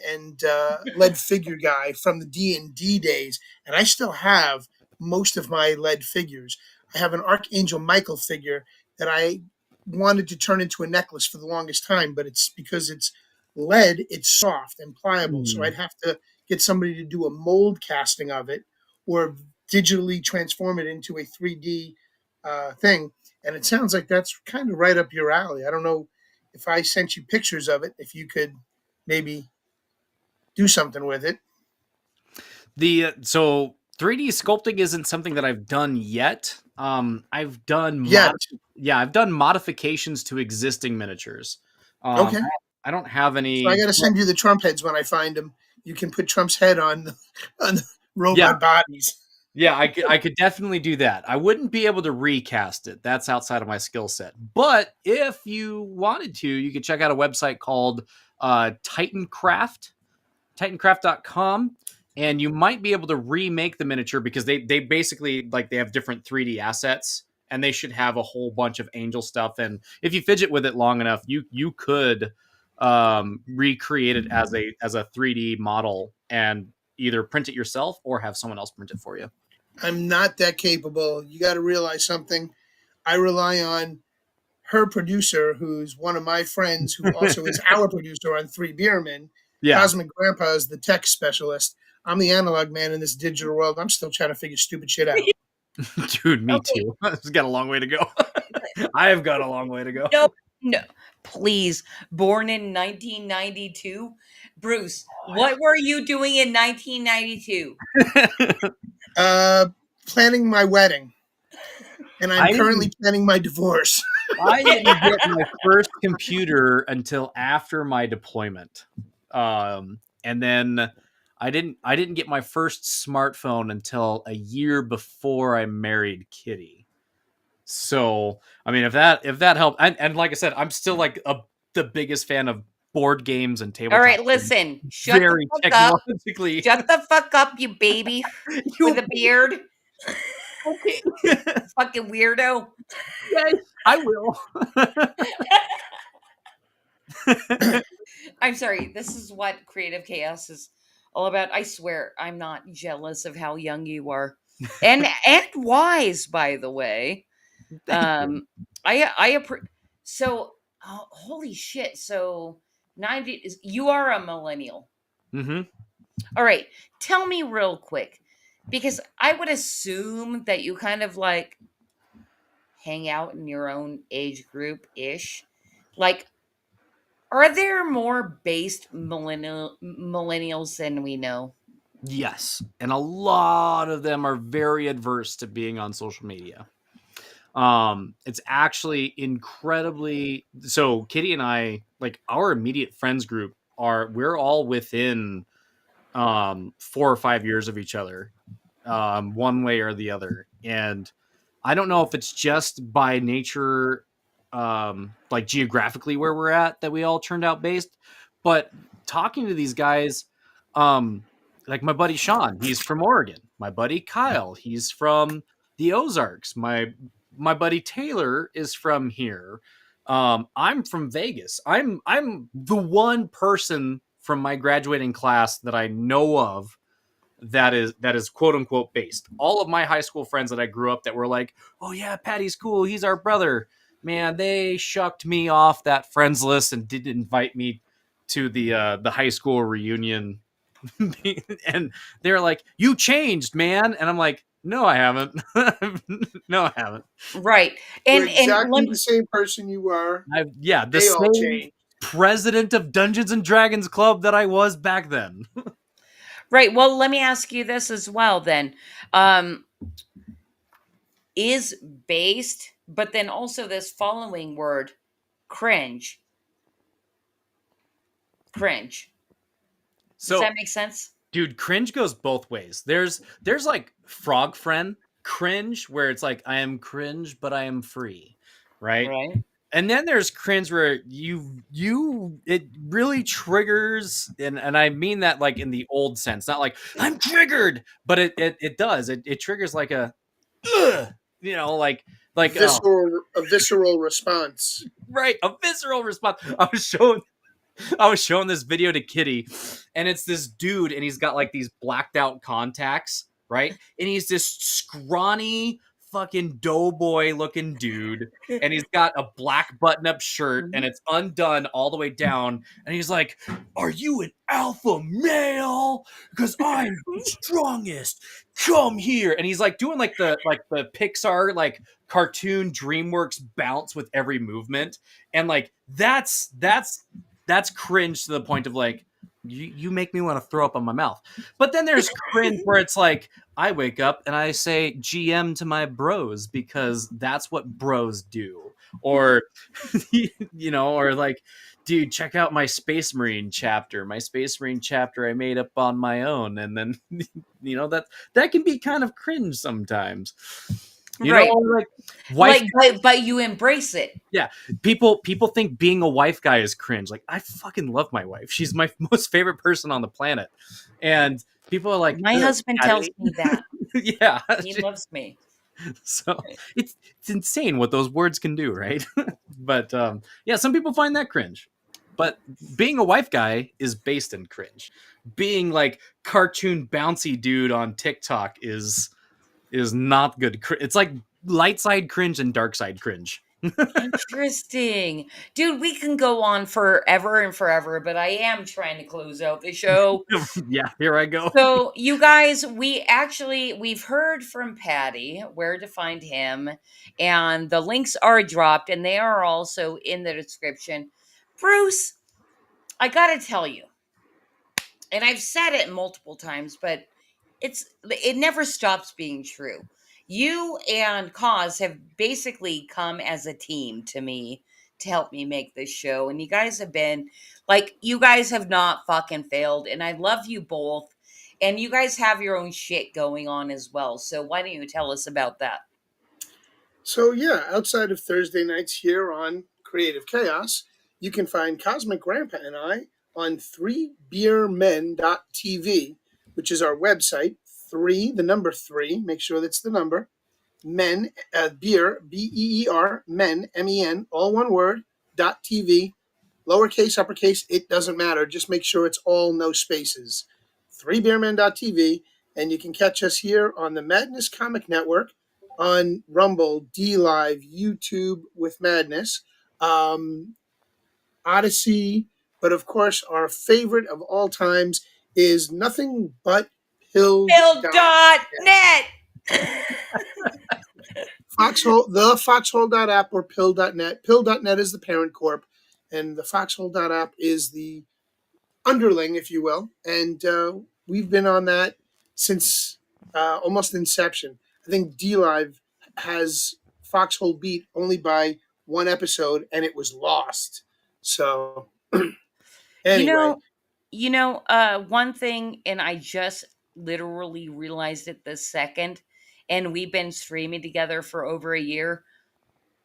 lead figure guy from the D&D days, and I still have most of my lead figures. I have an Archangel Michael figure that I wanted to turn into a necklace for the longest time, but it's because it's lead, it's soft and pliable, so Hmm. I'd have to get somebody to do a mold casting of it or digitally transform it into a 3D thing. And it sounds like that's kind of right up your alley. I don't know if I sent you pictures of it, if you could maybe do something with it. So 3D sculpting isn't something that I've done yet. I've done Yet. I've done modifications to existing miniatures. Okay. I don't have So I any. got to send you the Trump heads when I find them. You can put Trump's head on the Yeah, robot bodies. yeah, I could definitely do that. I wouldn't be able to recast it. That's outside of my skill set. But if you wanted to, you could check out a website called Titancraft, titancraft.com, and you might be able to remake the miniature because they basically like they have different 3D assets, and they should have a whole bunch of angel stuff. And if you fidget with it long enough, you could recreate it as a 3D model and either print it yourself or have someone else print it for you. I'm not that capable. You got to realize something. I rely on her producer, who's one of my friends, who also is our producer on Three Beermen. Yeah, Cosmic Grandpa is the tech specialist. I'm the analog man in this digital world. I'm still trying to figure stupid shit out. dude, me Okay. too. It's got a long way to go. I have got a long way to go. No, no. Please. Born in 1992. Bruce, what were you doing in 1992? Planning my wedding, and I I'm currently didn't. planning my divorce. I didn't get my first computer until after my deployment, and then I didn't get my first smartphone until a year before I married Kitty. So I mean, if that helped, and like I said, I'm still like the biggest fan of board games and All tabletop right, games. listen. Shut the Very fuck up. technologically. Shut the fuck up, you baby with You a beard. Okay. Fucking weirdo. Yes, I will. I'm sorry. This is what creative chaos is all about. I swear, I'm not jealous of how young you are, and wise, by the way. Thank you. So holy shit. So 90 is you are a millennial. Hmm. All right. Tell me real quick, because I would assume that you kind of like hang out in your own age group ish. Like, are there more based millennials than we know? Yes, and a lot of them are very adverse to being on social media. It's actually incredibly so. Kitty and I, like our immediate friends group, we're all within 4 or 5 years of each other, one way or the other. And I don't know if it's just by nature, like geographically where we're at, that we all turned out based. But talking to these guys, um, like my buddy Sean, he's from Oregon. My buddy Kyle, he's from the Ozarks. My buddy Taylor is from here. I'm from Vegas. I'm the one person from my graduating class that I know of that is quote unquote based. All of my high school friends that I grew up that were like, "Oh yeah, Patty's cool. He's our brother." Man, they shucked me off that friends list and didn't invite me to the high school reunion. And they're like, "You changed, man." And I'm like, "No, I haven't. No, I haven't. Right. You're And exactly the same person you were. Yeah, the They all same changed. president of Dungeons and Dragons Club that I was back then." right. Well, let me ask you this as well then. Um is based, but then also this following word, cringe. Cringe. Does So that make sense? dude, cringe goes both ways. There's like frog friend cringe where it's like I am cringe but I am free, right? Right. And then there's cringe where you it really triggers, and I mean that like in the old sense, not like I'm triggered, but it does. It triggers like a ugh, oh, A visceral response. right, a visceral response. I was showing this video to Kitty, and it's this dude, and he's got like these blacked out contacts, right? And he's this scrawny, fucking doughboy looking dude, and he's got a black button up shirt, and it's undone all the way down. And he's like, "Are you an alpha male? Because I'm the strongest. Come here!" And he's like doing like the Pixar like cartoon DreamWorks bounce with every movement, and like that's cringe to the point of like you make me want to throw up on my mouth. But then there's cringe where it's like I wake up and I say GM to my bros because that's what bros do. Or or like, dude, check out my Space Marine chapter. My Space Marine chapter I made up on my own. And then that can be kind of cringe sometimes. Right. Like wife But you embrace it. yeah, people think being a wife guy is cringe. Like I fucking love my wife. She's my most favorite person on the planet. And people are like, My "Ugh, husband tells Patty." me that. Yeah. He loves me. So it's insane what those words can do, right? But yeah, some people find that cringe. But being a wife guy is based in cringe. Being like cartoon bouncy dude on TikTok is not good. It's like light side cringe and dark side cringe. Interesting. Dude, we can go on forever and forever, but I am trying to close out the show. Yeah, here I go. So, you guys, we've heard from Patty where to find him, and the links are dropped, and they are also in the description. Bruce, I gotta tell you, and I've said it multiple times, but it never stops being true. You and Cause have basically come as a team to me to help me make this show, and you guys have been like, you guys have not fucking failed, and I love you both. And you guys have your own shit going on as well. So why don't you tell us about that? So yeah, outside of Thursday nights here on Creative Chaos, you can find Cosmic Grandpa and I on 3beermen.tv, which is our website. 3, the number 3, make sure that's the number, men, beer, BEER, men, MEN, all one word, .tv, lowercase, uppercase, it doesn't matter. Just make sure it's all no spaces. 3beermen.tv, and you can catch us here on the Madness Comic Network, on Rumble, D Live, YouTube with Madness, Odyssey, but of course, our favorite of all times is nothing but pilled. Pill.net. Foxhole, the foxhole.app or pill.net. Pill.net is the parent corp, and the foxhole.app is the underling, if you will. And we've been on that since almost inception. I think D Live has Foxhole beat only by one episode, and it was lost. So, You anyway, know, one thing, and I just literally realized it this second, and we've been streaming together for over a year.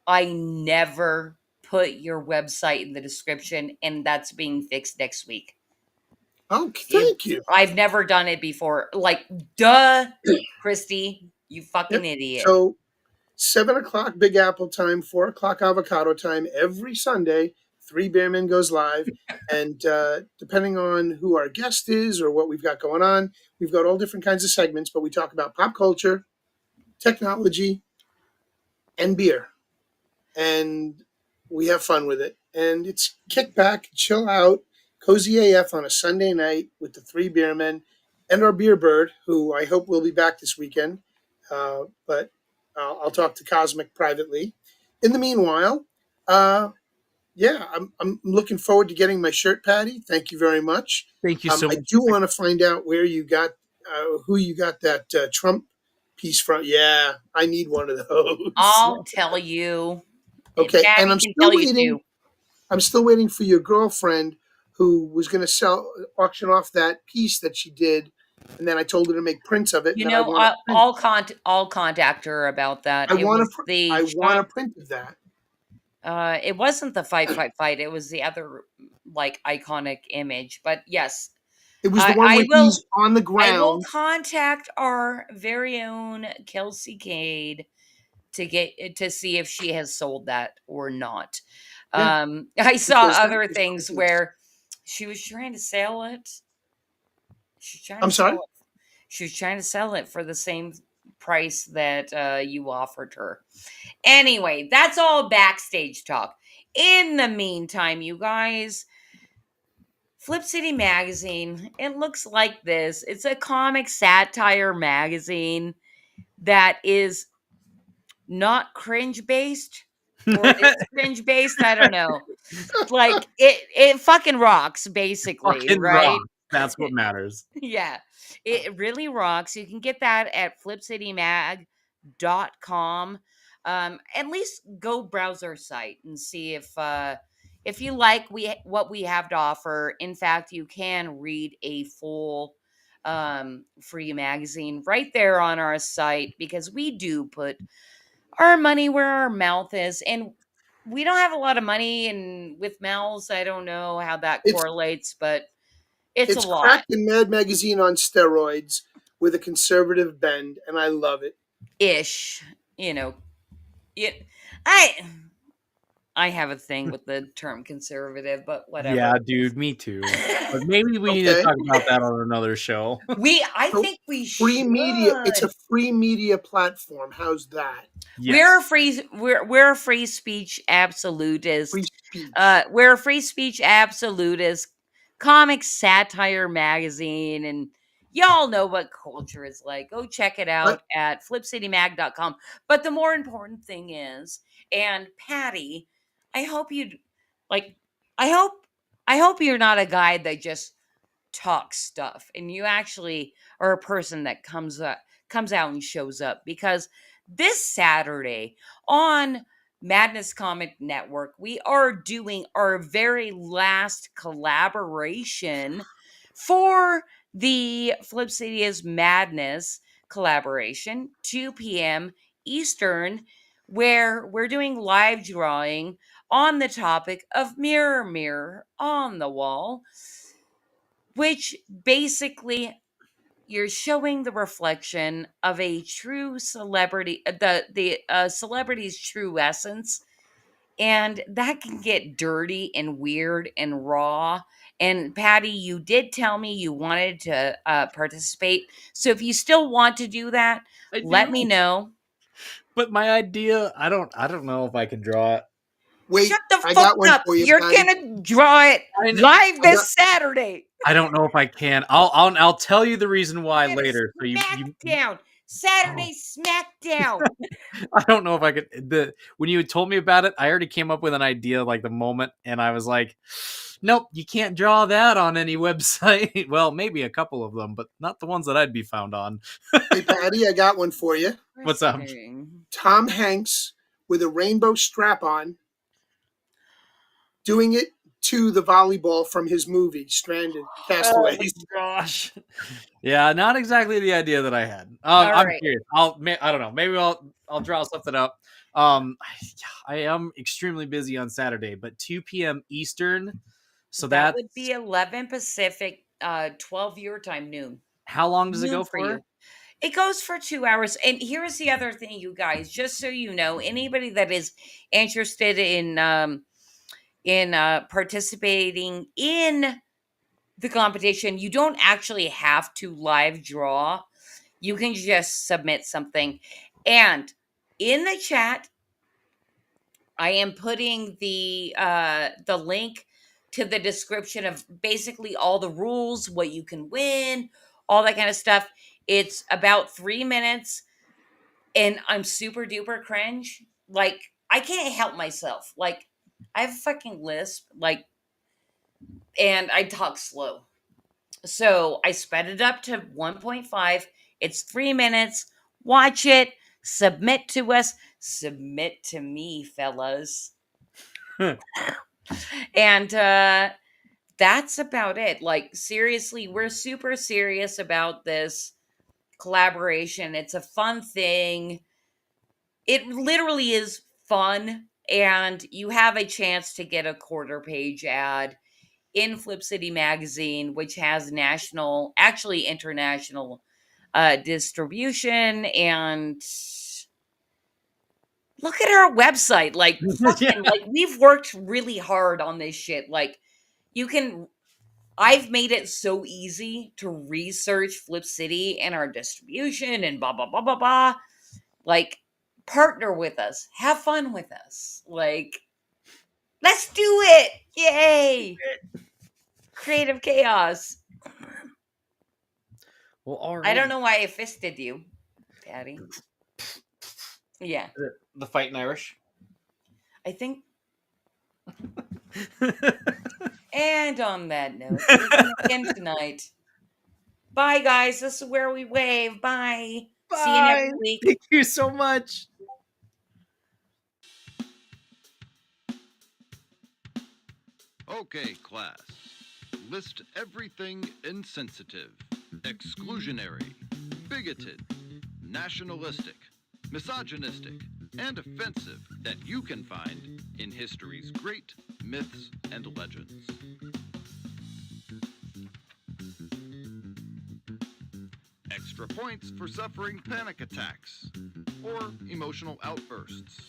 I never put your website in the description, and that's being fixed next week. oh, thank you. I've never done it before. Like, duh, Christy, you fucking Yep. idiot. So 7 o'clock Big Apple time, 4 o'clock avocado time every Sunday. 3 Bearmen goes live, and depending on who our guest is or what we've got going on, we've got all different kinds of segments. But we talk about pop culture, technology, and beer, and we have fun with it. And it's kick back, chill out, cozy AF on a Sunday night with the 3 Beermen and our beer bird, who I hope will be back this weekend. But I'll talk to Cosmic privately. In the meanwhile, uh, yeah, I'm looking forward to getting my shirt, Patty. Thank you very much. Thank you so I much. do want to find out where you got, who you got that Trump piece from. Yeah, I need one of those. I'll tell you. Okay, and Patty I'm can still tell you waiting. too. I'm still waiting for your girlfriend who was going to auction off that piece that she did, and then I told her to make prints of it, and then I want a print. I'll contact her about that. I It want was a the I want a Trump. print of that. It wasn't the fight. It was the other like iconic image. But yes, It was the I one I where will he's on the I will ground. contact our very own Kelsey Cade to see if she has sold that or not. Yeah, I saw because that other was things priceless. where she was trying to sell it. She's trying to I'm sell sorry. it. She was trying to sell it for the same price that you offered her. Anyway, that's all backstage talk. In the meantime, you guys, Flip City Magazine, it looks like this. It's a comic satire magazine that is not cringe based, or it is cringe based. I don't know. Like it fucking rocks basically, Fucking rock. right? That's what matters. Yeah. It really rocks. You can get that at flipcitymag.com. At least go browse our site and see if you like what we have to offer. In fact, you can read a full free magazine right there on our site, because we do put our money where our mouth is, and we don't have a lot of money, and with mouths I don't know how that It's correlates, but it's a it's lot cracked and Mad Magazine on steroids with a conservative bend, and I love it. ish, you know. it I I have a thing with the term conservative, but Yeah, whatever. dude, me too. But maybe we need to Okay, talk about that on another show. I so think we free media. It's a should. free media platform. How's that? We're a Yes. free speech Free absolutist. speech. We're a free speech absolutist comic satire magazine, and y'all know what culture is like. Go check it But out at flipcitymag.com. But the more important thing is, and Patty, I hope you like I hope I hope you're not a guy that just talk stuff, and you actually are a person that comes out and shows up, because this Saturday on Madness Comic Network we are doing our very last collaboration for the Flip City is Madness collaboration, 2 p.m. Eastern, where we're doing live drawing on the topic of Mirror Mirror on the Wall, which basically you're showing the reflection of a true celebrity, the celebrity's true essence, and that can get dirty and weird and raw. And Patty, you did tell me you wanted to participate, so if you still want to do that, I let me do. know. But my idea, I don't know if I can draw it. Wait, Shut the I fuck got one up! for you, You're Patty. gonna draw it I, kn- live I got this Saturday. I don't know if I can. I'll tell you the reason why Get later. So you SmackDown. oh, Saturday SmackDown. I don't know if I could. When you told me about it, I already came up with an idea like the moment, and I was like, nope, you can't draw that on any website. Well, maybe a couple of them, but not the ones that I'd be found on. Hey, Patty, I got one for you. What's up? Tom Hanks with a rainbow strap on, doing it to the volleyball from his movie Stranded, Oh my Castaways. gosh. Yeah, not exactly the idea that I had. All I'm right. curious. I don't know. Maybe I'll draw something up. I am extremely busy on Saturday, but 2 p.m. Eastern. So That that's would be 11 Pacific, 12 your time, noon. how long does it Noon go for for? you. It goes for 2 hours. And here's the other thing, you guys, just so you know, anybody that is interested in participating in the competition, you don't actually have to live draw. You can just submit something. And in the chat, I am putting the link to the description of basically all the rules, what you can win, all that kind of stuff. It's about 3 minutes, and I'm super duper cringe. Like, I can't help myself. Like, I have a fucking lisp, like, and I talk slow. So I sped it up to 1.5. It's 3 minutes. Watch it. Submit to us. Submit to me, fellas. And that's about it. Like, seriously, we're super serious about this collaboration. It's a fun thing. It literally is fun. And you have a chance to get a quarter page ad in Flip City Magazine, which has national, actually international distribution. And look at our website. Like, Yeah. fucking, like, we've worked really hard on this shit. Like, you can, I've made it so easy to research Flip City and our distribution and blah, blah, blah, blah, blah. Like, partner with us, have fun with us. Like, let's do it. Yay. Creative chaos. Well, all I right. don't know why I fisted you, Patty. Yeah, The fighting Irish. I think. And on that note, we're gonna end tonight. Bye, guys. This is where we wave. Bye. See you Bye. next week. Thank you so much. Okay, class. List everything insensitive, exclusionary, bigoted, nationalistic, misogynistic, and offensive that you can find in history's great myths and legends. Extra points for suffering panic attacks or emotional outbursts.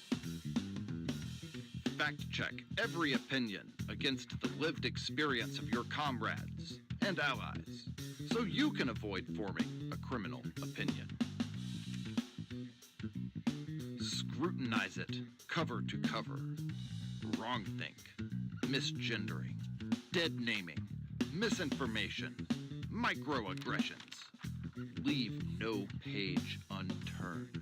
Fact check every opinion against the lived experience of your comrades and allies, so you can avoid forming a criminal opinion. Scrutinize it cover to cover. Wrongthink, misgendering, dead naming, misinformation, microaggressions. Leave no page unturned.